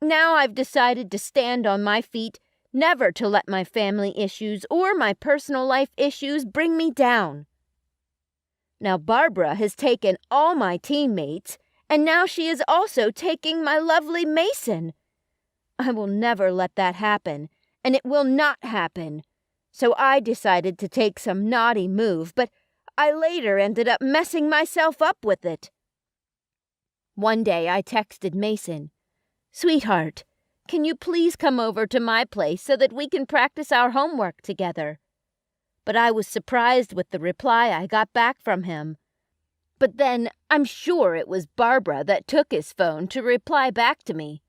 Now I've decided to stand on my feet, never to let my family issues or my personal life issues bring me down. Now Barbara has taken all my teammates, and now she is also taking my lovely Mason. I will never let that happen, and it will not happen. So I decided to take some naughty move, but I later ended up messing myself up with it. One day I texted Mason, "Sweetheart, can you please come over to my place so that we can practice our homework together?" But I was surprised with the reply I got back from him. But then I'm sure it was Barbara that took his phone to reply back to me.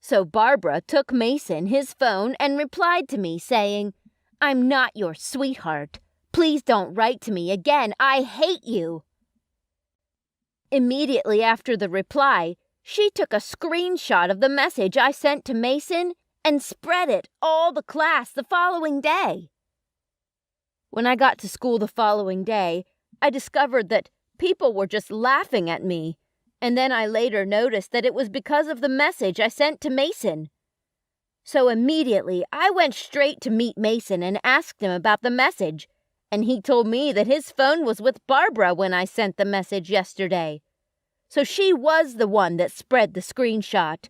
So Barbara took Mason his phone and replied to me saying, "I'm not your sweetheart. Please don't write to me again. I hate you." Immediately after the reply, she took a screenshot of the message I sent to Mason and spread it all the class the following day. When I got to school the following day, I discovered that people were just laughing at me, and then I later noticed that it was because of the message I sent to Mason. So immediately, I went straight to meet Mason and asked him about the message, and he told me that his phone was with Barbara when I sent the message yesterday. So she was the one that spread the screenshot.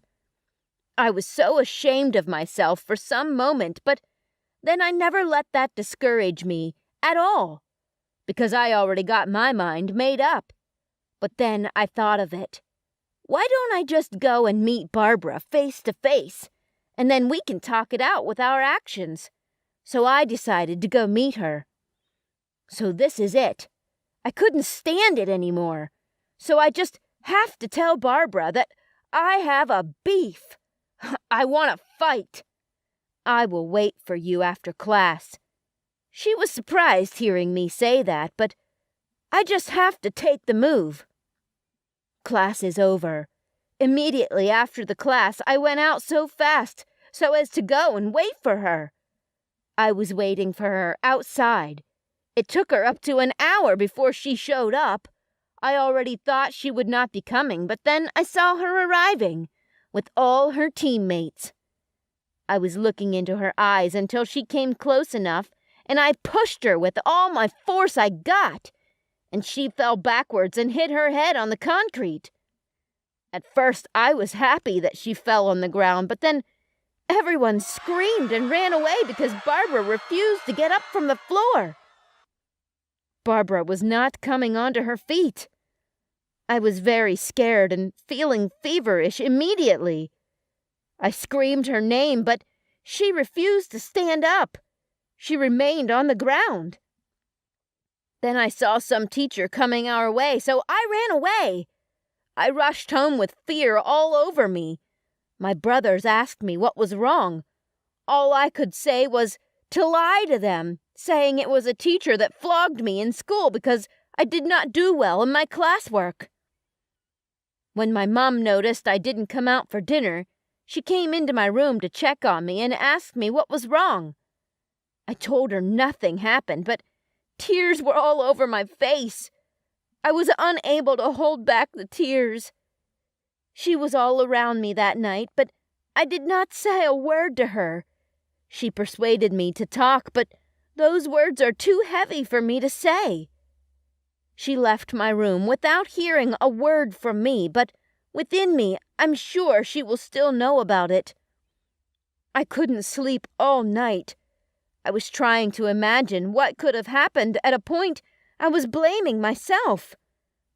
I was so ashamed of myself for some moment, but then I never let that discourage me at all, because I already got my mind made up. But then I thought of it. Why don't I just go and meet Barbara face to face, and then we can talk it out with our actions? So I decided to go meet her. So this is it. I couldn't stand it anymore. So I just have to tell Barbara that I have a beef. I want to fight. I will wait for you after class. She was surprised hearing me say that, but I just have to take the move. Class is over. Immediately after the class, I went out so fast so as to go and wait for her. I was waiting for her outside. It took her up to an hour before she showed up. I already thought she would not be coming, but then I saw her arriving with all her teammates. I was looking into her eyes until she came close enough, and I pushed her with all my force I got, and she fell backwards and hit her head on the concrete. At first, I was happy that she fell on the ground, but then everyone screamed and ran away because Barbara refused to get up from the floor. Barbara was not coming onto her feet. I was very scared and feeling feverish immediately. I screamed her name, but she refused to stand up. She remained on the ground. Then I saw some teacher coming our way, so I ran away. I rushed home with fear all over me. My brothers asked me what was wrong. All I could say was to lie to them, saying it was a teacher that flogged me in school because I did not do well in my classwork. When my mom noticed I didn't come out for dinner, she came into my room to check on me and asked me what was wrong. I told her nothing happened, but tears were all over my face. I was unable to hold back the tears. She was all around me that night, but I did not say a word to her. She persuaded me to talk, but those words are too heavy for me to say. She left my room without hearing a word from me, but within me, I'm sure she will still know about it. I couldn't sleep all night. I was trying to imagine what could have happened. At a point, I was blaming myself.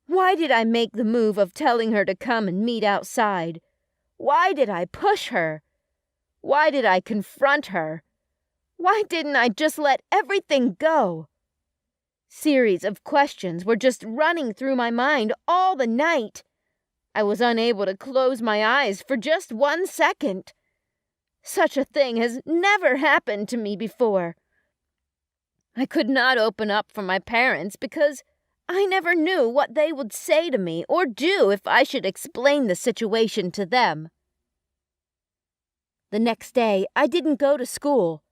Why did I make the move of telling her to come and meet outside? Why did I push her? Why did I confront her? Why didn't I just let everything go? Series of questions were just running through my mind all the night. I was unable to close my eyes for just 1 second. Such a thing has never happened to me before. I could not open up for my parents because I never knew what they would say to me or do if I should explain the situation to them. The next day, I didn't go to school.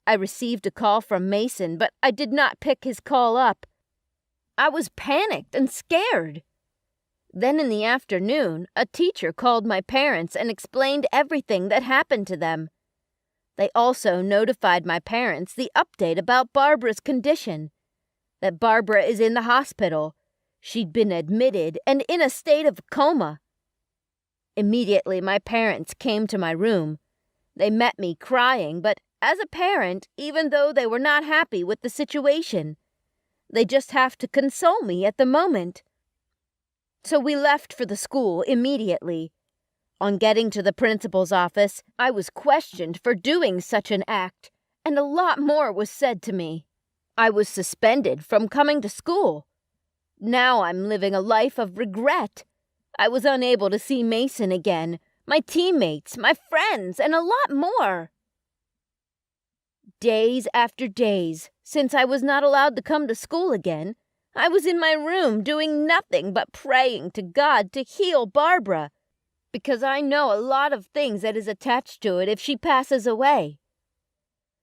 I received a call from Mason, but I did not pick his call up. I was panicked and scared. Then in the afternoon, a teacher called my parents and explained everything that happened to them. They also notified my parents the update about Barbara's condition, that Barbara is in the hospital. She'd been admitted and in a state of coma. Immediately, my parents came to my room. They met me crying, but as a parent, even though they were not happy with the situation, they just have to console me at the moment. So we left for the school immediately. On getting to the principal's office, I was questioned for doing such an act, and a lot more was said to me. I was suspended from coming to school. Now I'm living a life of regret. I was unable to see Mason again, my teammates, my friends, and a lot more. Days after days, since I was not allowed to come to school again, I was in my room doing nothing but praying to God to heal Barbara, because I know a lot of things that is attached to it if she passes away.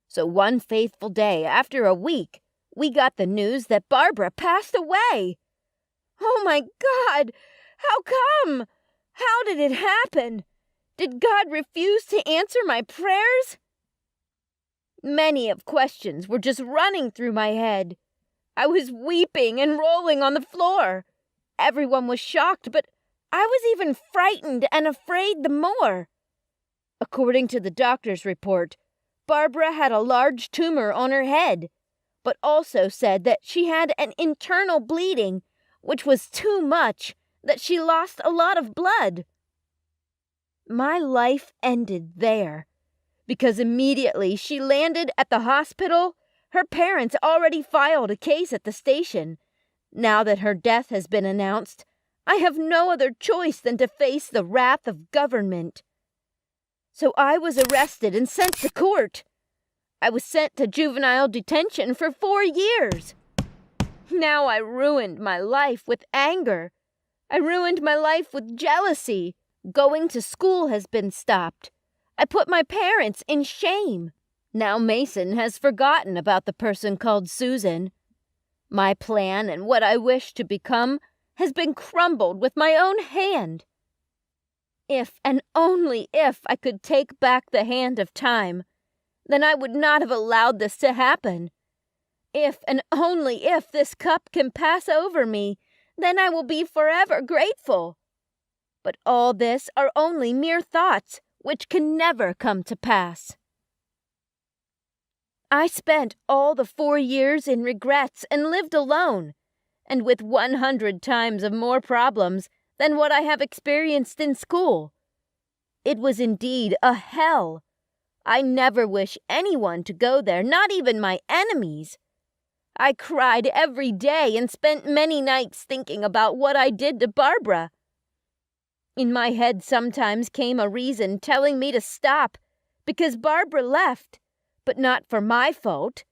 So one faithful day, after a week, we got the news that Barbara passed away. Oh my God! How come? How did it happen? Did God refuse to answer my prayers? Many of questions were just running through my head. I was weeping and rolling on the floor. Everyone was shocked, but I was even frightened and afraid the more. According to the doctor's report, Barbara had a large tumor on her head, but also said that she had an internal bleeding, which was too much, that she lost a lot of blood. My life ended there, because immediately she landed at the hospital, her parents already filed a case at the station. Now that her death has been announced, I have no other choice than to face the wrath of government. So I was arrested and sent to court. I was sent to juvenile detention for 4 years. Now I ruined my life with anger. I ruined my life with jealousy. Going to school has been stopped. I put my parents in shame. Now Mason has forgotten about the person called Susan. My plan and what I wish to become has been crumbled with my own hand. If and only if I could take back the hand of time, then I would not have allowed this to happen. If and only if this cup can pass over me, then I will be forever grateful. But all this are only mere thoughts which can never come to pass. I spent all the 4 years in regrets and lived alone, and with 100 times of more problems than what I have experienced in school. It was indeed a hell. I never wish anyone to go there, not even my enemies. I cried every day and spent many nights thinking about what I did to Barbara. In my head sometimes came a reason telling me to stop, because Barbara left, but not for my fault.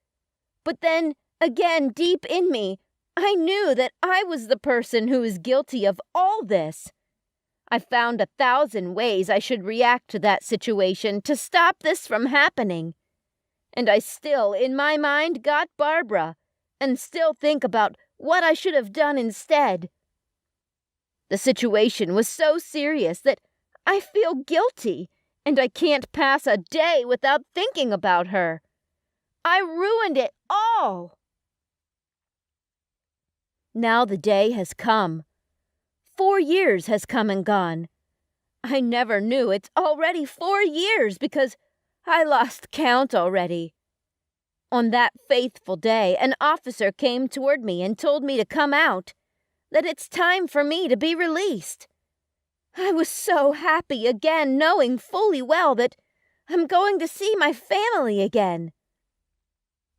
But then, again, deep in me, I knew that I was the person who is guilty of all this. I found 1,000 ways I should react to that situation to stop this from happening. And I still, in my mind, got Barbara, and still think about what I should have done instead. The situation was so serious that I feel guilty, and I can't pass a day without thinking about her. I ruined it all. Now the day has come. 4 years has come and gone. I never knew it's already 4 years because I lost count already. On that faithful day, an officer came toward me and told me to come out, that it's time for me to be released. I was so happy again, knowing fully well that I'm going to see my family again.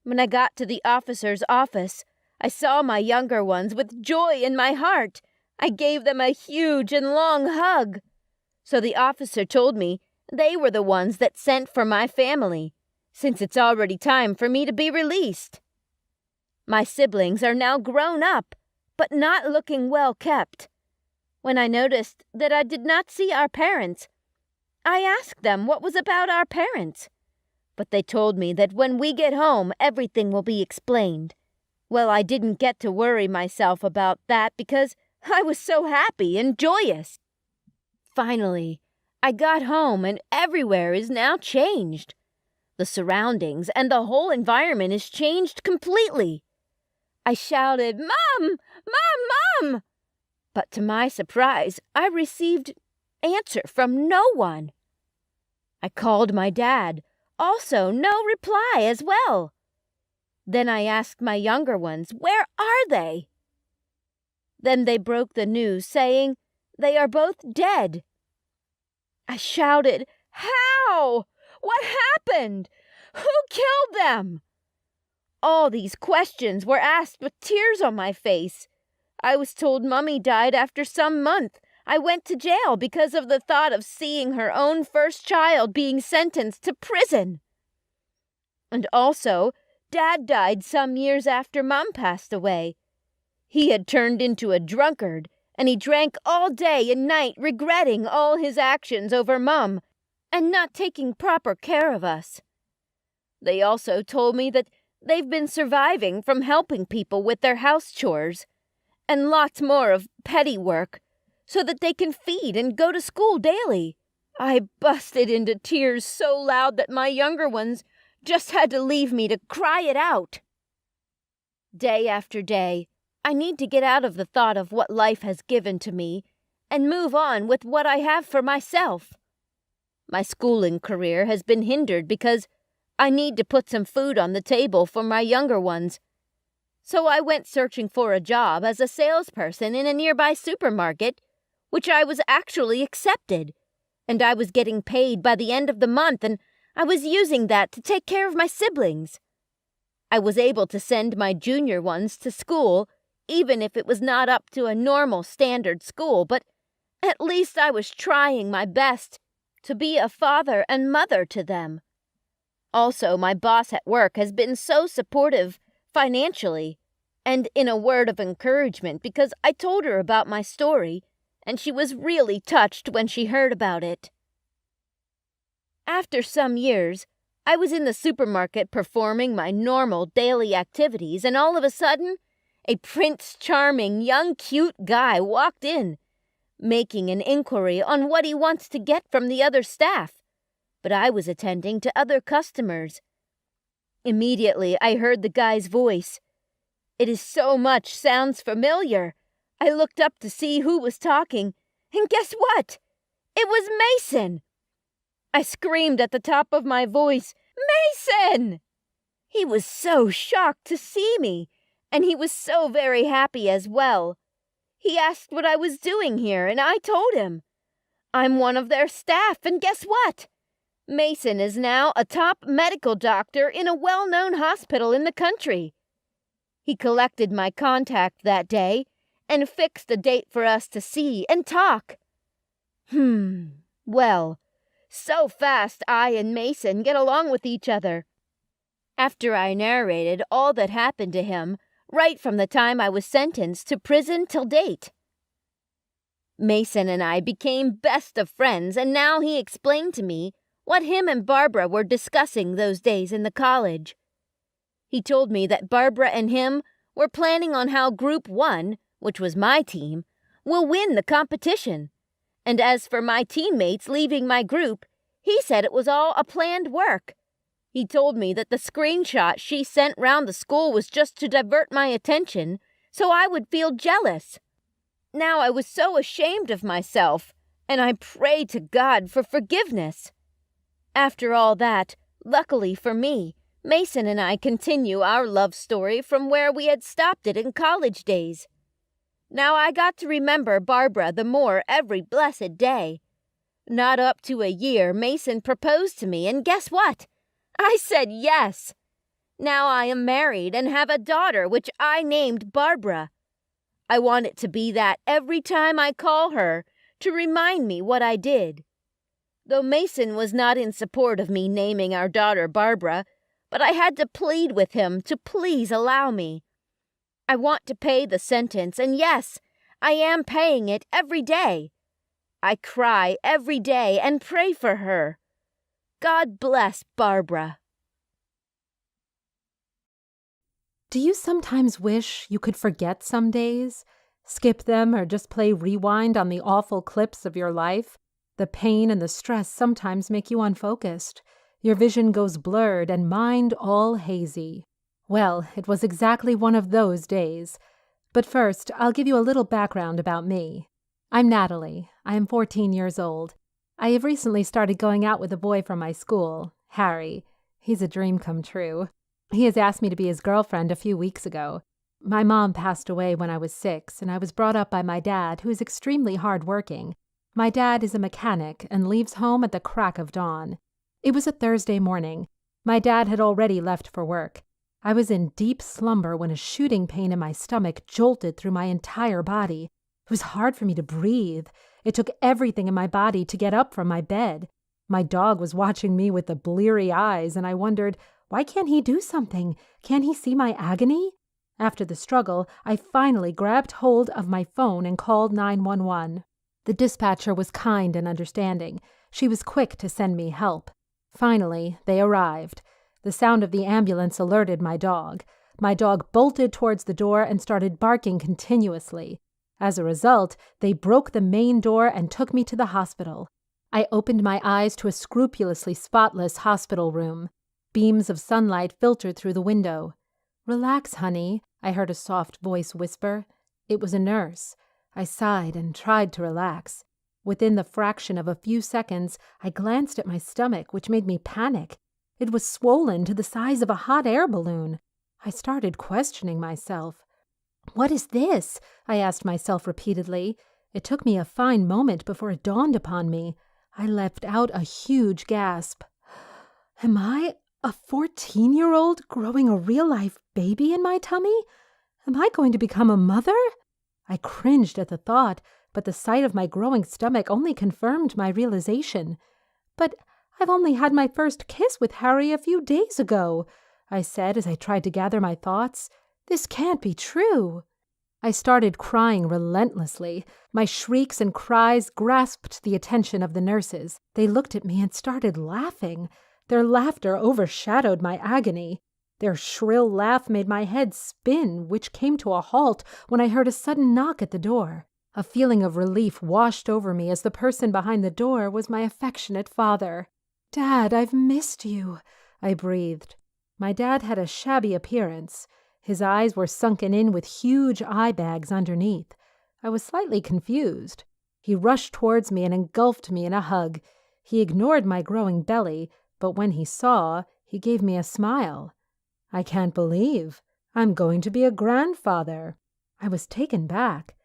When I got to the officer's office, I saw my younger ones with joy in my heart. I gave them a huge and long hug. So the officer told me they were the ones that sent for my family, since it's already time for me to be released. My siblings are now grown up, but not looking well kept. When I noticed that I did not see our parents, I asked them what was about our parents. But they told me that when we get home, everything will be explained. Well, I didn't get to worry myself about that because I was so happy and joyous. Finally, I got home and everywhere is now changed. The surroundings and the whole environment is changed completely. I shouted, "Mom! Mom! Mom!" But to my surprise, I received answer from no one. I called my dad, also no reply as well. Then I asked my younger ones, where are they? Then they broke the news, saying they are both dead. I shouted, "How? What happened? Who killed them?" All these questions were asked with tears on my face. I was told Mummy died after some month. I went to jail because of the thought of seeing her own first child being sentenced to prison. And also, Dad died some years after Mom passed away. He had turned into a drunkard, and he drank all day and night, regretting all his actions over Mum and not taking proper care of us. They also told me that they've been surviving from helping people with their house chores and lots more of petty work so that they can feed and go to school daily. I busted into tears so loud that my younger ones just had to leave me to cry it out. Day after day, I need to get out of the thought of what life has given to me and move on with what I have for myself. My schooling career has been hindered because I need to put some food on the table for my younger ones. So I went searching for a job as a salesperson in a nearby supermarket, which I was actually accepted, and I was getting paid by the end of the month, and I was using that to take care of my siblings. I was able to send my junior ones to school, even if it was not up to a normal standard school, but at least I was trying my best to be a father and mother to them. Also, my boss at work has been so supportive financially and in a word of encouragement because I told her about my story, and she was really touched when she heard about it. After some years, I was in the supermarket performing my normal daily activities, and all of a sudden, a Prince Charming young cute guy walked in, making an inquiry on what he wants to get from the other staff, but I was attending to other customers. Immediately, I heard the guy's voice. It is so much sounds familiar. I looked up to see who was talking, and guess what? It was Mason! I screamed at the top of my voice, "Mason!" He was so shocked to see me, and he was so very happy as well. He asked what I was doing here, and I told him. I'm one of their staff, and guess what? Mason is now a top medical doctor in a well-known hospital in the country. He collected my contact that day and fixed a date for us to see and talk. Well, so fast I and Mason get along with each other. After I narrated all that happened to him, right from the time I was sentenced to prison till date, Mason and I became best of friends, and now he explained to me what him and Barbara were discussing those days in the college. He told me that Barbara and him were planning on how Group 1, which was my team, will win the competition. And as for my teammates leaving my group, he said it was all a planned work. He told me that the screenshot she sent round the school was just to divert my attention, so I would feel jealous. Now I was so ashamed of myself, and I prayed to God for forgiveness. After all that, luckily for me, Mason and I continue our love story from where we had stopped it in college days. Now I got to remember Barbara the more every blessed day. Not up to a year, Mason proposed to me, and guess what? I said yes. Now I am married and have a daughter which I named Barbara. I want it to be that every time I call her to remind me what I did. Though Mason was not in support of me naming our daughter Barbara, but I had to plead with him to please allow me. I want to pay the sentence, and yes, I am paying it every day. I cry every day and pray for her. God bless Barbara. Do you sometimes wish you could forget some days? Skip them or just play rewind on the awful clips of your life? The pain and the stress sometimes make you unfocused. Your vision goes blurred and mind all hazy. Well, it was exactly one of those days. But first, I'll give you a little background about me. I'm Natalie. I am 14 years old. I have recently started going out with a boy from my school, Harry. He's a dream come true. He has asked me to be his girlfriend a few weeks ago. My mom passed away when I was 6, and I was brought up by my dad, who is extremely hardworking. My dad is a mechanic and leaves home at the crack of dawn. It was a Thursday morning. My dad had already left for work. I was in deep slumber when a shooting pain in my stomach jolted through my entire body. It was hard for me to breathe. It took everything in my body to get up from my bed. My dog was watching me with the bleary eyes, and I wondered, why can't he do something? Can he see my agony? After the struggle, I finally grabbed hold of my phone and called 911. The dispatcher was kind and understanding. She was quick to send me help. Finally, they arrived. The sound of the ambulance alerted my dog. My dog bolted towards the door and started barking continuously. As a result, they broke the main door and took me to the hospital. I opened my eyes to a scrupulously spotless hospital room. Beams of sunlight filtered through the window. "Relax, honey," I heard a soft voice whisper. It was a nurse. I sighed and tried to relax. Within the fraction of a few seconds, I glanced at my stomach, which made me panic. It was swollen to the size of a hot air balloon. I started questioning myself. "What is this?" I asked myself repeatedly. It took me a fine moment before it dawned upon me. I let out a huge gasp. Am I a 14-year-old growing a real-life baby in my tummy? Am I going to become a mother? I cringed at the thought, but the sight of my growing stomach only confirmed my realization. "But I've only had my first kiss with Harry a few days ago," I said as I tried to gather my thoughts. "This can't be true." I started crying relentlessly. My shrieks and cries grasped the attention of the nurses. They looked at me and started laughing. Their laughter overshadowed my agony. Their shrill laugh made my head spin, which came to a halt when I heard a sudden knock at the door. A feeling of relief washed over me as the person behind the door was my affectionate father. "Dad, I've missed you," I breathed. My dad had a shabby appearance. His eyes were sunken in with huge eye bags underneath. I was slightly confused. He rushed towards me and engulfed me in a hug. He ignored my growing belly, but when he saw, he gave me a smile. "I can't believe. I'm going to be a grandfather." I was taken back.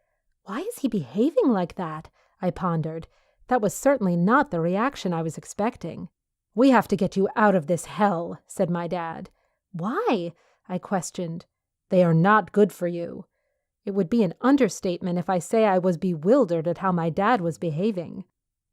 Why is he behaving like that? I pondered. That was certainly not the reaction I was expecting. "We have to get you out of this hell," said my dad. "Why?" I questioned. "They are not good for you." It would be an understatement if I say I was bewildered at how my dad was behaving.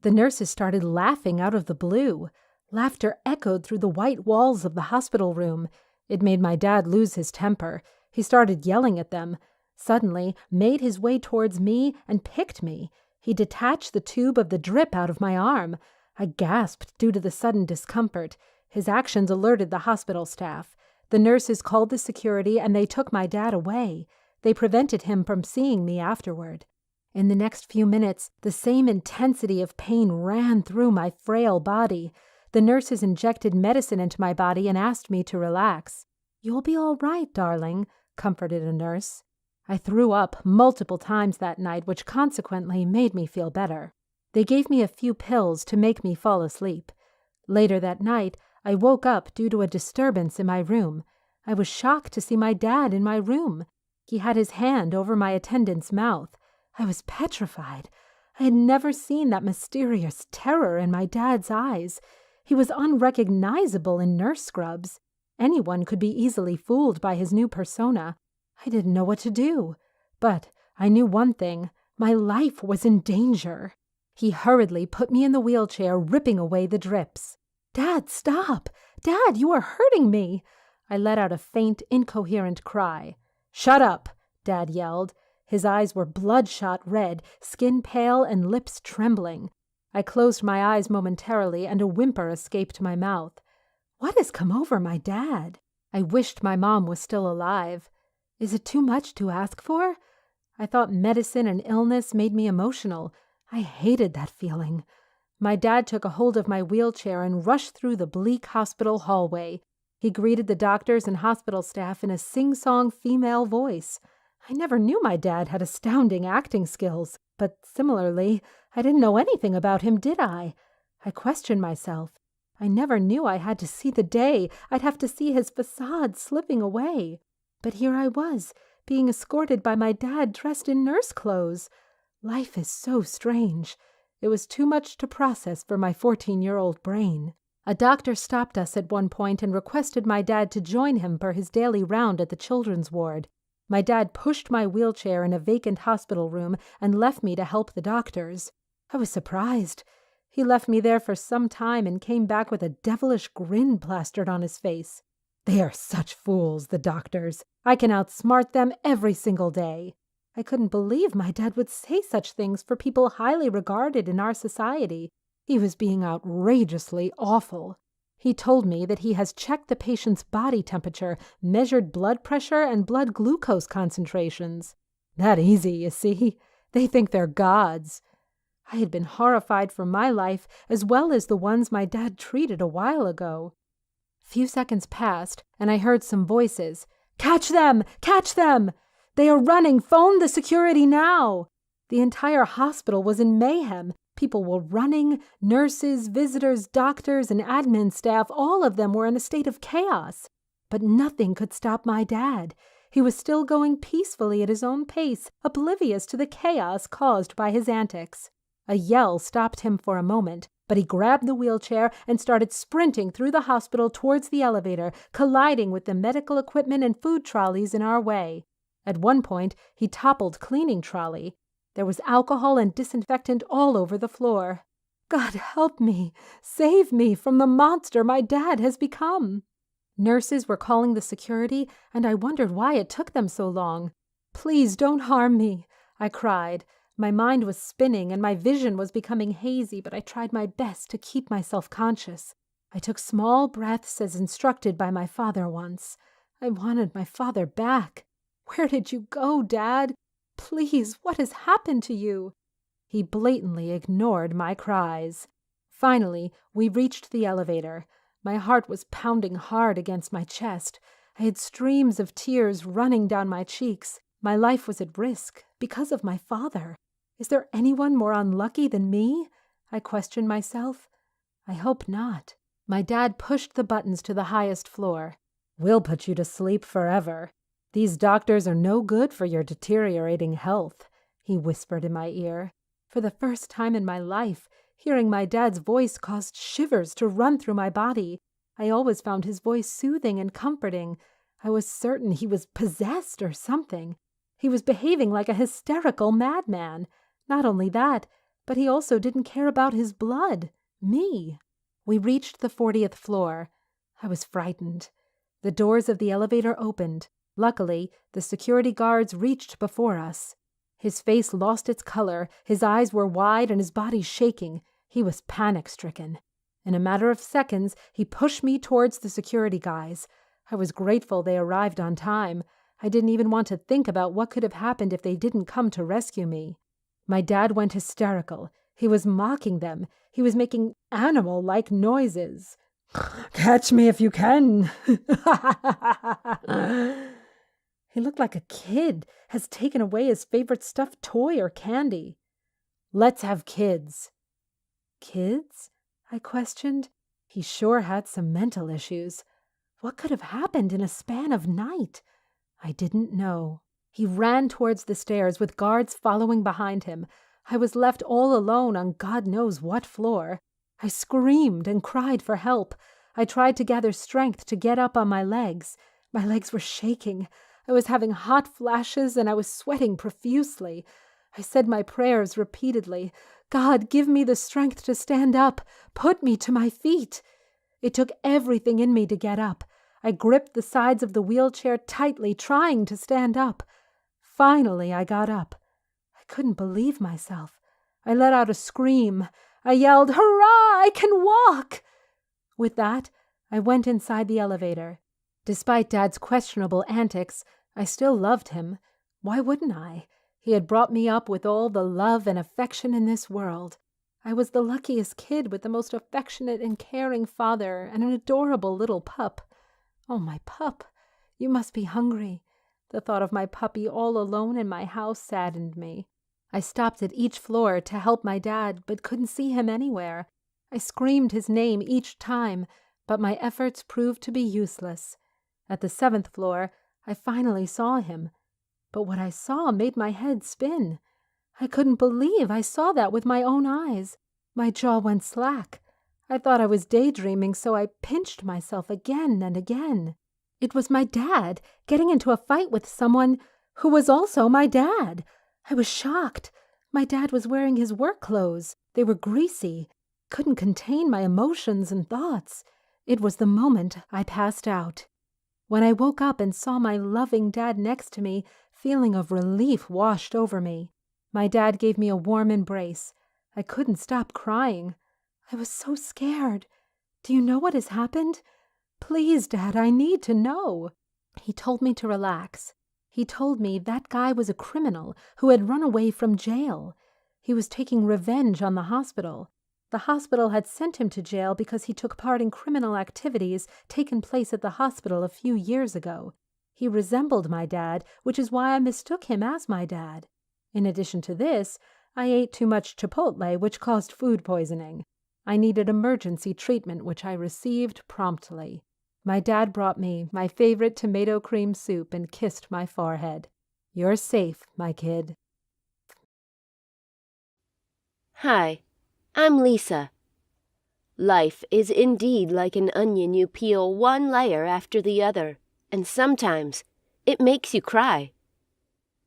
The nurses started laughing out of the blue. Laughter echoed through the white walls of the hospital room. It made my dad lose his temper. He started yelling at them. Suddenly, made his way towards me and picked me. He detached the tube of the drip out of my arm. I gasped due to the sudden discomfort. His actions alerted the hospital staff. The nurses called the security and they took my dad away. They prevented him from seeing me afterward. In the next few minutes, the same intensity of pain ran through my frail body. The nurses injected medicine into my body and asked me to relax. "You'll be all right, darling," comforted a nurse. I threw up multiple times that night, which consequently made me feel better. They gave me a few pills to make me fall asleep. Later that night, I woke up due to a disturbance in my room. I was shocked to see my dad in my room. He had his hand over my attendant's mouth. I was petrified. I had never seen that mysterious terror in my dad's eyes. He was unrecognizable in nurse scrubs. Anyone could be easily fooled by his new persona. I didn't know what to do. But I knew one thing. My life was in danger. He hurriedly put me in the wheelchair, ripping away the drips. "Dad, stop! Dad, you are hurting me!" I let out a faint, incoherent cry. "Shut up!" Dad yelled. His eyes were bloodshot red, skin pale and lips trembling. I closed my eyes momentarily and a whimper escaped my mouth. What has come over my dad? I wished my mom was still alive. Is it too much to ask for? I thought medicine and illness made me emotional. I hated that feeling. My dad took a hold of my wheelchair and rushed through the bleak hospital hallway. He greeted the doctors and hospital staff in a sing-song female voice. I never knew my dad had astounding acting skills, but similarly, I didn't know anything about him, did I? I questioned myself. I never knew I had to see the day. I'd have to see his facade slipping away. But here I was, being escorted by my dad dressed in nurse clothes. Life is so strange. It was too much to process for my 14-year-old brain. A doctor stopped us at one point and requested my dad to join him for his daily round at the children's ward. My dad pushed my wheelchair in a vacant hospital room and left me to help the doctors. I was surprised. He left me there for some time and came back with a devilish grin plastered on his face. They are such fools, the doctors. I can outsmart them every single day. I couldn't believe my dad would say such things for people highly regarded in our society. He was being outrageously awful. He told me that he has checked the patient's body temperature, measured blood pressure, and blood glucose concentrations. That easy, you see. They think they're gods. I had been horrified for my life as well as the ones my dad treated a while ago. Few seconds passed, and I heard some voices. "Catch them! Catch them! They are running! Phone the security now!" The entire hospital was in mayhem. People were running. Nurses, visitors, doctors, and admin staff, all of them were in a state of chaos. But nothing could stop my dad. He was still going peacefully at his own pace, oblivious to the chaos caused by his antics. A yell stopped him for a moment, but he grabbed the wheelchair and started sprinting through the hospital towards the elevator, colliding with the medical equipment and food trolleys in our way. At one point, he toppled cleaning trolley. There was alcohol and disinfectant all over the floor. God help me, save me from the monster my dad has become. Nurses were calling the security, and I wondered why it took them so long. Please don't harm me, I cried. My mind was spinning and my vision was becoming hazy, but I tried my best to keep myself conscious. I took small breaths as instructed by my father once. I wanted my father back. Where did you go, Dad? Please, what has happened to you? He blatantly ignored my cries. Finally, we reached the elevator. My heart was pounding hard against my chest. I had streams of tears running down my cheeks. My life was at risk because of my father. Is there anyone more unlucky than me? I questioned myself. I hope not. My dad pushed the buttons to the highest floor. We'll put you to sleep forever. These doctors are no good for your deteriorating health, he whispered in my ear. For the first time in my life, hearing my dad's voice caused shivers to run through my body. I always found his voice soothing and comforting. I was certain he was possessed or something. He was behaving like a hysterical madman. Not only that, but he also didn't care about his blood, me. We reached the 40th floor. I was frightened. The doors of the elevator opened. Luckily, the security guards reached before us. His face lost its color, his eyes were wide and his body shaking. He was panic-stricken. In a matter of seconds, he pushed me towards the security guys. I was grateful they arrived on time. I didn't even want to think about what could have happened if they didn't come to rescue me. My dad went hysterical. He was mocking them. He was making animal-like noises. Catch me if you can. He looked like a kid has taken away his favorite stuffed toy or candy. Let's have kids. Kids? I questioned. He sure had some mental issues. What could have happened in a span of night? I didn't know. He ran towards the stairs with guards following behind him. I was left all alone on God knows what floor. I screamed and cried for help. I tried to gather strength to get up on my legs. My legs were shaking. I was having hot flashes and I was sweating profusely. I said my prayers repeatedly. God, give me the strength to stand up. Put me to my feet. It took everything in me to get up. I gripped the sides of the wheelchair tightly, trying to stand up. Finally, I got up. I couldn't believe myself. I let out a scream. I yelled, "Hurrah! I can walk!" With that, I went inside the elevator. Despite Dad's questionable antics, I still loved him. Why wouldn't I? He had brought me up with all the love and affection in this world. I was the luckiest kid with the most affectionate and caring father and an adorable little pup. Oh, my pup, you must be hungry. The thought of my puppy all alone in my house saddened me. I stopped at each floor to help my dad, but couldn't see him anywhere. I screamed his name each time, but my efforts proved to be useless. At the 7th floor, I finally saw him. But what I saw made my head spin. I couldn't believe I saw that with my own eyes. My jaw went slack. I thought I was daydreaming, so I pinched myself again and again. It was my dad getting into a fight with someone who was also my dad. I was shocked. My dad was wearing his work clothes. They were greasy. Couldn't contain my emotions and thoughts. It was the moment I passed out. When I woke up and saw my loving dad next to me, feeling of relief washed over me. My dad gave me a warm embrace. I couldn't stop crying. I was so scared. Do you know what has happened? Please, Dad, I need to know. He told me to relax. He told me that guy was a criminal who had run away from jail. He was taking revenge on the hospital. The hospital had sent him to jail because he took part in criminal activities taken place at the hospital a few years ago. He resembled my dad, which is why I mistook him as my dad. In addition to this, I ate too much Chipotle, which caused food poisoning. I needed emergency treatment, which I received promptly. My dad brought me my favorite tomato cream soup and kissed my forehead. You're safe, my kid. Hi, I'm Lisa. Life is indeed like an onion you peel one layer after the other, and sometimes it makes you cry.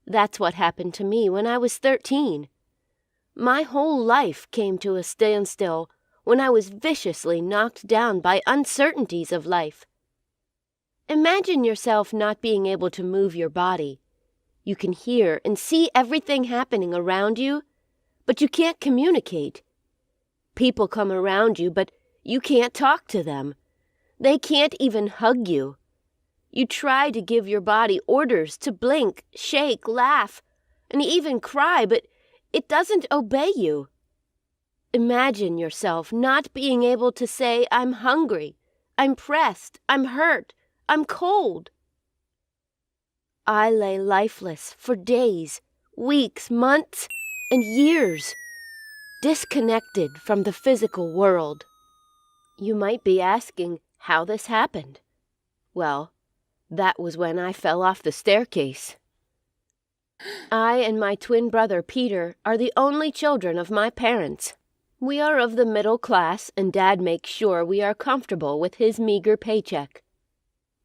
That's what happened to me when I was 13. My whole life came to a standstill when I was viciously knocked down by uncertainties of life. Imagine yourself not being able to move your body. You can hear and see everything happening around you, but you can't communicate. People come around you, but you can't talk to them. They can't even hug you. You try to give your body orders to blink, shake, laugh, and even cry, but it doesn't obey you. Imagine yourself not being able to say, I'm hungry, I'm pressed, I'm hurt, I'm cold. I lay lifeless for days, weeks, months, and years, disconnected from the physical world. You might be asking how this happened. Well, that was when I fell off the staircase. I and my twin brother Peter are the only children of my parents. We are of the middle class, and Dad makes sure we are comfortable with his meager paycheck.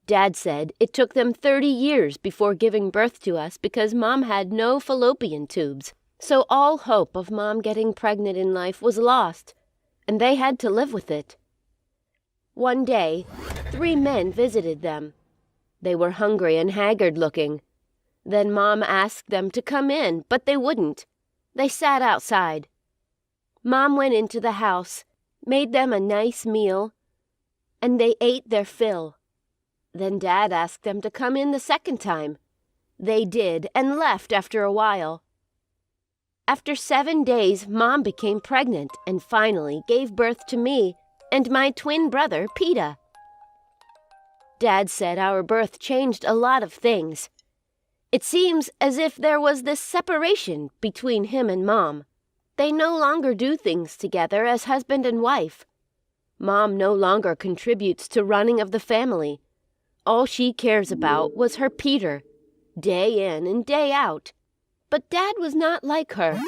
Dad said it took them 30 years before giving birth to us because Mom had no fallopian tubes, so all hope of Mom getting pregnant in life was lost, and they had to live with it. One day, 3 men visited them. They were hungry and haggard-looking. Then Mom asked them to come in, but they wouldn't. They sat outside. Mom went into the house, made them a nice meal, and they ate their fill. Then Dad asked them to come in the second time. They did, and left after a while. After 7 days, Mom became pregnant and finally gave birth to me and my twin brother, Peter. Dad said our birth changed a lot of things. It seems as if there was this separation between him and Mom. They no longer do things together as husband and wife. Mom no longer contributes to running of the family. All she cares about was her Peter, day in and day out. But Dad was not like her.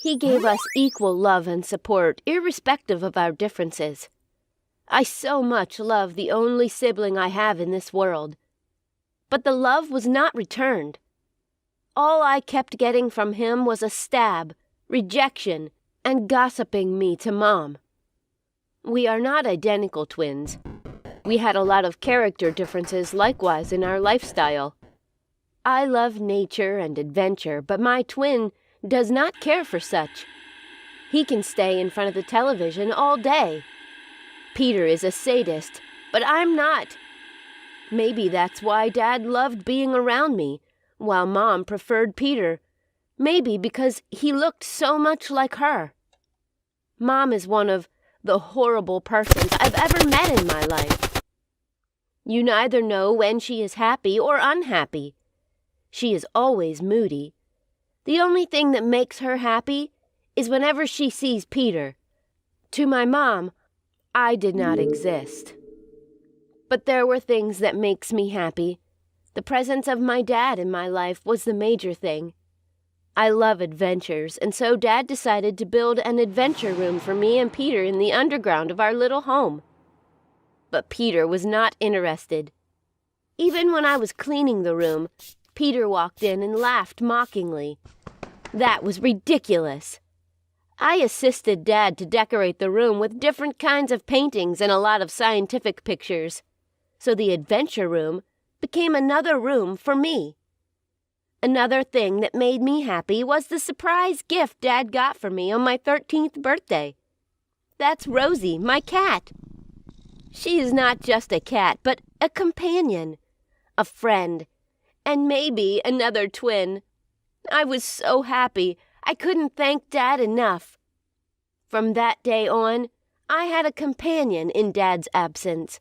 He gave us equal love and support, irrespective of our differences. I so much love the only sibling I have in this world. But the love was not returned. All I kept getting from him was a stab, rejection, and gossiping me to Mom. We are not identical twins. We had a lot of character differences likewise in our lifestyle. I love nature and adventure, but my twin does not care for such. He can stay in front of the television all day. Peter is a sadist, but I'm not. Maybe that's why Dad loved being around me, while Mom preferred Peter. Maybe because he looked so much like her. Mom is one of the horrible persons I've ever met in my life. You neither know when she is happy or unhappy. She is always moody. The only thing that makes her happy is whenever she sees Peter. To my mom, I did not exist. But there were things that makes me happy. The presence of my dad in my life was the major thing. I love adventures, and so Dad decided to build an adventure room for me and Peter in the underground of our little home. But Peter was not interested. Even when I was cleaning the room, Peter walked in and laughed mockingly. That was ridiculous. I assisted Dad to decorate the room with different kinds of paintings and a lot of scientific pictures. So the adventure room became another room for me. Another thing that made me happy was the surprise gift Dad got for me on my 13th birthday. That's Rosie, my cat. She is not just a cat, but a companion, a friend, and maybe another twin. I was so happy, I couldn't thank Dad enough. From that day on, I had a companion in Dad's absence.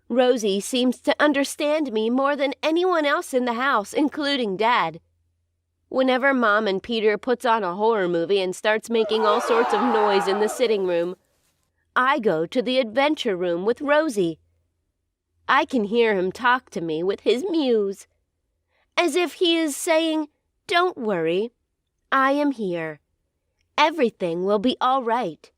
Rosie seems to understand me more than anyone else in the house, including Dad. Whenever Mom and Peter puts on a horror movie and starts making all sorts of noise in the sitting room, I go to the adventure room with Rosie. I can hear him talk to me with his mews, as if he is saying, "Don't worry, I am here. Everything will be all right."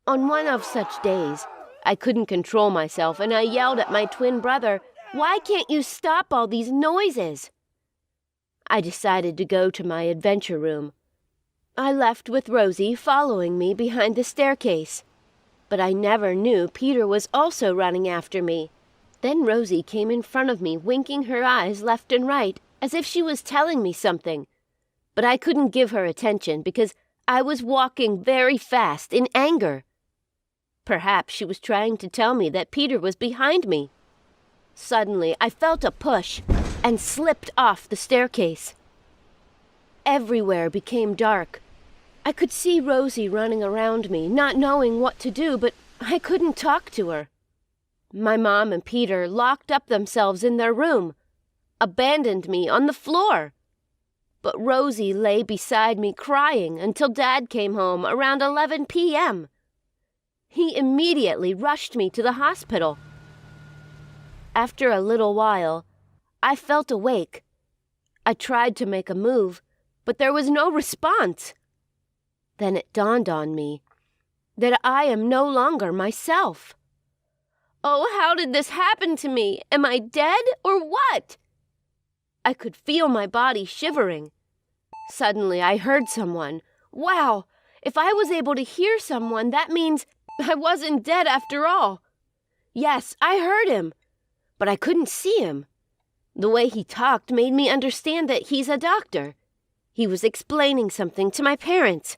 On one of such days, I couldn't control myself and I yelled at my twin brother, "Why can't you stop all these noises?" I decided to go to my adventure room. I left with Rosie following me behind the staircase. But I never knew Peter was also running after me. Then Rosie came in front of me, winking her eyes left and right, as if she was telling me something. But I couldn't give her attention because I was walking very fast in anger. Perhaps she was trying to tell me that Peter was behind me. Suddenly, I felt a push and slipped off the staircase. Everywhere became dark. I could see Rosie running around me, not knowing what to do, but I couldn't talk to her. My mom and Peter locked up themselves in their room, abandoned me on the floor. But Rosie lay beside me crying until Dad came home around 11 p.m. He immediately rushed me to the hospital. After a little while, I felt awake. I tried to make a move, but there was no response. Then it dawned on me that I am no longer myself. Oh, how did this happen to me? Am I dead or what? I could feel my body shivering. Suddenly I heard someone. Wow, if I was able to hear someone, that means I wasn't dead after all. Yes, I heard him, but I couldn't see him. The way he talked made me understand that he's a doctor. He was explaining something to my parents.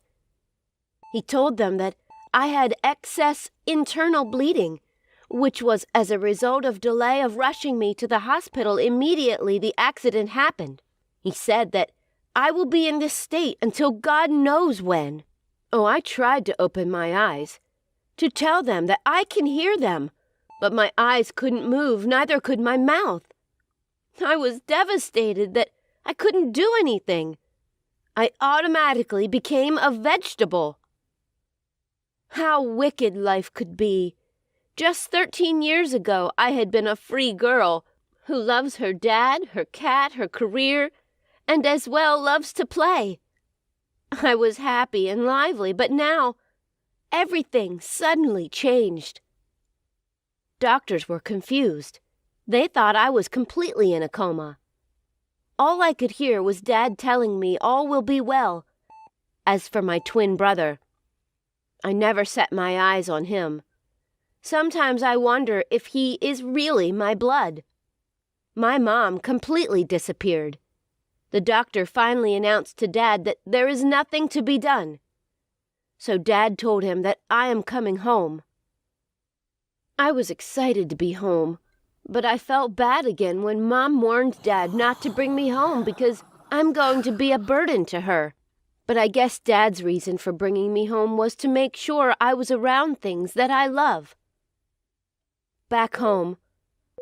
He told them that I had excess internal bleeding, which was as a result of delay of rushing me to the hospital immediately the accident happened. He said that I will be in this state until God knows when. Oh, I tried to open my eyes, to tell them that I can hear them, but my eyes couldn't move, neither could my mouth. I was devastated that I couldn't do anything. I automatically became a vegetable. How wicked life could be. Just 13 years ago, I had been a free girl who loves her dad, her cat, her career, and as well loves to play. I was happy and lively, but now everything suddenly changed. Doctors were confused. They thought I was completely in a coma. All I could hear was Dad telling me all will be well. As for my twin brother, I never set my eyes on him. Sometimes I wonder if he is really my blood. My mom completely disappeared. The doctor finally announced to Dad that there is nothing to be done. So Dad told him that I am coming home. I was excited to be home, but I felt bad again when Mom warned Dad not to bring me home because I'm going to be a burden to her. But I guess Dad's reason for bringing me home was to make sure I was around things that I love. Back home,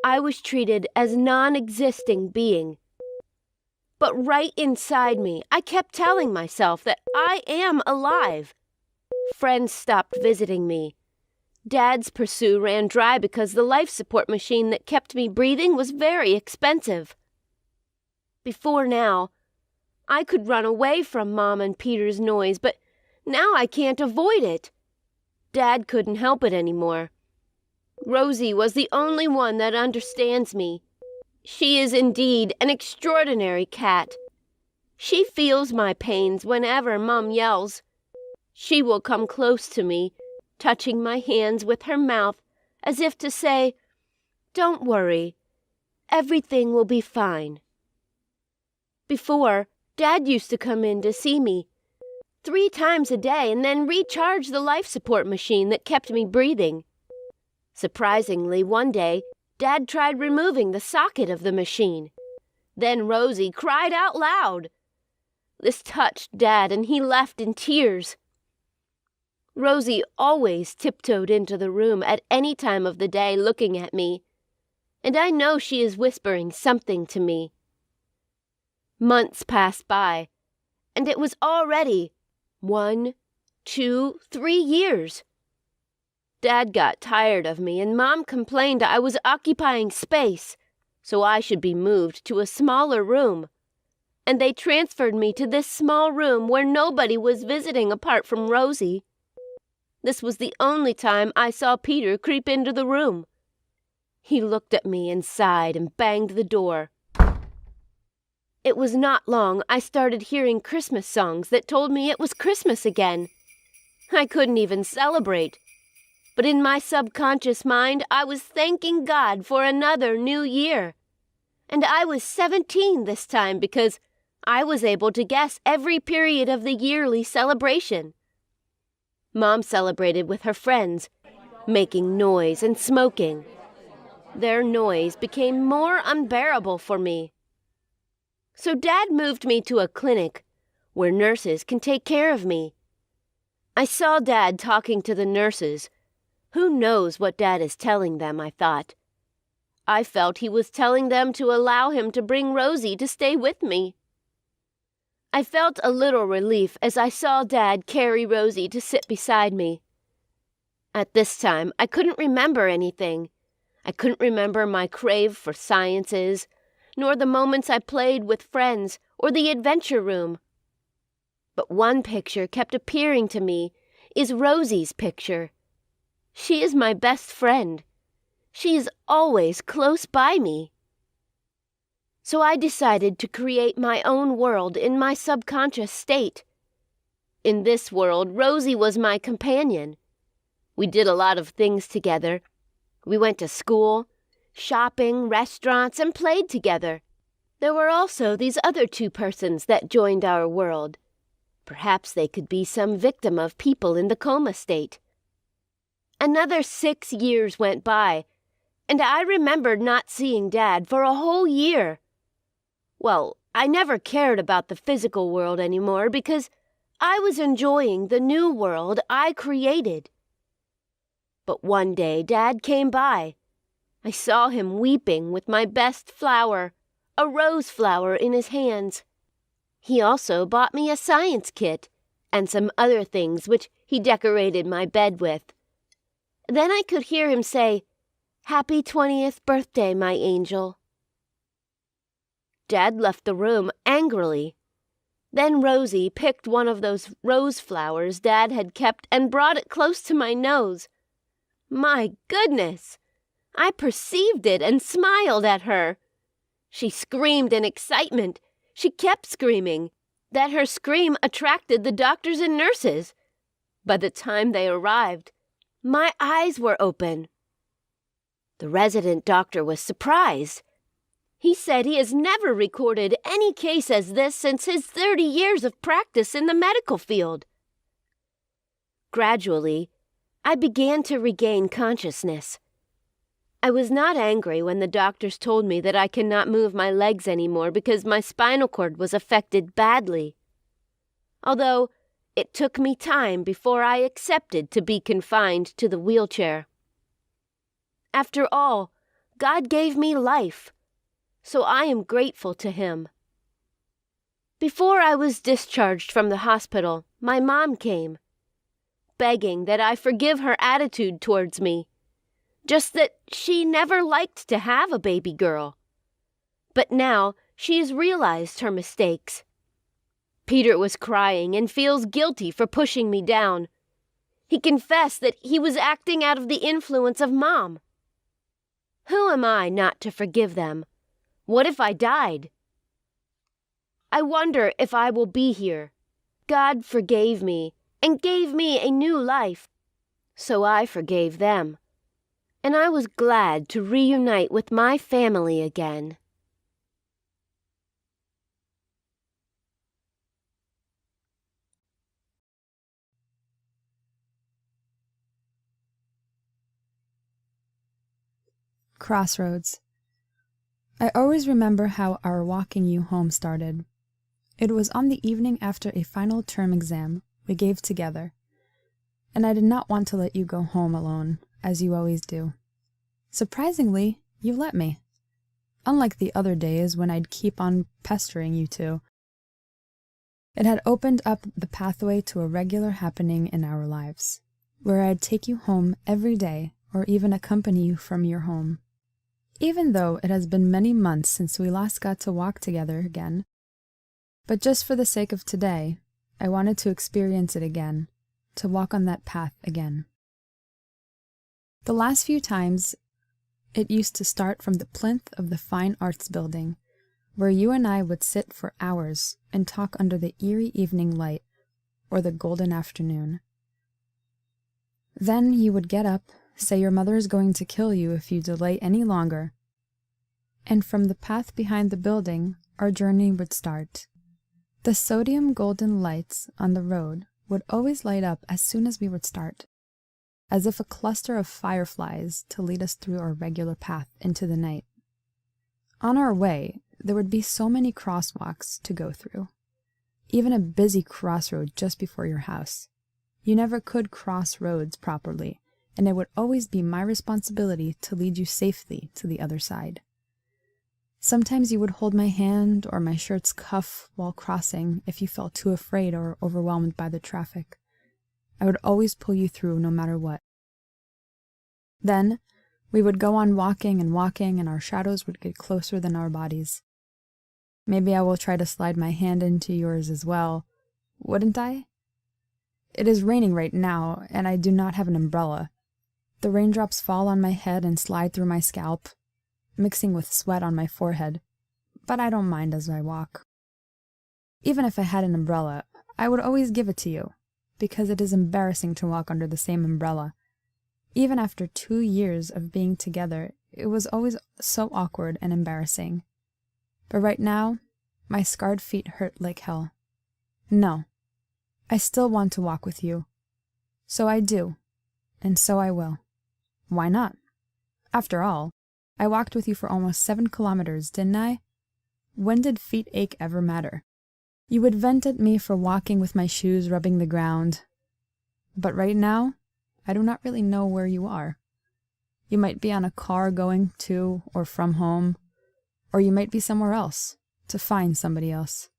I was treated as a non-existing being. But right inside me, I kept telling myself that I am alive. Friends stopped visiting me. Dad's pursuit ran dry because the life support machine that kept me breathing was very expensive. Before now, I could run away from Mom and Peter's noise, but now I can't avoid it. Dad couldn't help it anymore. Rosie was the only one that understands me. She is indeed an extraordinary cat. She feels my pains whenever Mom yells. She will come close to me, touching my hands with her mouth, as if to say, "Don't worry, Everything will be fine. Before, Dad used to come in to see me 3 times a day and then recharge the life support machine that kept me breathing. Surprisingly, one day, Dad tried removing the socket of the machine. Then Rosie cried out loud. This touched Dad, and he left in tears. Rosie always tiptoed into the room at any time of the day looking at me, and I know she is whispering something to me. Months passed by, and it was already 1, 2, 3 years. Dad got tired of me, and Mom complained I was occupying space, so I should be moved to a smaller room. And they transferred me to this small room where nobody was visiting apart from Rosie. This was the only time I saw Peter creep into the room. He looked at me and sighed and banged the door. It was not long I started hearing Christmas songs that told me it was Christmas again. I couldn't even celebrate. But in my subconscious mind, I was thanking God for another new year. And I was 17 this time because I was able to guess every period of the yearly celebration. Mom celebrated with her friends, making noise and smoking. Their noise became more unbearable for me. So Dad moved me to a clinic where nurses can take care of me. I saw Dad talking to the nurses. Who knows what Dad is telling them, I thought. I felt he was telling them to allow him to bring Rosie to stay with me. I felt a little relief as I saw Dad carry Rosie to sit beside me. At this time, I couldn't remember anything. I couldn't remember my crave for sciences, nor the moments I played with friends or the adventure room. But one picture kept appearing to me is Rosie's picture. She is my best friend. She is always close by me. So I decided to create my own world in my subconscious state. In this world, Rosie was my companion. We did a lot of things together. We went to school, shopping, restaurants, and played together. There were also these other 2 persons that joined our world. Perhaps they could be some victim of people in the coma state. Another 6 years went by, and I remembered not seeing Dad for a whole year. Well, I never cared about the physical world anymore because I was enjoying the new world I created. But one day Dad came by. I saw him weeping with my best flower, a rose flower, in his hands. He also bought me a science kit and some other things which he decorated my bed with. Then I could hear him say, "Happy 20th birthday, my angel." Dad left the room angrily. Then Rosie picked one of those rose flowers Dad had kept and brought it close to my nose. My goodness! I perceived it and smiled at her. She screamed in excitement. She kept screaming. That her scream attracted the doctors and nurses. By the time they arrived, my eyes were open. The resident doctor was surprised. He said he has never recorded any case as this since his 30 years of practice in the medical field. Gradually, I began to regain consciousness. I was not angry when the doctors told me that I cannot move my legs anymore because my spinal cord was affected badly. Although it took me time before I accepted to be confined to the wheelchair. After all, God gave me life, so I am grateful to Him. Before I was discharged from the hospital, my mom came, begging that I forgive her attitude towards me, just that she never liked to have a baby girl. But now she has realized her mistakes. Peter was crying and feels guilty for pushing me down. He confessed that he was acting out of the influence of Mom. Who am I not to forgive them? What if I died? I wonder if I will be here. God forgave me and gave me a new life, so I forgave them. and I was glad to reunite with my family again. Crossroads. I always remember how our walking you home started. It was on the evening after a final term exam we gave together, and I did not want to let you go home alone, as you always do. Surprisingly, you let me. Unlike the other days when I'd keep on pestering you two. It had opened up the pathway to a regular happening in our lives, where I'd take you home every day or even accompany you from your home. Even though it has been many months since we last got to walk together again, but just for the sake of today, I wanted to experience it again, to walk on that path again. The last few times, it used to start from the plinth of the Fine Arts Building, where you and I would sit for hours and talk under the eerie evening light or the golden afternoon. Then you would get up, say your mother is going to kill you if you delay any longer, and from the path behind the building, our journey would start. The sodium golden lights on the road would always light up as soon as we would start, as if a cluster of fireflies to lead us through our regular path into the night. On our way, there would be so many crosswalks to go through, even a busy crossroad just before your house. You never could cross roads properly, and it would always be my responsibility to lead you safely to the other side. Sometimes you would hold my hand or my shirt's cuff while crossing if you felt too afraid or overwhelmed by the traffic. I would always pull you through no matter what. Then, we would go on walking, and our shadows would get closer than our bodies. Maybe I will try to slide my hand into yours as well, wouldn't I? It is raining right now, and I do not have an umbrella. The raindrops fall on my head and slide through my scalp, mixing with sweat on my forehead, but I don't mind as I walk. Even if I had an umbrella, I would always give it to you, because it is embarrassing to walk under the same umbrella. Even after 2 years of being together, it was always so awkward and embarrassing. But right now, my scarred feet hurt like hell. No, I still want to walk with you. So I do, and so I will. Why not? After all, I walked with you for almost 7 kilometers, didn't I? When did feet ache ever matter? You would vent at me for walking with my shoes rubbing the ground. But right now, I do not really know where you are. You might be on a car going to or from home, or you might be somewhere else, to find somebody else.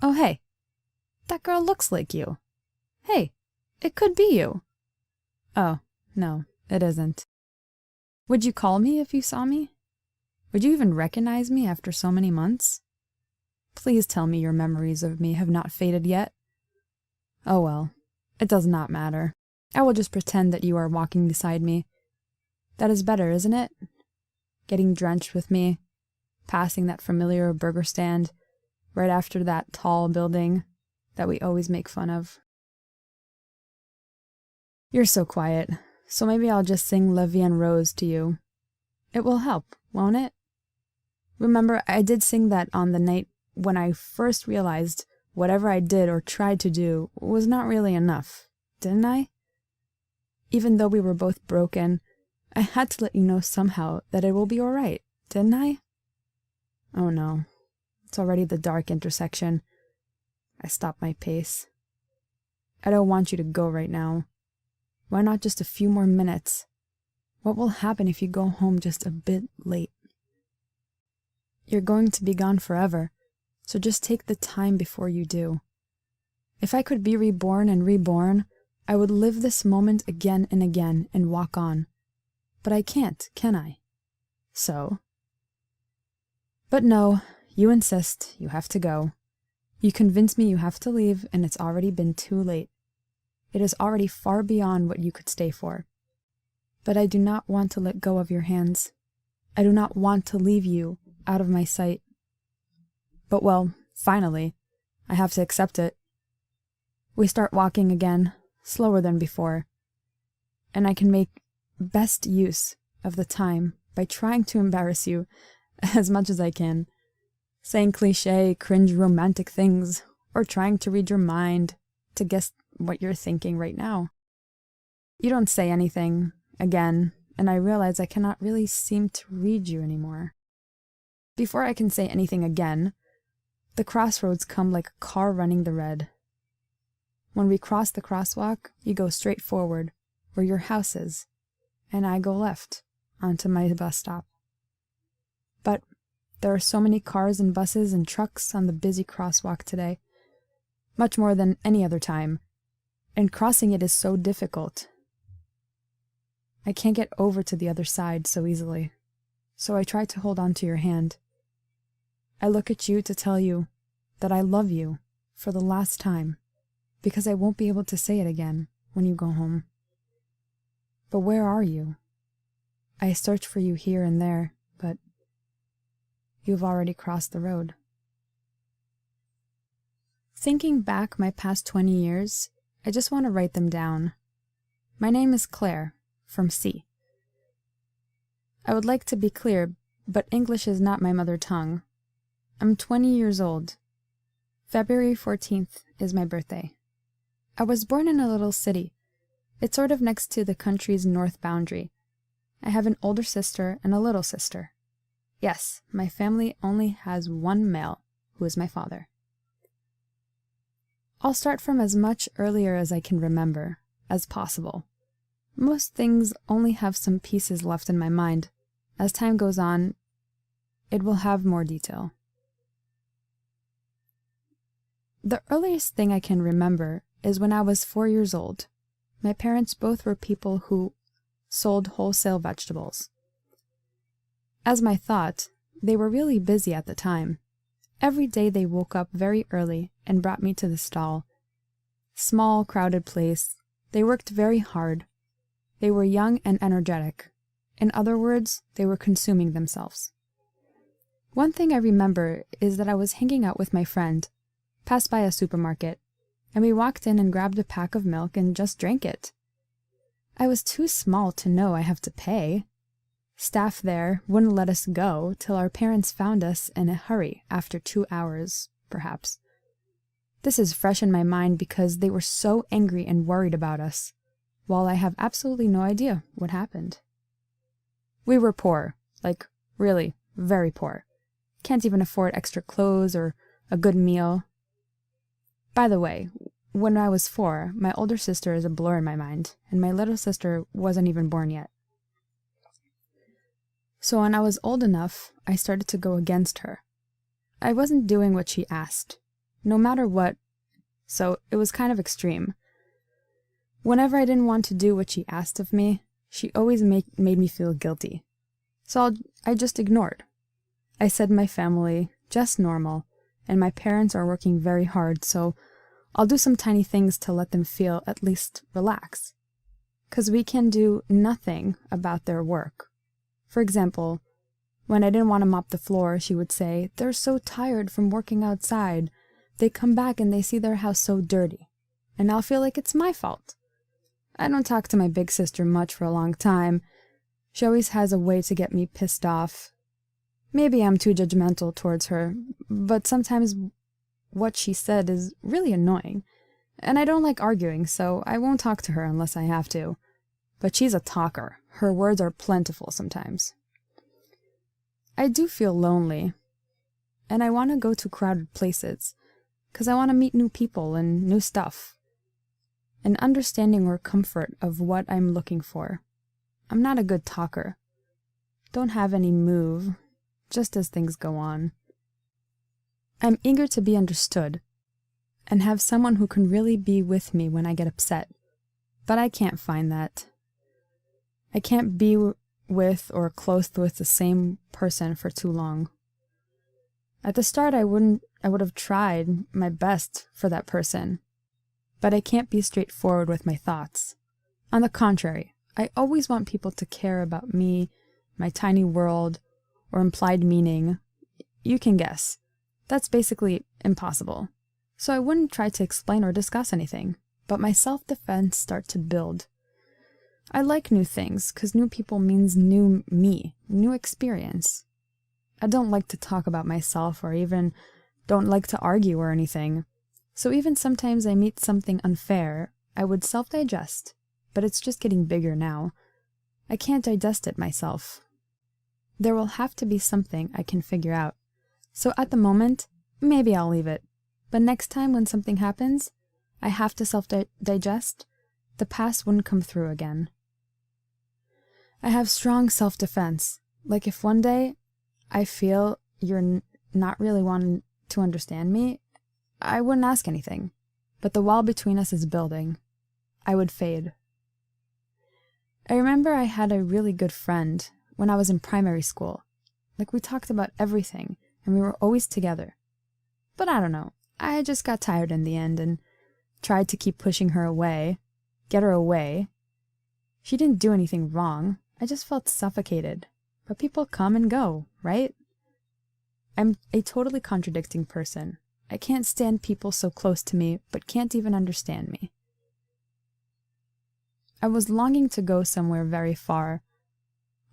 Oh, hey, that girl looks like you. Hey, it could be you. Oh, no, it isn't. Would you call me if you saw me? Would you even recognize me after so many months? Please tell me your memories of me have not faded yet. Oh well, it does not matter. I will just pretend that you are walking beside me. That is better, isn't it? Getting drenched with me, passing that familiar burger stand, right after that tall building that we always make fun of. You're so quiet, so maybe I'll just sing La Vie en Rose to you. It will help, won't it? Remember, I did sing that on the night when I first realized whatever I did or tried to do was not really enough, didn't I? Even though we were both broken, I had to let you know somehow that it will be all right, didn't I? Oh no, it's already the dark intersection. I stopped my pace. I don't want you to go right now. Why not just a few more minutes? What will happen if you go home just a bit late? You're going to be gone forever, so just take the time before you do. If I could be reborn and reborn, I would live this moment again and again and walk on. But I can't, can I? So? But no, you insist, you have to go. You convince me you have to leave, and it's already been too late. It is already far beyond what you could stay for. But I do not want to let go of your hands. I do not want to leave you out of my sight. But well, finally, I have to accept it. We start walking again, slower than before, and I can make best use of the time by trying to embarrass you as much as I can, saying cliche, cringe romantic things, or trying to read your mind to guess what you're thinking right now. You don't say anything, again, and I realize I cannot really seem to read you anymore. Before I can say anything again, the crossroads come like a car running the red. When we cross the crosswalk, you go straight forward, where your house is, and I go left, onto my bus stop. But there are so many cars and buses and trucks on the busy crosswalk today, much more than any other time, and crossing it is so difficult. I can't get over to the other side so easily, so I try to hold on to your hand. I look at you to tell you that I love you for the last time, because I won't be able to say it again when you go home. But where are you? I search for you here and there, but you've already crossed the road. Thinking back my past 20 years, I just want to write them down. My name is Claire, from C. I would like to be clear, but English is not my mother tongue. I'm 20 years old. February 14th is my birthday. I was born in a little city. It's sort of next to the country's north boundary. I have an older sister and a little sister. Yes, my family only has one male, who is my father. I'll start from as much earlier as I can remember, as possible. Most things only have some pieces left in my mind. As time goes on, it will have more detail. The earliest thing I can remember is when I was 4 years old. My parents both were people who sold wholesale vegetables. As my thought, they were really busy at the time. Every day they woke up very early and brought me to the stall. Small, crowded place. They worked very hard. They were young and energetic. In other words, they were consuming themselves. One thing I remember is that I was hanging out with my friend, passed by a supermarket, and we walked in and grabbed a pack of milk and just drank it. I was too small to know I have to pay. Staff there wouldn't let us go till our parents found us in a hurry after 2 hours, perhaps. This is fresh in my mind because they were so angry and worried about us, while I have absolutely no idea what happened. We were poor, like really very poor. Can't even afford extra clothes or a good meal. By the way, when I was 4, my older sister is a blur in my mind, and my little sister wasn't even born yet. So when I was old enough, I started to go against her. I wasn't doing what she asked, no matter what, so it was kind of extreme. Whenever I didn't want to do what she asked of me, she always made me feel guilty. So I just ignored. I said my family, just normal, and my parents are working very hard, so I'll do some tiny things to let them feel at least relax. 'Cause we can do nothing about their work. For example, when I didn't want to mop the floor, she would say, "They're so tired from working outside. They come back and they see their house so dirty." And I'll feel like it's my fault. I don't talk to my big sister much for a long time. She always has a way to get me pissed off. Maybe I'm too judgmental towards her, but sometimes what she said is really annoying. And I don't like arguing, so I won't talk to her unless I have to. But she's a talker. Her words are plentiful sometimes. I do feel lonely, and I want to go to crowded places, 'cause I want to meet new people and new stuff. An understanding or comfort of what I'm looking for. I'm not a good talker. Don't have any move, just as things go on. I'm eager to be understood, and have someone who can really be with me when I get upset, but I can't find that. I can't be with or close with the same person for too long. At the start, I would have tried my best for that person, but I can't be straightforward with my thoughts. On the contrary, I always want people to care about me, my tiny world, or implied meaning. You can guess. That's basically impossible. So I wouldn't try to explain or discuss anything, but my self-defense starts to build. I like new things, 'cause new people means new me, new experience. I don't like to talk about myself or even don't like to argue or anything. So even sometimes I meet something unfair, I would self-digest, but it's just getting bigger now. I can't digest it myself. There will have to be something I can figure out. So at the moment, maybe I'll leave it. But next time when something happens, I have to self-digest, the past wouldn't come through again. I have strong self-defense. Like if one day I feel you're not really wanting to understand me, I wouldn't ask anything. But the wall between us is building. I would fade. I remember I had a really good friend when I was in primary school. Like we talked about everything and we were always together. But I don't know, I just got tired in the end and tried to keep pushing her away, get her away. She didn't do anything wrong, I just felt suffocated. But people come and go, right? I'm a totally contradicting person. I can't stand people so close to me, but can't even understand me. I was longing to go somewhere very far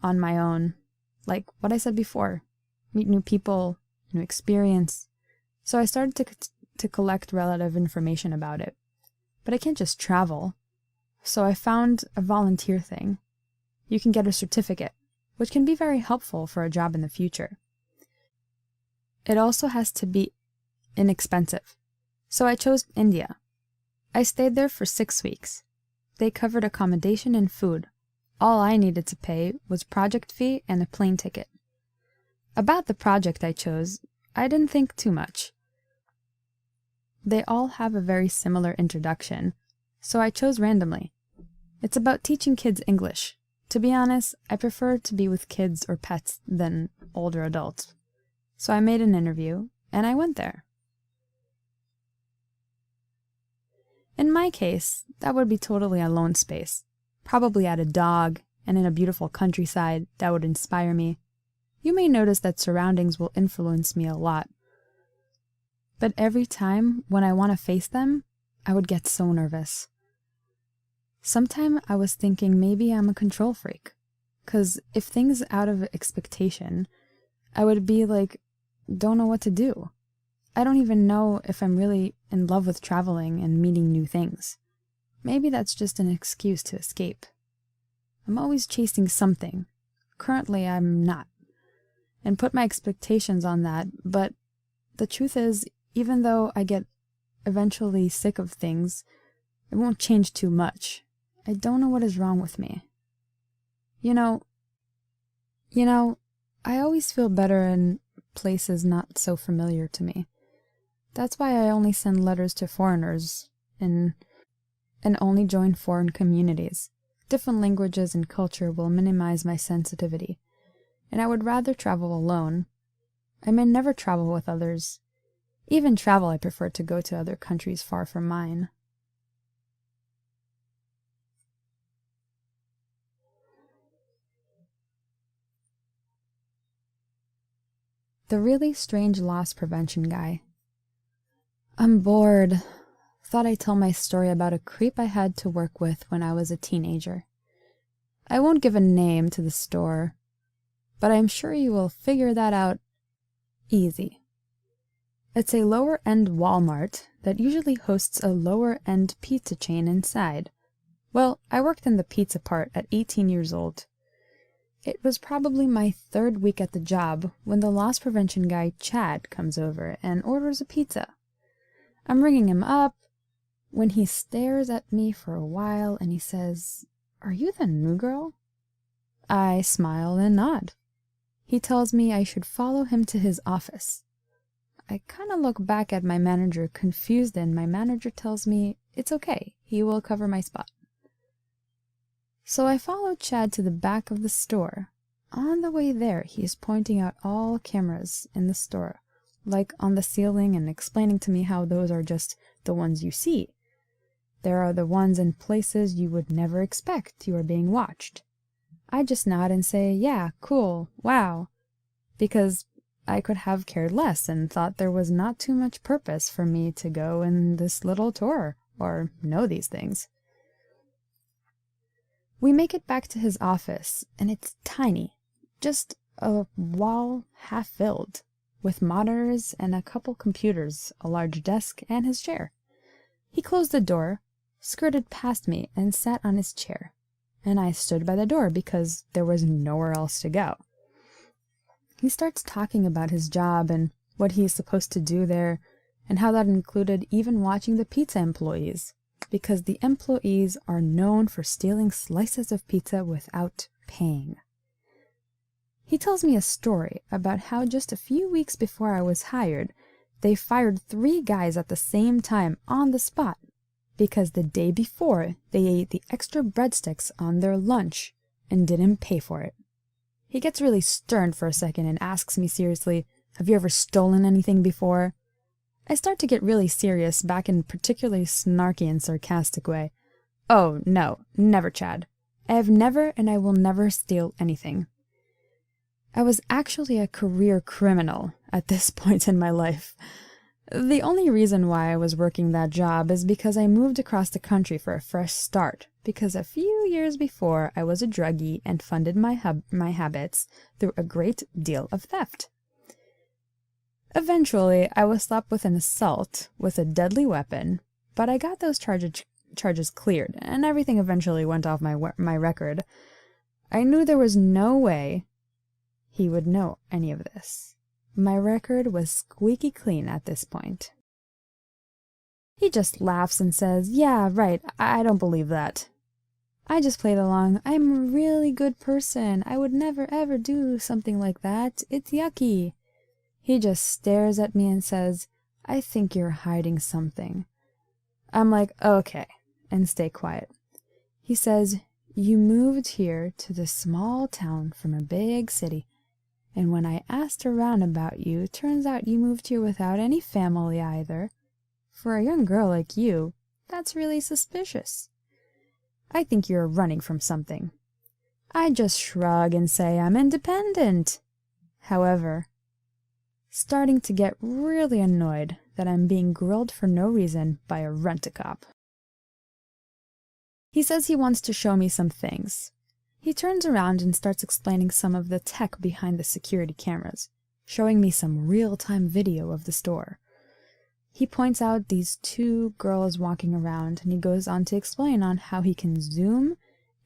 on my own, like what I said before, meet new people, new experience. So I started to collect relative information about it. But I can't just travel. So I found a volunteer thing. You can get a certificate, which can be very helpful for a job in the future. It also has to be inexpensive. So I chose India. I stayed there for 6 weeks. They covered accommodation and food. All I needed to pay was project fee and a plane ticket. About the project I chose, I didn't think too much. They all have a very similar introduction, so I chose randomly. It's about teaching kids English. To be honest, I prefer to be with kids or pets than older adults. So I made an interview, and I went there. In my case, that would be totally a lone space. Probably at a dog, and in a beautiful countryside that would inspire me. You may notice that surroundings will influence me a lot. But every time when I want to face them, I would get so nervous. Sometime I was thinking maybe I'm a control freak. 'Cause if things out of expectation, I would be like, don't know what to do. I don't even know if I'm really in love with traveling and meeting new things. Maybe that's just an excuse to escape. I'm always chasing something. Currently, I'm not. And put my expectations on that, but the truth is, even though I get eventually sick of things, it won't change too much. I don't know what is wrong with me. You know, I always feel better in places not so familiar to me. That's why I only send letters to foreigners and only join foreign communities. Different languages and culture will minimize my sensitivity, and I would rather travel alone. I may never travel with others. Even travel, I prefer to go to other countries far from mine. The really strange loss prevention guy. I'm bored. Thought I'd tell my story about a creep I had to work with when I was a teenager. I won't give a name to the store, but I'm sure you will figure that out easy. It's a lower-end Walmart that usually hosts a lower-end pizza chain inside. Well, I worked in the pizza part at 18 years old. It was probably my 3rd week at the job when the loss prevention guy Chad comes over and orders a pizza. I'm ringing him up when he stares at me for a while and he says, "Are you the new girl?" I smile and nod. He tells me I should follow him to his office. I kind of look back at my manager confused and my manager tells me it's okay, he will cover my spot. So I followed Chad to the back of the store. On the way there, he is pointing out all cameras in the store, like on the ceiling, and explaining to me how those are just the ones you see. There are the ones in places you would never expect you are being watched. I just nod and say, yeah, cool, wow, because I could have cared less and thought there was not too much purpose for me to go in this little tour or know these things. We make it back to his office, and it's tiny. Just a wall half filled, with monitors and a couple computers, a large desk, and his chair. He closed the door, skirted past me, and sat on his chair, and I stood by the door because there was nowhere else to go. He starts talking about his job and what he is supposed to do there, and how that included even watching the pizza employees, because the employees are known for stealing slices of pizza without paying. He tells me a story about how just a few weeks before I was hired, they fired 3 guys at the same time on the spot, because the day before they ate the extra breadsticks on their lunch and didn't pay for it. He gets really stern for a second and asks me seriously, "Have you ever stolen anything before?" I start to get really serious, back in a particularly snarky and sarcastic way. "Oh, no, never, Chad. I have never and I will never steal anything." I was actually a career criminal at this point in my life. The only reason why I was working that job is because I moved across the country for a fresh start, because a few years before I was a druggie and funded my habits through a great deal of theft. Eventually, I was slapped with an assault with a deadly weapon, but I got those charges cleared, and everything eventually went off my record. I knew there was no way he would know any of this. My record was squeaky clean at this point. He just laughs and says, "Yeah, right, I don't believe that." I just played along. "I'm a really good person. I would never ever do something like that. It's yucky." He just stares at me and says, "I think you're hiding something." I'm like, "Okay," and stay quiet. He says, "You moved here to this small town from a big city. And when I asked around about you, turns out you moved here without any family either. For a young girl like you, that's really suspicious. I think you're running from something." I just shrug and say I'm independent. However, starting to get really annoyed that I'm being grilled for no reason by a rent-a-cop. He says he wants to show me some things. He turns around and starts explaining some of the tech behind the security cameras, showing me some real-time video of the store. He points out these 2 girls walking around, and he goes on to explain on how he can zoom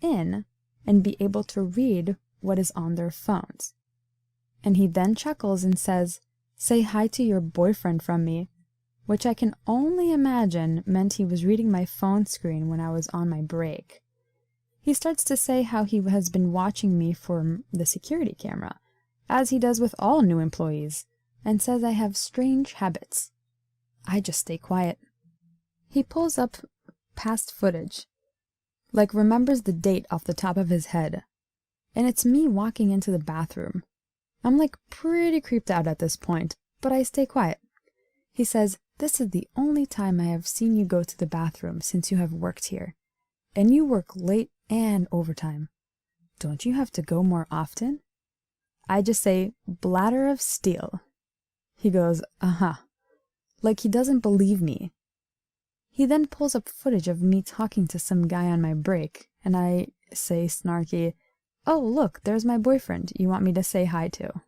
in and be able to read what is on their phones. And he then chuckles and says, "Say hi to your boyfriend from me," which I can only imagine meant he was reading my phone screen when I was on my break. He starts to say how he has been watching me from the security camera, as he does with all new employees, and says I have strange habits. I just stay quiet. He pulls up past footage, like remembers the date off the top of his head, and it's me walking into the bathroom. I'm like pretty creeped out at this point, but I stay quiet. He says, "This is the only time I have seen you go to the bathroom since you have worked here. And you work late and overtime. Don't you have to go more often?" I just say, "Bladder of steel." He goes, "Uh-huh," like he doesn't believe me. He then pulls up footage of me talking to some guy on my break, and I say snarky, "Oh, look, there's my boyfriend you want me to say hi to."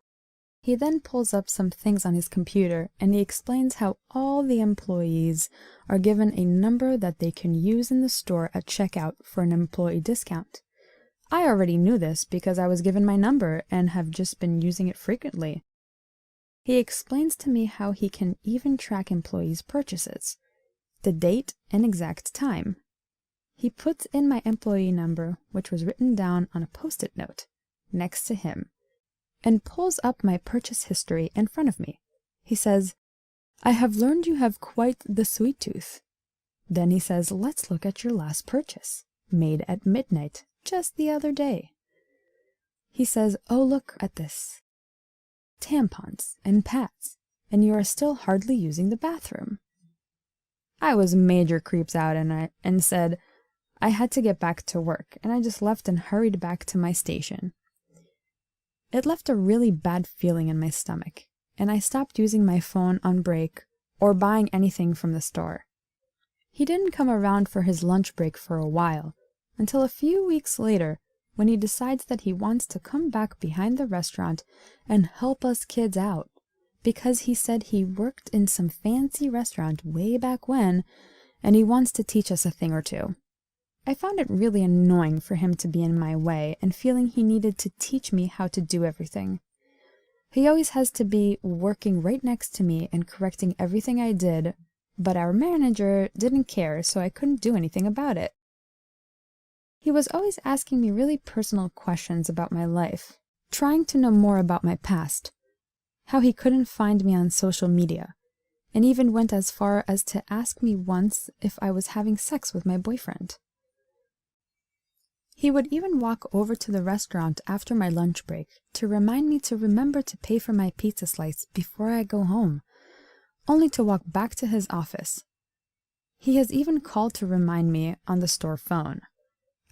He then pulls up some things on his computer, and he explains how all the employees are given a number that they can use in the store at checkout for an employee discount. I already knew this because I was given my number and have just been using it frequently. He explains to me how he can even track employees' purchases, the date and exact time. He puts in my employee number, which was written down on a post-it note, next to him, and pulls up my purchase history in front of me. He says, "I have learned you have quite the sweet tooth." Then he says, "Let's look at your last purchase, made at midnight, just the other day." He says, "Oh, look at this. Tampons and pads, and you are still hardly using the bathroom." I was major creeps out and said I had to get back to work, and I just left and hurried back to my station. It left a really bad feeling in my stomach, and I stopped using my phone on break or buying anything from the store. He didn't come around for his lunch break for a while, until a few weeks later when he decides that he wants to come back behind the restaurant and help us kids out because he said he worked in some fancy restaurant way back when and he wants to teach us a thing or two. I found it really annoying for him to be in my way and feeling he needed to teach me how to do everything. He always has to be working right next to me and correcting everything I did, but our manager didn't care, so I couldn't do anything about it. He was always asking me really personal questions about my life, trying to know more about my past, how he couldn't find me on social media, and even went as far as to ask me once if I was having sex with my boyfriend. He would even walk over to the restaurant after my lunch break to remind me to remember to pay for my pizza slice before I go home, only to walk back to his office. He has even called to remind me on the store phone.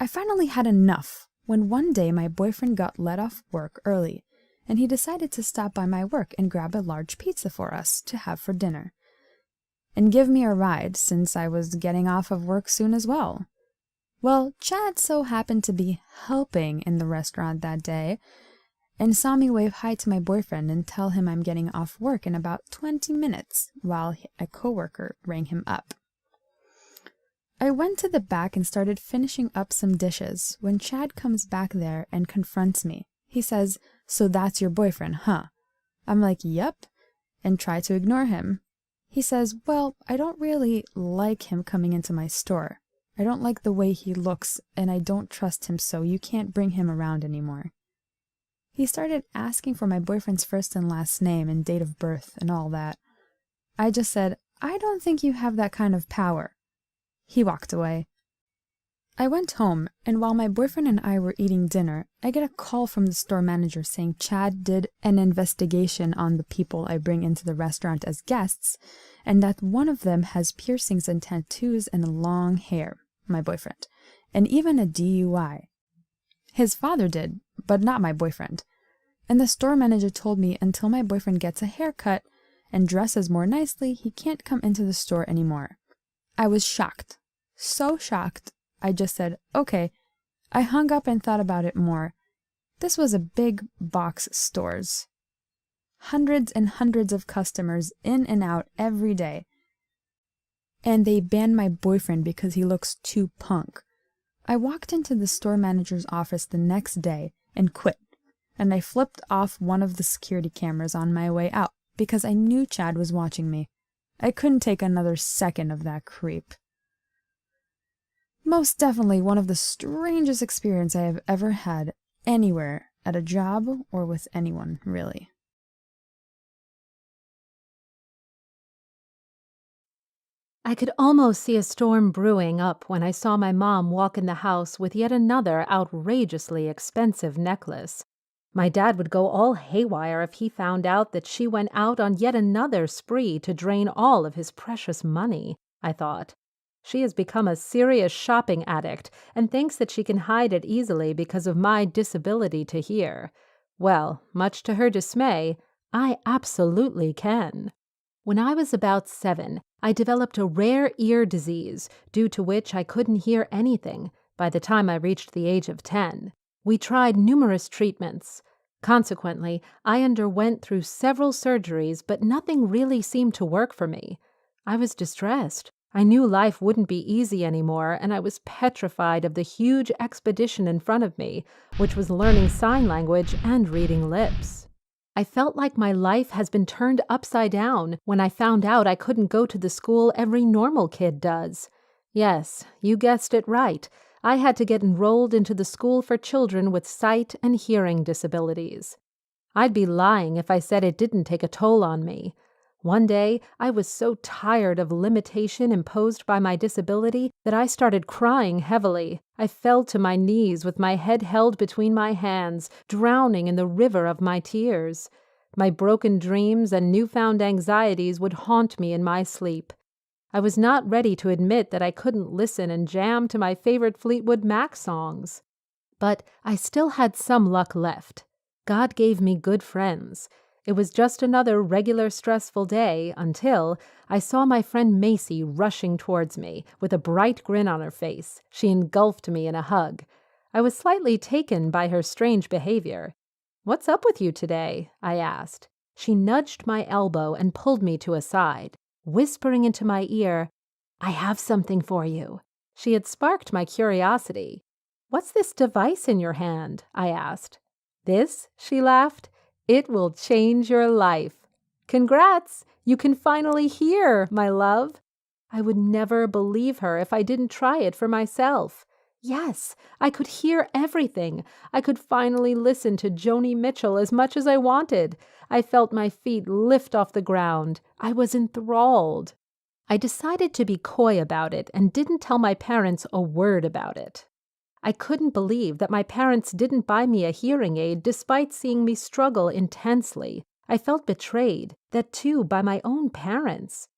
I finally had enough when one day my boyfriend got let off work early, and he decided to stop by my work and grab a large pizza for us to have for dinner, and give me a ride since I was getting off of work soon as well. Well, Chad so happened to be helping in the restaurant that day and saw me wave hi to my boyfriend and tell him I'm getting off work in about 20 minutes while a coworker rang him up. I went to the back and started finishing up some dishes when Chad comes back there and confronts me. He says, "So that's your boyfriend, huh?" I'm like, "Yep," and try to ignore him. He says, "Well, I don't really like him coming into my store. I don't like the way he looks, and I don't trust him, so you can't bring him around anymore." He started asking for my boyfriend's first and last name and date of birth and all that. I just said, "I don't think you have that kind of power." He walked away. I went home, and while my boyfriend and I were eating dinner, I get a call from the store manager saying Chad did an investigation on the people I bring into the restaurant as guests, and that one of them has piercings and tattoos and long hair, my boyfriend, and even a DUI. His father did, but not my boyfriend. And the store manager told me until my boyfriend gets a haircut and dresses more nicely, he can't come into the store anymore. I was shocked. So shocked. I just said, "Okay." I hung up and thought about it more. This was a big box stores. Hundreds and hundreds of customers in and out every day. And they banned my boyfriend because he looks too punk. I walked into the store manager's office the next day and quit. And I flipped off one of the security cameras on my way out because I knew Chad was watching me. I couldn't take another second of that creep. Most definitely one of the strangest experiences I have ever had anywhere, at a job or with anyone, really. I could almost see a storm brewing up when I saw my mom walk in the house with yet another outrageously expensive necklace. My dad would go all haywire if he found out that she went out on yet another spree to drain all of his precious money, I thought. She has become a serious shopping addict and thinks that she can hide it easily because of my disability to hear. Well, much to her dismay, I absolutely can. When I was about 7, I developed a rare ear disease, due to which I couldn't hear anything by the time I reached the age of 10. We tried numerous treatments. Consequently, I underwent through several surgeries, but nothing really seemed to work for me. I was distressed. I knew life wouldn't be easy anymore, and I was petrified of the huge expedition in front of me, which was learning sign language and reading lips. I felt like my life has been turned upside down when I found out I couldn't go to the school every normal kid does. Yes, you guessed it right. I had to get enrolled into the school for children with sight and hearing disabilities. I'd be lying if I said it didn't take a toll on me. One day, I was so tired of limitation imposed by my disability that I started crying heavily. I fell to my knees with my head held between my hands, drowning in the river of my tears. My broken dreams and newfound anxieties would haunt me in my sleep. I was not ready to admit that I couldn't listen and jam to my favorite Fleetwood Mac songs. But I still had some luck left. God gave me good friends. It was just another regular stressful day until I saw my friend Macy rushing towards me with a bright grin on her face. She engulfed me in a hug. I was slightly taken by her strange behavior. "What's up with you today?" I asked. She nudged my elbow and pulled me to a side, whispering into my ear, "I have something for you." She had sparked my curiosity. "What's this device in your hand?" I asked. "This," she laughed, "it will change your life." "Congrats! You can finally hear, my love." I would never believe her if I didn't try it for myself. Yes, I could hear everything. I could finally listen to Joni Mitchell as much as I wanted. I felt my feet lift off the ground. I was enthralled. I decided to be coy about it and didn't tell my parents a word about it. I couldn't believe that my parents didn't buy me a hearing aid despite seeing me struggle intensely. I felt betrayed, that too by my own parents.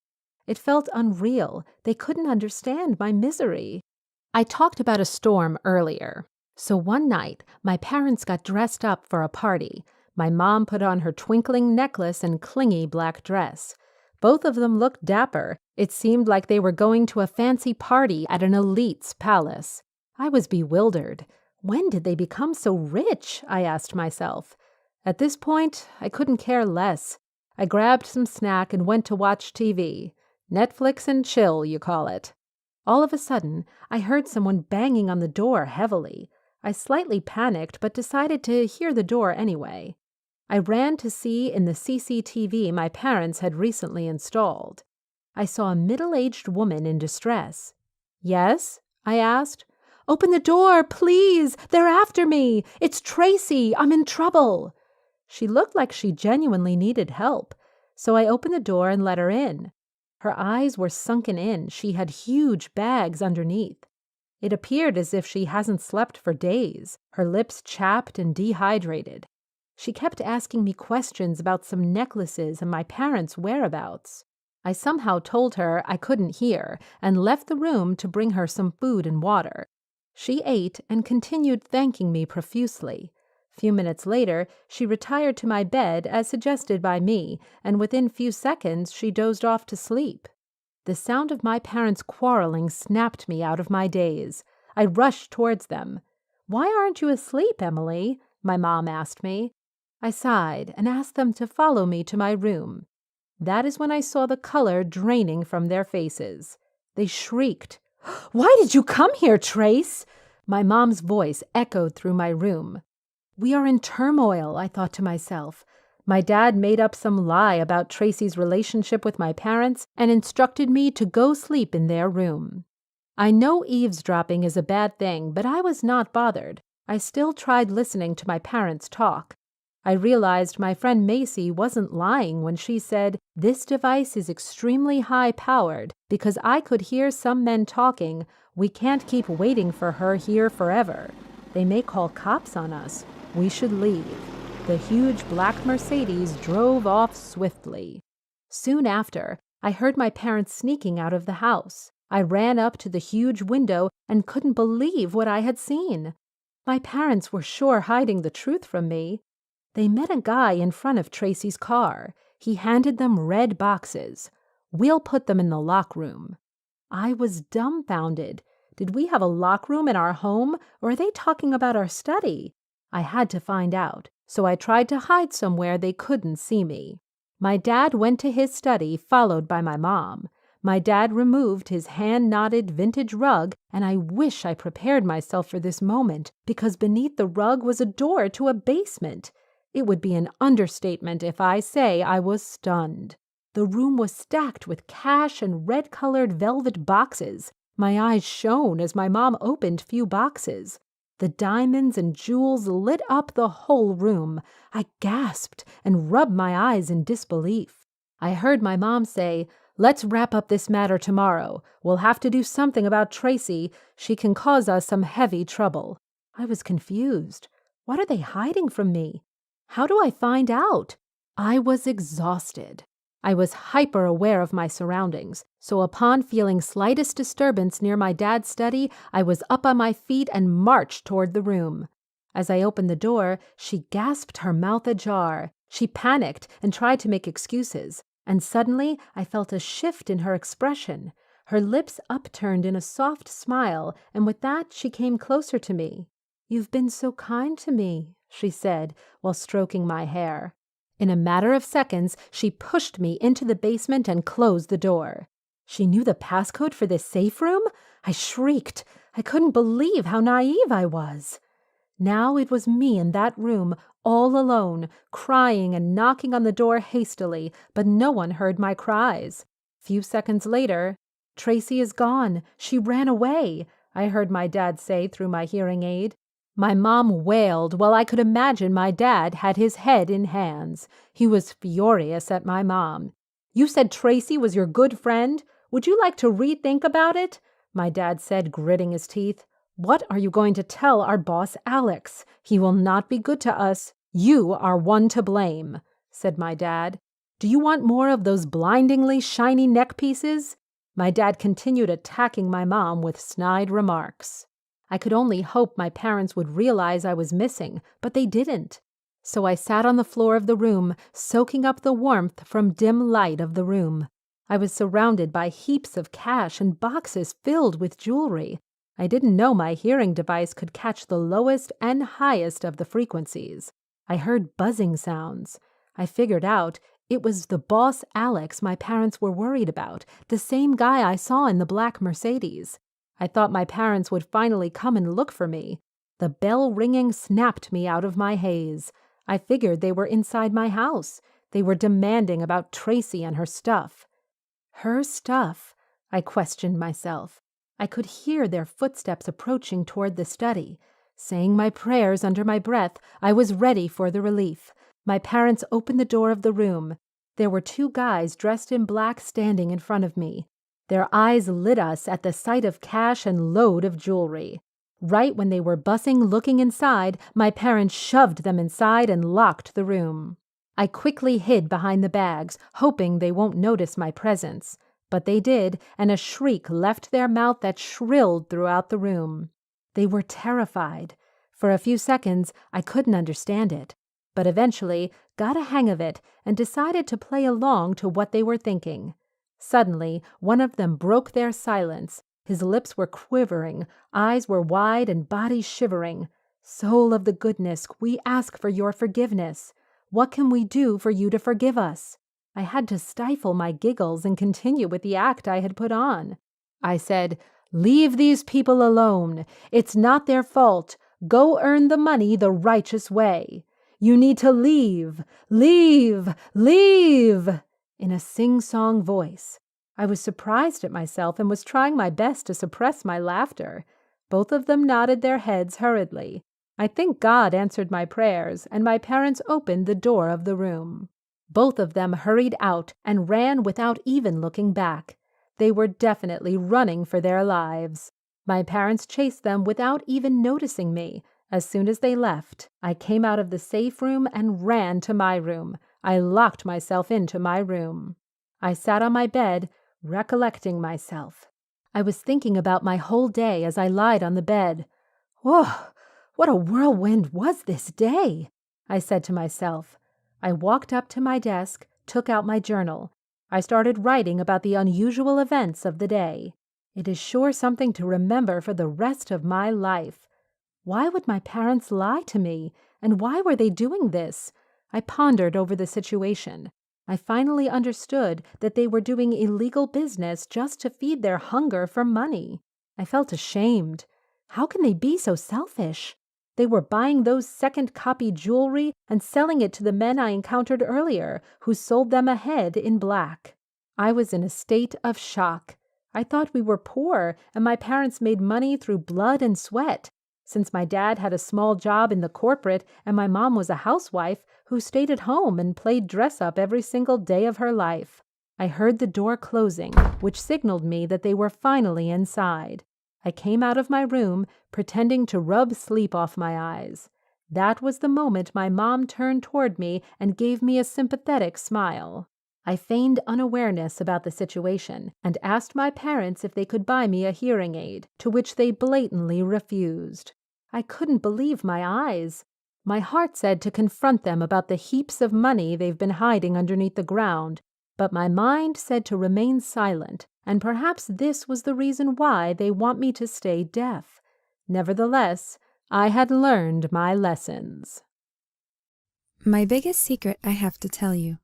It felt unreal. They couldn't understand my misery. I talked about a storm earlier. So one night, my parents got dressed up for a party. My mom put on her twinkling necklace and clingy black dress. Both of them looked dapper. It seemed like they were going to a fancy party at an elite's palace. I was bewildered. When did they become so rich? I asked myself. At this point, I couldn't care less. I grabbed some snack and went to watch TV. Netflix and chill, you call it. All of a sudden, I heard someone banging on the door heavily. I slightly panicked, but decided to hear the door anyway. I ran to see in the CCTV my parents had recently installed. I saw a middle-aged woman in distress. "Yes?" I asked. "Open the door, please! They're after me! It's Tracy! I'm in trouble!" She looked like she genuinely needed help, so I opened the door and let her in. Her eyes were sunken in. She had huge bags underneath. It appeared as if she hasn't slept for days, her lips chapped and dehydrated. She kept asking me questions about some necklaces and my parents' whereabouts. I somehow told her I couldn't hear and left the room to bring her some food and water. She ate and continued thanking me profusely. A few minutes later, she retired to my bed as suggested by me, and within few seconds she dozed off to sleep. The sound of my parents quarreling snapped me out of my daze. I rushed towards them. "Why aren't you asleep, Emily?" my mom asked me. I sighed and asked them to follow me to my room. That is when I saw the color draining from their faces. They shrieked, "Why did you come here, Trace?" My mom's voice echoed through my room. We are in turmoil, I thought to myself. My dad made up some lie about Tracy's relationship with my parents and instructed me to go sleep in their room. I know eavesdropping is a bad thing, but I was not bothered. I still tried listening to my parents talk. I realized my friend Macy wasn't lying when she said, "This device is extremely high-powered because I could hear some men talking. We can't keep waiting for her here forever. They may call cops on us. We should leave." The huge black Mercedes drove off swiftly. Soon after, I heard my parents sneaking out of the house. I ran up to the huge window and couldn't believe what I had seen. My parents were sure hiding the truth from me. They met a guy in front of Tracy's car. He handed them red boxes. "We'll put them in the lock room." I was dumbfounded. Did we have a lock room in our home, or are they talking about our study? I had to find out, so I tried to hide somewhere they couldn't see me. My dad went to his study, followed by my mom. My dad removed his hand-knotted vintage rug, and I wish I prepared myself for this moment, because beneath the rug was a door to a basement. It would be an understatement if I say I was stunned. The room was stacked with cash and red-colored velvet boxes. My eyes shone as my mom opened few boxes. The diamonds and jewels lit up the whole room. I gasped and rubbed my eyes in disbelief. I heard my mom say, "Let's wrap up this matter tomorrow. We'll have to do something about Tracy. She can cause us some heavy trouble." I was confused. What are they hiding from me? How do I find out? I was exhausted. I was hyper-aware of my surroundings, so upon feeling slightest disturbance near my dad's study, I was up on my feet and marched toward the room. As I opened the door, she gasped her mouth ajar. She panicked and tried to make excuses, and suddenly I felt a shift in her expression. Her lips upturned in a soft smile, and with that she came closer to me. "You've been so kind to me," she said, while stroking my hair. In a matter of seconds, she pushed me into the basement and closed the door. She knew the passcode for this safe room? I shrieked. I couldn't believe how naive I was. Now it was me in that room, all alone, crying and knocking on the door hastily, but no one heard my cries. Few seconds later, "Tracy is gone. She ran away," I heard my dad say through my hearing aid. My mom wailed while I could imagine my dad had his head in hands. He was furious at my mom. "You said Tracy was your good friend? Would you like to rethink about it?" my dad said, gritting his teeth. "What are you going to tell our boss, Alex? He will not be good to us. You are one to blame," said my dad. "Do you want more of those blindingly shiny neck pieces?" My dad continued attacking my mom with snide remarks. I could only hope my parents would realize I was missing, but they didn't. So I sat on the floor of the room, soaking up the warmth from dim light of the room. I was surrounded by heaps of cash and boxes filled with jewelry. I didn't know my hearing device could catch the lowest and highest of the frequencies. I heard buzzing sounds. I figured out it was the boss Alex my parents were worried about, the same guy I saw in the black Mercedes. I thought my parents would finally come and look for me. The bell ringing snapped me out of my haze. I figured they were inside my house. They were demanding about Tracy and her stuff. Her stuff? I questioned myself. I could hear their footsteps approaching toward the study. Saying my prayers under my breath, I was ready for the relief. My parents opened the door of the room. There were two guys dressed in black standing in front of me. Their eyes lit us at the sight of cash and load of jewelry. Right when they were bussing looking inside, my parents shoved them inside and locked the room. I quickly hid behind the bags, hoping they won't notice my presence. But they did, and a shriek left their mouth that shrilled throughout the room. They were terrified. For a few seconds, I couldn't understand it, but eventually got a hang of it and decided to play along to what they were thinking. Suddenly, one of them broke their silence. His lips were quivering, eyes were wide and body shivering. "Soul of the goodness, we ask for your forgiveness. What can we do for you to forgive us?" I had to stifle my giggles and continue with the act I had put on. I said, "Leave these people alone. It's not their fault. Go earn the money the righteous way. You need to leave, leave, leave," in a sing-song voice. I was surprised at myself and was trying my best to suppress my laughter. Both of them nodded their heads hurriedly. I think God answered my prayers, and my parents opened the door of the room. Both of them hurried out and ran without even looking back. They were definitely running for their lives. My parents chased them without even noticing me. As soon as they left, I came out of the safe room and ran to my room. I locked myself into my room. I sat on my bed, recollecting myself. I was thinking about my whole day as I lied on the bed. "Whoa, what a whirlwind was this day," I said to myself. I walked up to my desk, took out my journal. I started writing about the unusual events of the day. It is sure something to remember for the rest of my life. Why would my parents lie to me? And why were they doing this? I pondered over the situation. I finally understood that they were doing illegal business just to feed their hunger for money. I felt ashamed. How can they be so selfish? They were buying those second-copy jewelry and selling it to the men I encountered earlier, who sold them ahead in black. I was in a state of shock. I thought we were poor, and my parents made money through blood and sweat. Since my dad had a small job in the corporate and my mom was a housewife who stayed at home and played dress-up every single day of her life. I heard the door closing, which signaled me that they were finally inside. I came out of my room, pretending to rub sleep off my eyes. That was the moment my mom turned toward me and gave me a sympathetic smile. I feigned unawareness about the situation and asked my parents if they could buy me a hearing aid, to which they blatantly refused. I couldn't believe my eyes. My heart said to confront them about the heaps of money they've been hiding underneath the ground, but my mind said to remain silent, and perhaps this was the reason why they want me to stay deaf. Nevertheless, I had learned my lessons. My biggest secret I have to tell you.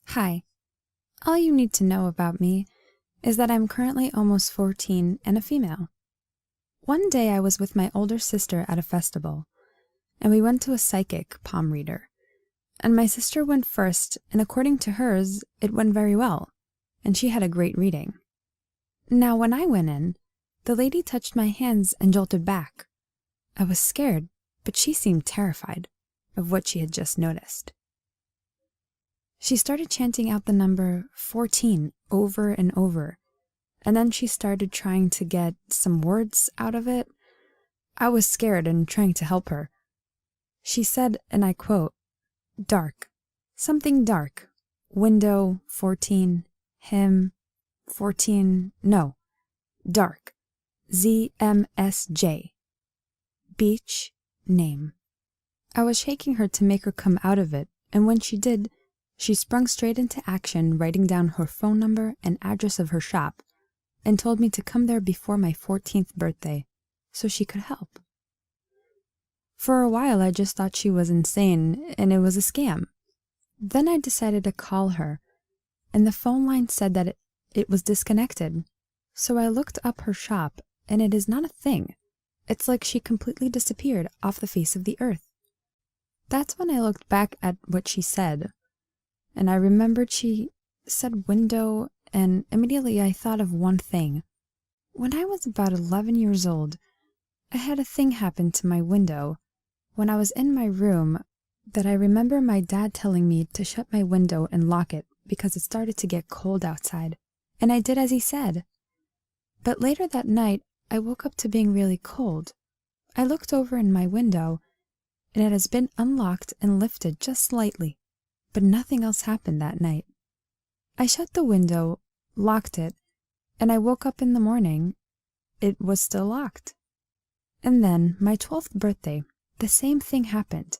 Hi. All you need to know about me is that I'm currently almost 14 and a female. One day I was with my older sister at a festival, and we went to a psychic palm reader. And my sister went first, and according to hers, it went very well, and she had a great reading. Now, when I went in, the lady touched my hands and jolted back. I was scared, but she seemed terrified of what she had just noticed. She started chanting out the number 14 over and over, and then she started trying to get some words out of it. I was scared and trying to help her. She said, and I quote, "Dark, something dark, window 14, him 14, no, dark, ZMSJ, beach, name." I was shaking her to make her come out of it, and when she did, she sprung straight into action, writing down her phone number and address of her shop, and told me to come there before my 14th birthday, so she could help. For a while, I just thought she was insane, and it was a scam. Then I decided to call her, and the phone line said that it was disconnected. So I looked up her shop, and it is not a thing. It's like she completely disappeared off the face of the earth. That's when I looked back at what she said, and I remembered she said window, and immediately I thought of one thing. When I was about 11 years old, I had a thing happen to my window when I was in my room that I remember my dad telling me to shut my window and lock it because it started to get cold outside, and I did as he said. But later that night, I woke up to being really cold. I looked over in my window, and it has been unlocked and lifted just slightly, but nothing else happened that night. I shut the window, locked it, and I woke up in the morning. It was still locked. And then, my 12th birthday, the same thing happened,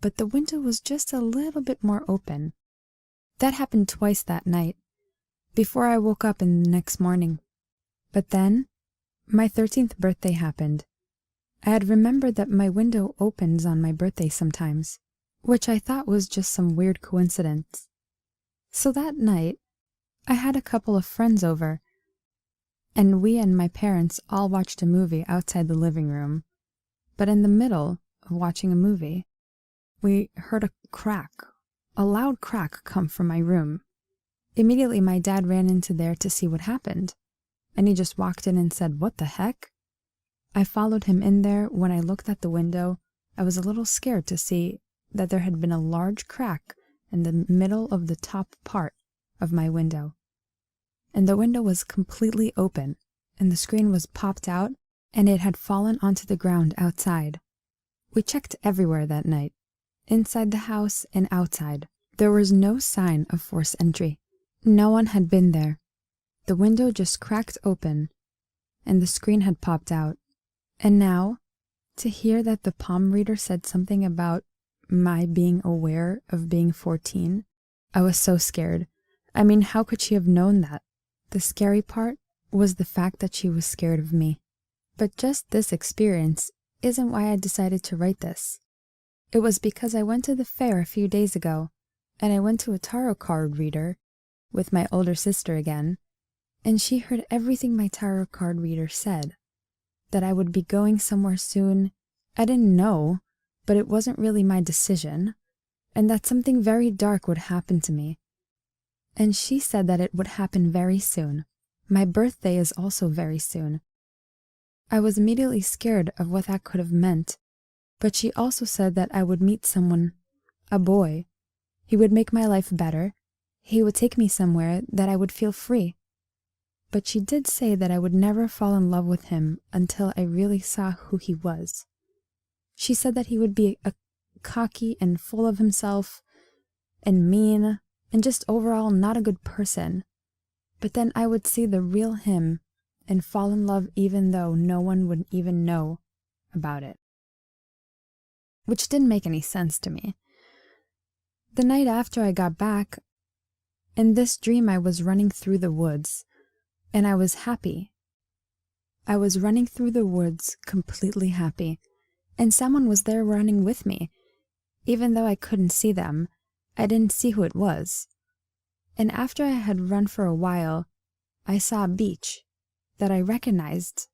but the window was just a little bit more open. That happened twice that night, before I woke up in the next morning. But then, my 13th birthday happened. I had remembered that my window opens on my birthday sometimes, which I thought was just some weird coincidence. So that night, I had a couple of friends over, and we and my parents all watched a movie outside the living room. But in the middle of watching a movie, we heard a loud crack come from my room. Immediately, my dad ran into there to see what happened, and he just walked in and said, "What the heck?" I followed him in there. When I looked at the window, I was a little scared to see that there had been a large crack in the middle of the top part of my window. And the window was completely open, and the screen was popped out, and it had fallen onto the ground outside. We checked everywhere that night, inside the house and outside. There was no sign of forced entry. No one had been there. The window just cracked open, and the screen had popped out. And now, to hear that the palm reader said something about my being aware of being 14, I was so scared. I mean, how could she have known that? The scary part was the fact that she was scared of me. But just this experience isn't why I decided to write this. It was because I went to the fair a few days ago, and I went to a tarot card reader with my older sister again, and she heard everything my tarot card reader said. That I would be going somewhere soon. I didn't know, but it wasn't really my decision, and that something very dark would happen to me. And she said that it would happen very soon. My birthday is also very soon. I was immediately scared of what that could have meant, but she also said that I would meet someone, a boy. He would make my life better. He would take me somewhere that I would feel free. But she did say that I would never fall in love with him until I really saw who he was. She said that he would be a cocky and full of himself and mean and just overall not a good person. But then I would see the real him and fall in love even though no one would even know about it. which didn't make any sense to me. The night after I got back, in this dream I was running through the woods, and I was happy. I was running through the woods completely happy, and someone was there running with me. Even though I couldn't see them, I didn't see who it was. And after I had run for a while, I saw a beach that I recognized.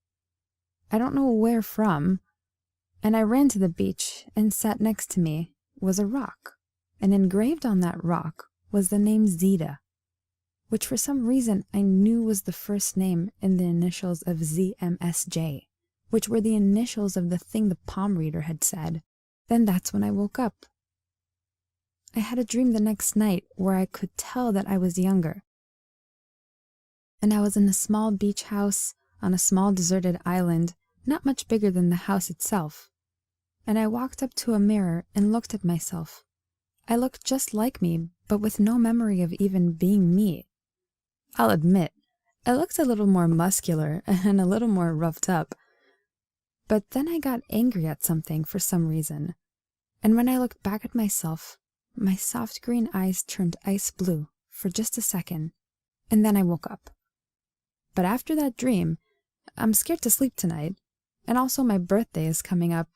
I don't know where from, and I ran to the beach, and sat next to me was a rock, and engraved on that rock was the name Zeta, which for some reason I knew was the first name in the initials of ZMSJ, which were the initials of the thing the palm reader had said. Then that's when I woke up. I had a dream the next night where I could tell that I was younger. And I was in a small beach house on a small deserted island, not much bigger than the house itself. And I walked up to a mirror and looked at myself. I looked just like me, but with no memory of even being me. I'll admit, I looked a little more muscular and a little more roughed up. But then I got angry at something for some reason. And when I looked back at myself, my soft green eyes turned ice blue for just a second, and then I woke up. But after that dream, I'm scared to sleep tonight, and also my birthday is coming up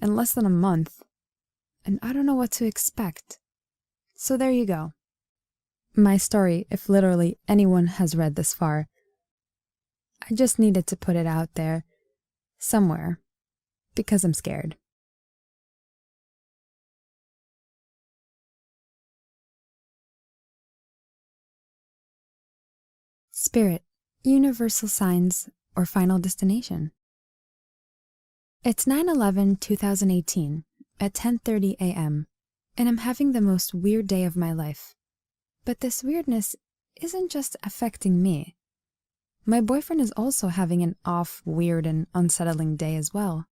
in less than a month, and I don't know what to expect. So there you go. My story, if literally anyone has read this far. I just needed to put it out there, somewhere, because I'm scared. Spirit, universal signs, or final destination. It's 9/11/2018 at 10:30 a.m., and I'm having the most weird day of my life. But this weirdness isn't just affecting me. My boyfriend is also having an off, weird, and unsettling day as well.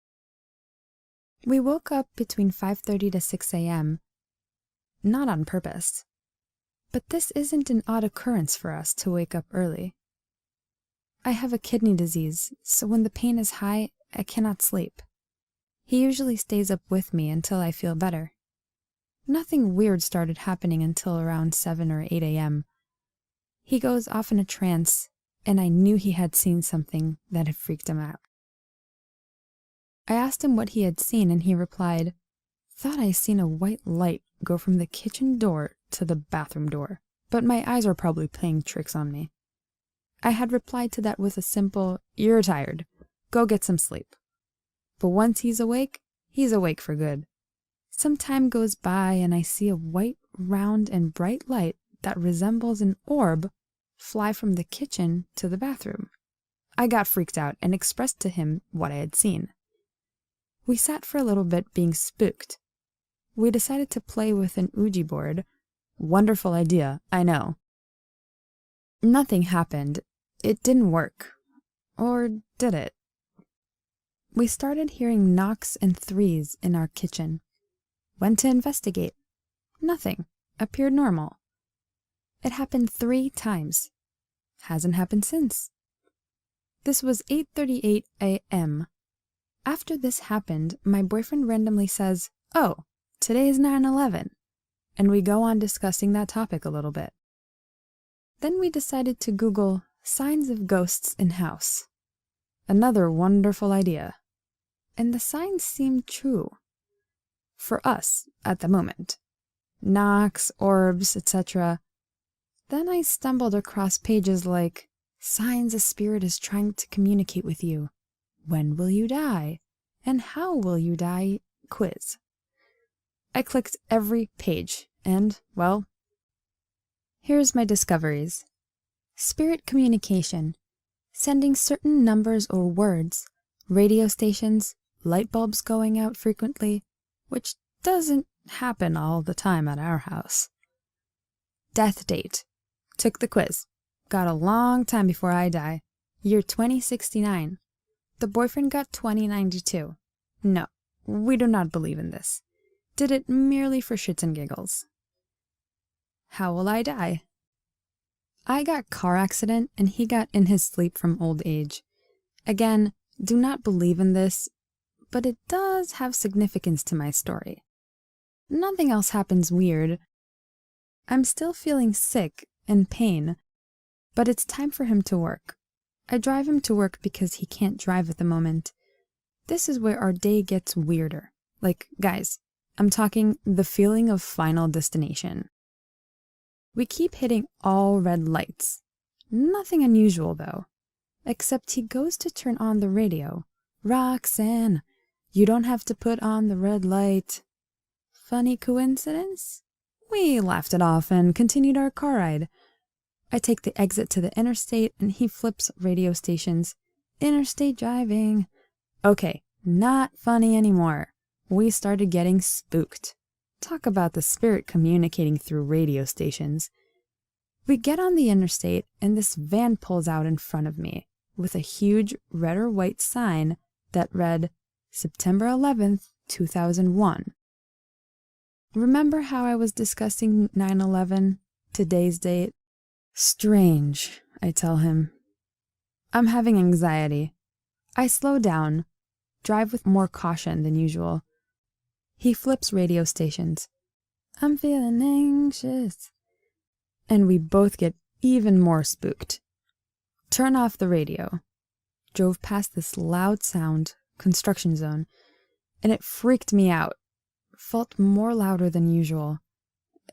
We woke up between 5:30 to 6 a.m., not on purpose. But this isn't an odd occurrence for us to wake up early. I have a kidney disease, so when the pain is high, I cannot sleep. He usually stays up with me until I feel better. Nothing weird started happening until around 7 or 8 a.m. He goes off in a trance, and I knew he had seen something that had freaked him out. I asked him what he had seen, and he replied, "Thought I seen a white light go from the kitchen door to the bathroom door, but my eyes were probably playing tricks on me." I had replied to that with a simple, "You're tired. Go get some sleep." But once he's awake for good. Some time goes by and I see a white, round, and bright light that resembles an orb fly from the kitchen to the bathroom. I got freaked out and expressed to him what I had seen. We sat for a little bit being spooked. We decided to play with an Ouija board. Wonderful idea, I know. Nothing happened. It didn't work. Or did it? We started hearing knocks and threes in our kitchen. Went to investigate. Nothing. Appeared normal. It happened 3 times. Hasn't happened since. This was 8:38 a.m. After this happened, my boyfriend randomly says, "Oh, today is 9/11," and we go on discussing that topic a little bit. Then we decided to Google signs of ghosts in house. Another wonderful idea. And the signs seemed true. For us, at the moment. Knocks, orbs, etc. Then I stumbled across pages like, "Signs a spirit is trying to communicate with you. When will you die? And how will you die? Quiz." I clicked every page, and, well, here's my discoveries. Spirit communication. Sending certain numbers or words. Radio stations. Light bulbs going out frequently, which doesn't happen all the time at our house. Death date. Took the quiz. Got a long time before I die. Year 2069. The boyfriend got 2092. No, we do not believe in this. Did it merely for shits and giggles. How will I die? I got car accident and he got in his sleep from old age. Again, do not believe in this, but it does have significance to my story. Nothing else happens weird. I'm still feeling sick and pain, but it's time for him to work. I drive him to work because he can't drive at the moment. This is where our day gets weirder. Like, guys, I'm talking the feeling of final destination. We keep hitting all red lights. Nothing unusual, though. Except he goes to turn on the radio. Roxanne, you don't have to put on the red light. Funny coincidence? We laughed it off and continued our car ride. I take the exit to the interstate and he flips radio stations. Interstate driving. Okay, not funny anymore. We started getting spooked. Talk about the spirit communicating through radio stations. We get on the interstate and this van pulls out in front of me with a huge red or white sign that read September 11th, 2001. Remember how I was discussing 9/11, today's date? Strange, I tell him. I'm having anxiety. I slow down, drive with more caution than usual. He flips radio stations. I'm feeling anxious. And we both get even more spooked. Turn off the radio. Drove past this loud sound, construction zone, and it freaked me out. Felt more louder than usual.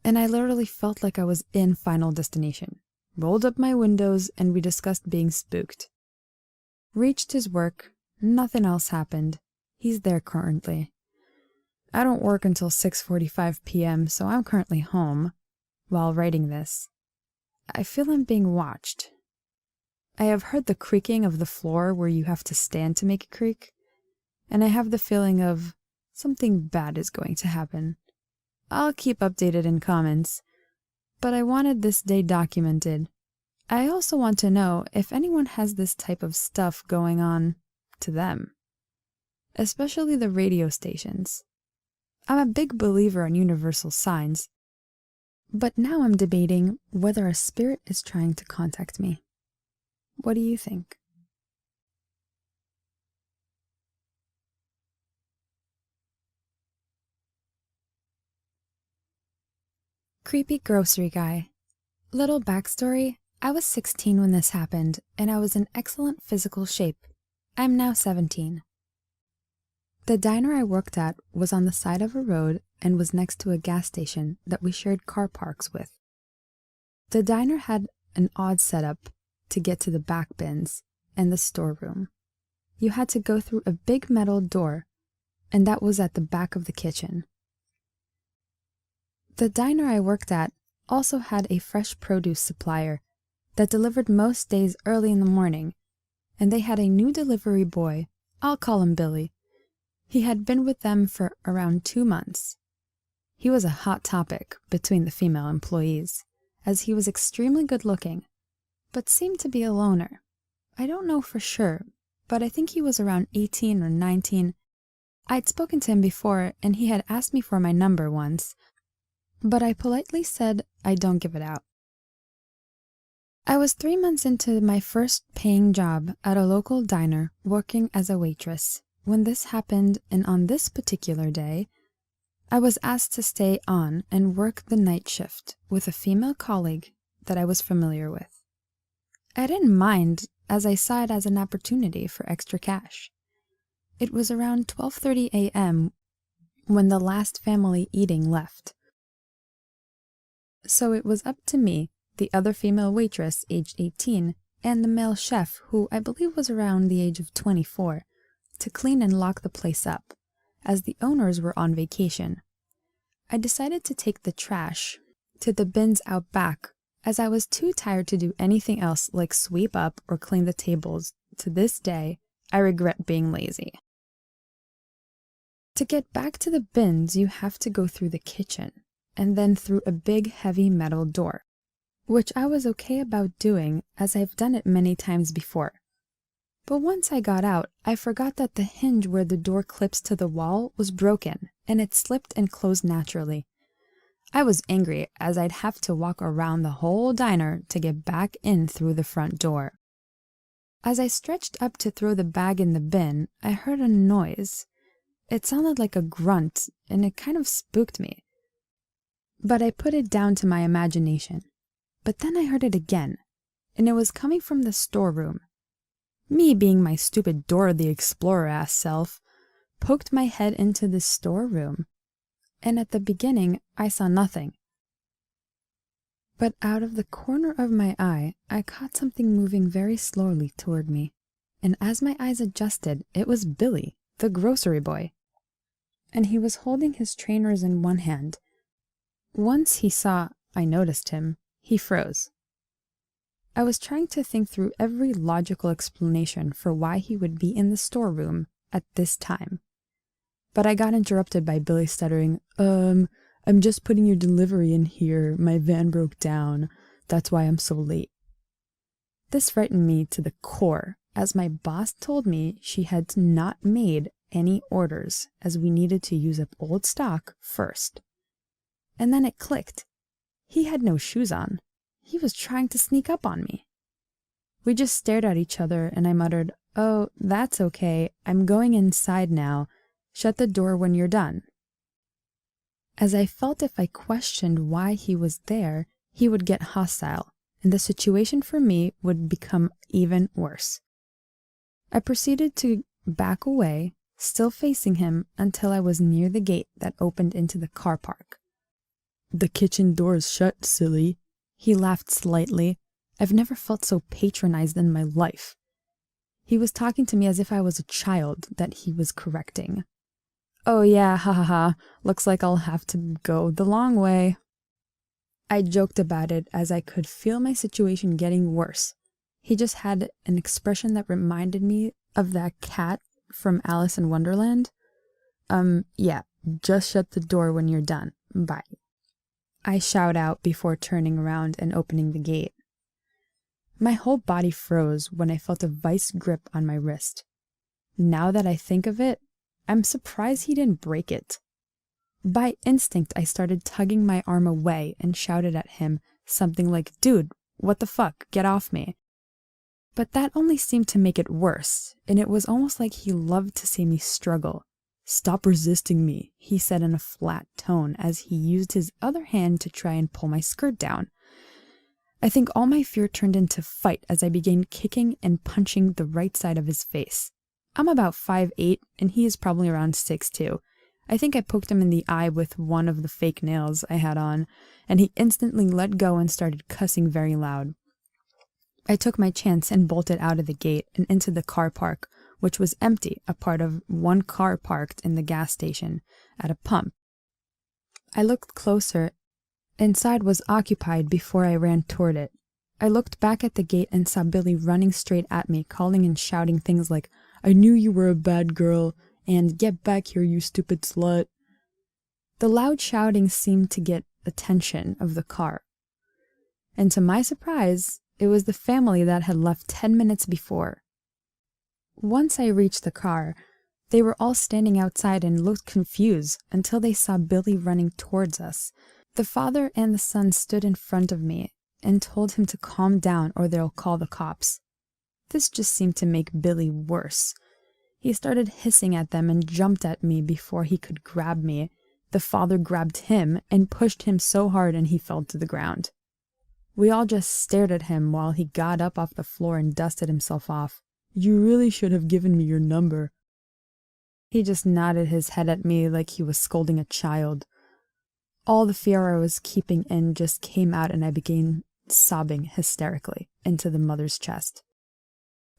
And I literally felt like I was in Final Destination. Rolled up my windows and we discussed being spooked. Reached his work. Nothing else happened. He's there currently. I don't work until 6:45 p.m., so I'm currently home while writing this. I feel I'm being watched. I have heard the creaking of the floor where you have to stand to make it creak, and I have the feeling of something bad is going to happen. I'll keep updated in comments, but I wanted this day documented. I also want to know if anyone has this type of stuff going on to them, especially the radio stations. I'm a big believer in universal signs, but now I'm debating whether a spirit is trying to contact me. What do you think? Creepy grocery guy. Little backstory, I was 16 when this happened, and I was in excellent physical shape. I'm now 17. The diner I worked at was on the side of a road and was next to a gas station that we shared car parks with. The diner had an odd setup to get to the back bins and the storeroom. You had to go through a big metal door, and that was at the back of the kitchen. The diner I worked at also had a fresh produce supplier that delivered most days early in the morning, and they had a new delivery boy. I'll call him Billy. He had been with them for around 2 months. He was a hot topic between the female employees, as he was extremely good looking, but seemed to be a loner. I don't know for sure, but I think he was around 18 or 19. I'd spoken to him before, and he had asked me for my number once, but I politely said I don't give it out. I was 3 months into my first paying job at a local diner working as a waitress when this happened, and on this particular day, I was asked to stay on and work the night shift with a female colleague that I was familiar with. I didn't mind, as I saw it as an opportunity for extra cash. It was around 12:30 a.m. when the last family eating left. So it was up to me, the other female waitress, aged 18, and the male chef, who I believe was around the age of 24, to clean and lock the place up, as the owners were on vacation. I decided to take the trash to the bins out back, as I was too tired to do anything else like sweep up or clean the tables. To this day, I regret being lazy. To get back to the bins, you have to go through the kitchen, and then through a big heavy metal door, which I was okay about doing as I've done it many times before. But once I got out, I forgot that the hinge where the door clips to the wall was broken, and it slipped and closed naturally. I was angry as I'd have to walk around the whole diner to get back in through the front door. As I stretched up to throw the bag in the bin, I heard a noise, It sounded like a grunt, and it kind of spooked me. But I put it down to my imagination. But then I heard it again, and it was coming from the storeroom. Me, being my stupid Dora the Explorer-ass self, poked my head into the storeroom, and at the beginning I saw nothing. But out of the corner of my eye, I caught something moving very slowly toward me, and as my eyes adjusted, it was Billy, the grocery boy. And he was holding his trainers in one hand. Once he saw I noticed him, he froze. I was trying to think through every logical explanation for why he would be in the storeroom at this time. But I got interrupted by Billy stuttering, I'm just putting your delivery in here. My van broke down. That's why I'm so late. This frightened me to the core, as my boss told me she had not made any orders, as we needed to use up old stock first. And then it clicked. He had no shoes on. He was trying to sneak up on me. We just stared at each other, and I muttered, "Oh, that's okay. I'm going inside now. Shut the door when you're done." As I felt if I questioned why he was there, he would get hostile, and the situation for me would become even worse. I proceeded to back away, still facing him, until I was near the gate that opened into the car park. "The kitchen door's shut, silly." He laughed slightly. I've never felt so patronized in my life. He was talking to me as if I was a child that he was correcting. "Oh yeah, ha ha ha, looks like I'll have to go the long way." I joked about it as I could feel my situation getting worse. He just had an expression that reminded me of that cat from Alice in Wonderland. Yeah, just shut the door when you're done. Bye." I shout out before turning around and opening the gate. My whole body froze when I felt a vice grip on my wrist. Now that I think of it, I'm surprised he didn't break it. By instinct, I started tugging my arm away and shouted at him something like, "Dude, what the fuck? Get off me." But that only seemed to make it worse, and it was almost like he loved to see me struggle. "Stop resisting me," he said in a flat tone as he used his other hand to try and pull my skirt down. I think all my fear turned into fight as I began kicking and punching the right side of his face. I'm about 5'8", and he is probably around 6'2". I think I poked him in the eye with one of the fake nails I had on, and he instantly let go and started cussing very loud. I took my chance and bolted out of the gate and into the car park, which was empty, a part of one car parked in the gas station at a pump. I looked closer. Inside was occupied before I ran toward it. I looked back at the gate and saw Billy running straight at me, calling and shouting things like, "I knew you were a bad girl," and "Get back here, you stupid slut." The loud shouting seemed to get attention of the car. And to my surprise, it was the family that had left 10 minutes before. Once I reached the car, they were all standing outside and looked confused until they saw Billy running towards us. The father and the son stood in front of me and told him to calm down or they'll call the cops. This just seemed to make Billy worse. He started hissing at them and jumped at me before he could grab me. The father grabbed him and pushed him so hard and he fell to the ground. We all just stared at him while he got up off the floor and dusted himself off. "You really should have given me your number." He just nodded his head at me like he was scolding a child. All the fear I was keeping in just came out and I began sobbing hysterically into the mother's chest.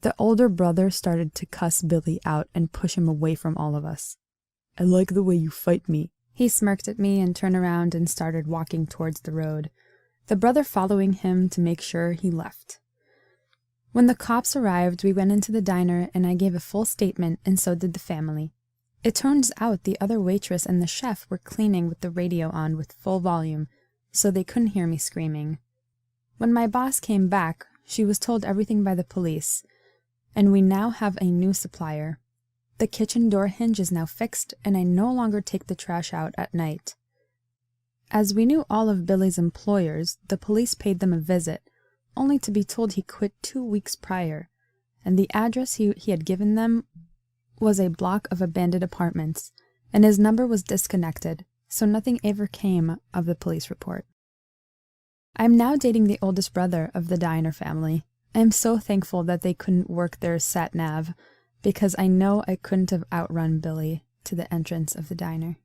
The older brother started to cuss Billy out and push him away from all of us. "I like the way you fight me." He smirked at me and turned around and started walking towards the road, the brother following him to make sure he left. When the cops arrived, we went into the diner and I gave a full statement and so did the family. It turns out the other waitress and the chef were cleaning with the radio on with full volume, so they couldn't hear me screaming. When my boss came back, she was told everything by the police, and we now have a new supplier. The kitchen door hinge is now fixed, and I no longer take the trash out at night. As we knew all of Billy's employers, the police paid them a visit, only to be told he quit 2 weeks prior, and the address he had given them was a block of abandoned apartments, and his number was disconnected, so nothing ever came of the police report. I am now dating the oldest brother of the Diner family. I am so thankful that they couldn't work their sat-nav, because I know I couldn't have outrun Billy to the entrance of the diner.